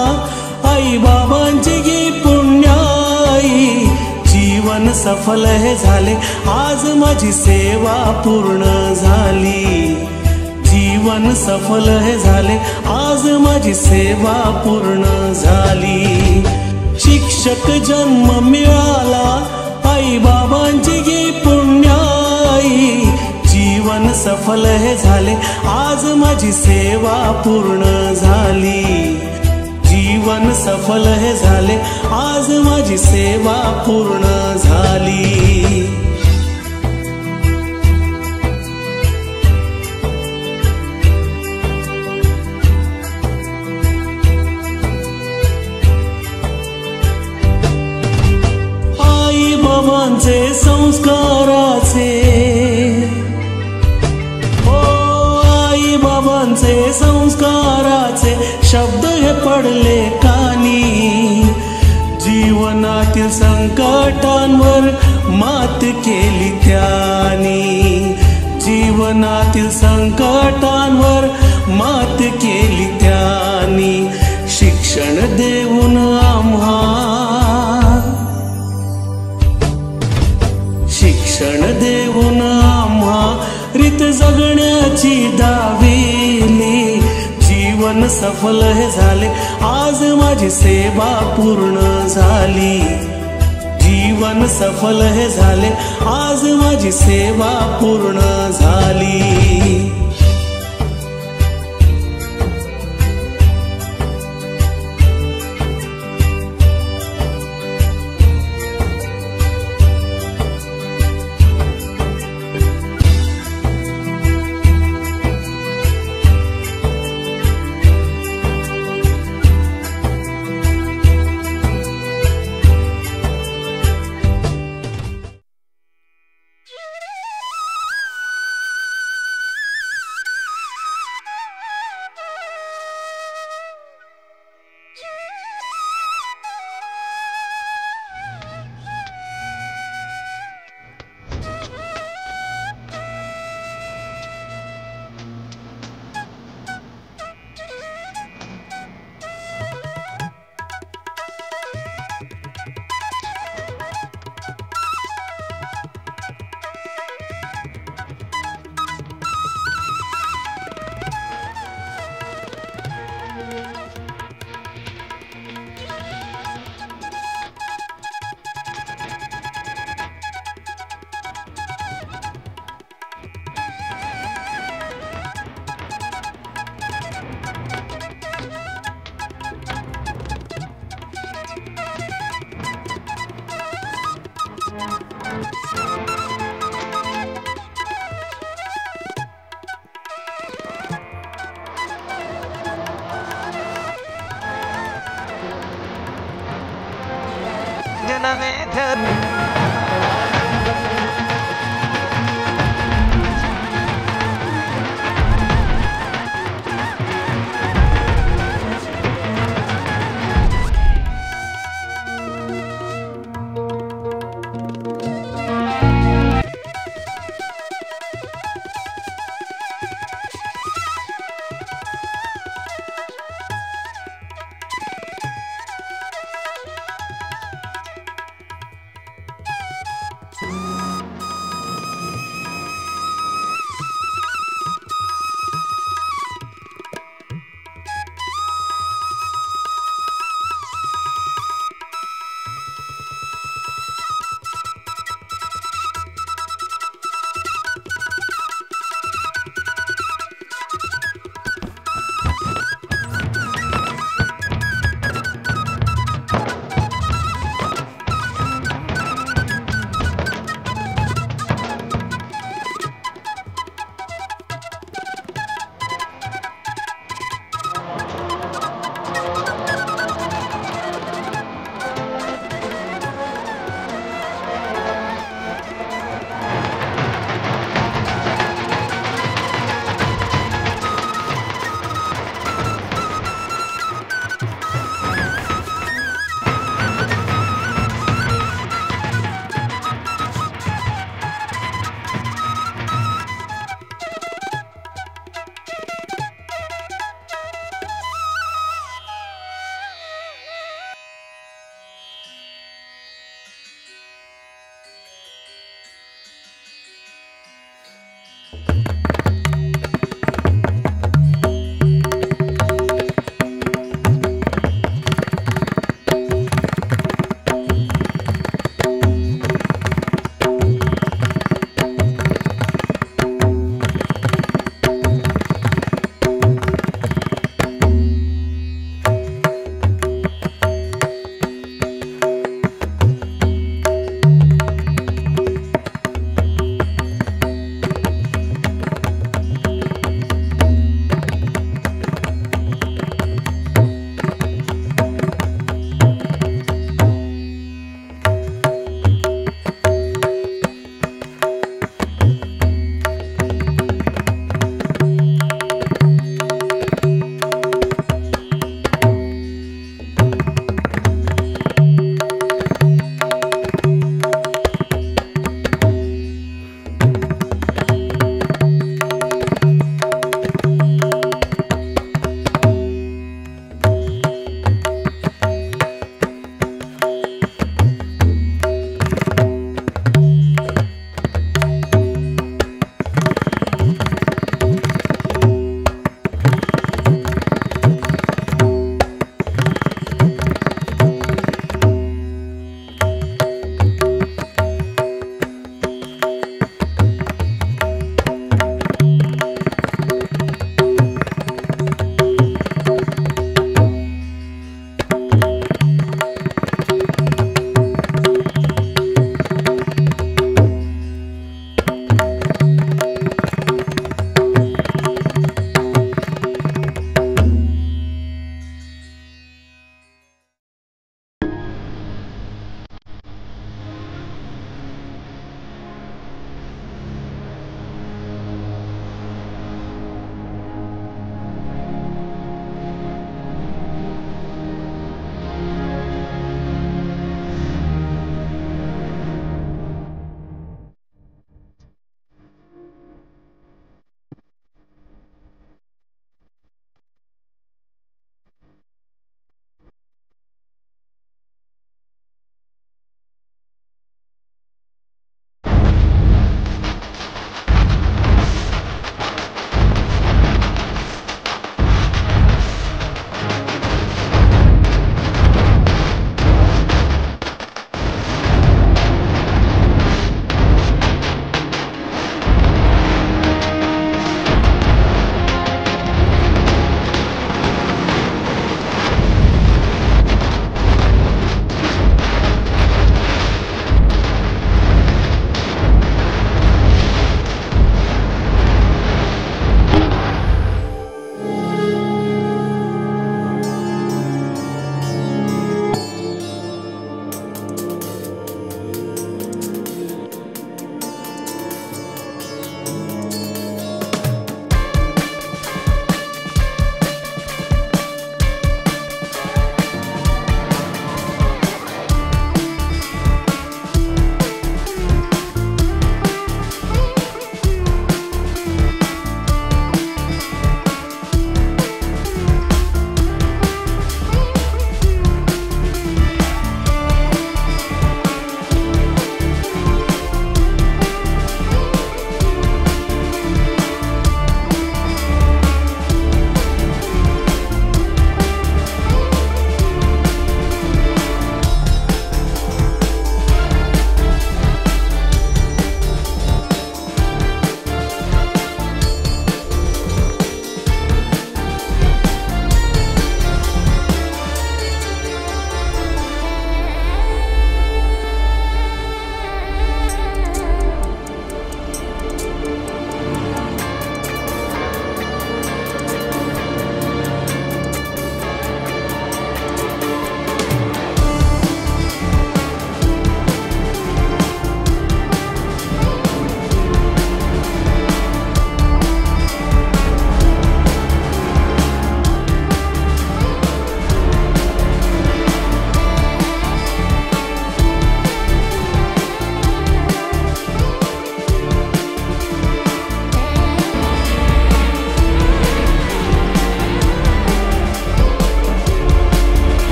आई बाबांची गी पुण्याई. जीवन सफल हे झाले, आज माझी सेवा पूर्ण झाली. जीवन सफल हे झाले, आज माझी सेवा पूर्ण झाली. शिक्षक जन्म मिळाला, आई बाबांची गी पुण्याई. जीवन सफल हे झाले, आज माझी सेवा पूर्ण झाली. जीवन सफल हे झाले, आज माझी सेवा पूर्ण झाली. बाबांचे संस्काराचे, हो आई बाबांचे संस्काराचे शब्द हे पडले कानी. जीवनातील संकटांवर मात केली त्यांनी. जीवनातील संकटांवर मात केली त्यांनी. शिक्षण देऊन आम्हा, शिक्षण देऊन आम्हा रीत जगण्याची दाविली. जीवन सफल हे झाले, आज माझी सेवा पूर्ण झाली. जीवन सफल हे झाले, आज माझी सेवा पूर्ण झाली.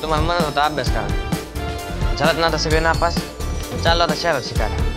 तुम्हाला म्हणत होता अभ्यास करा, झालात ना आता सगळे नापास, चालला आता शहरात शिकायला.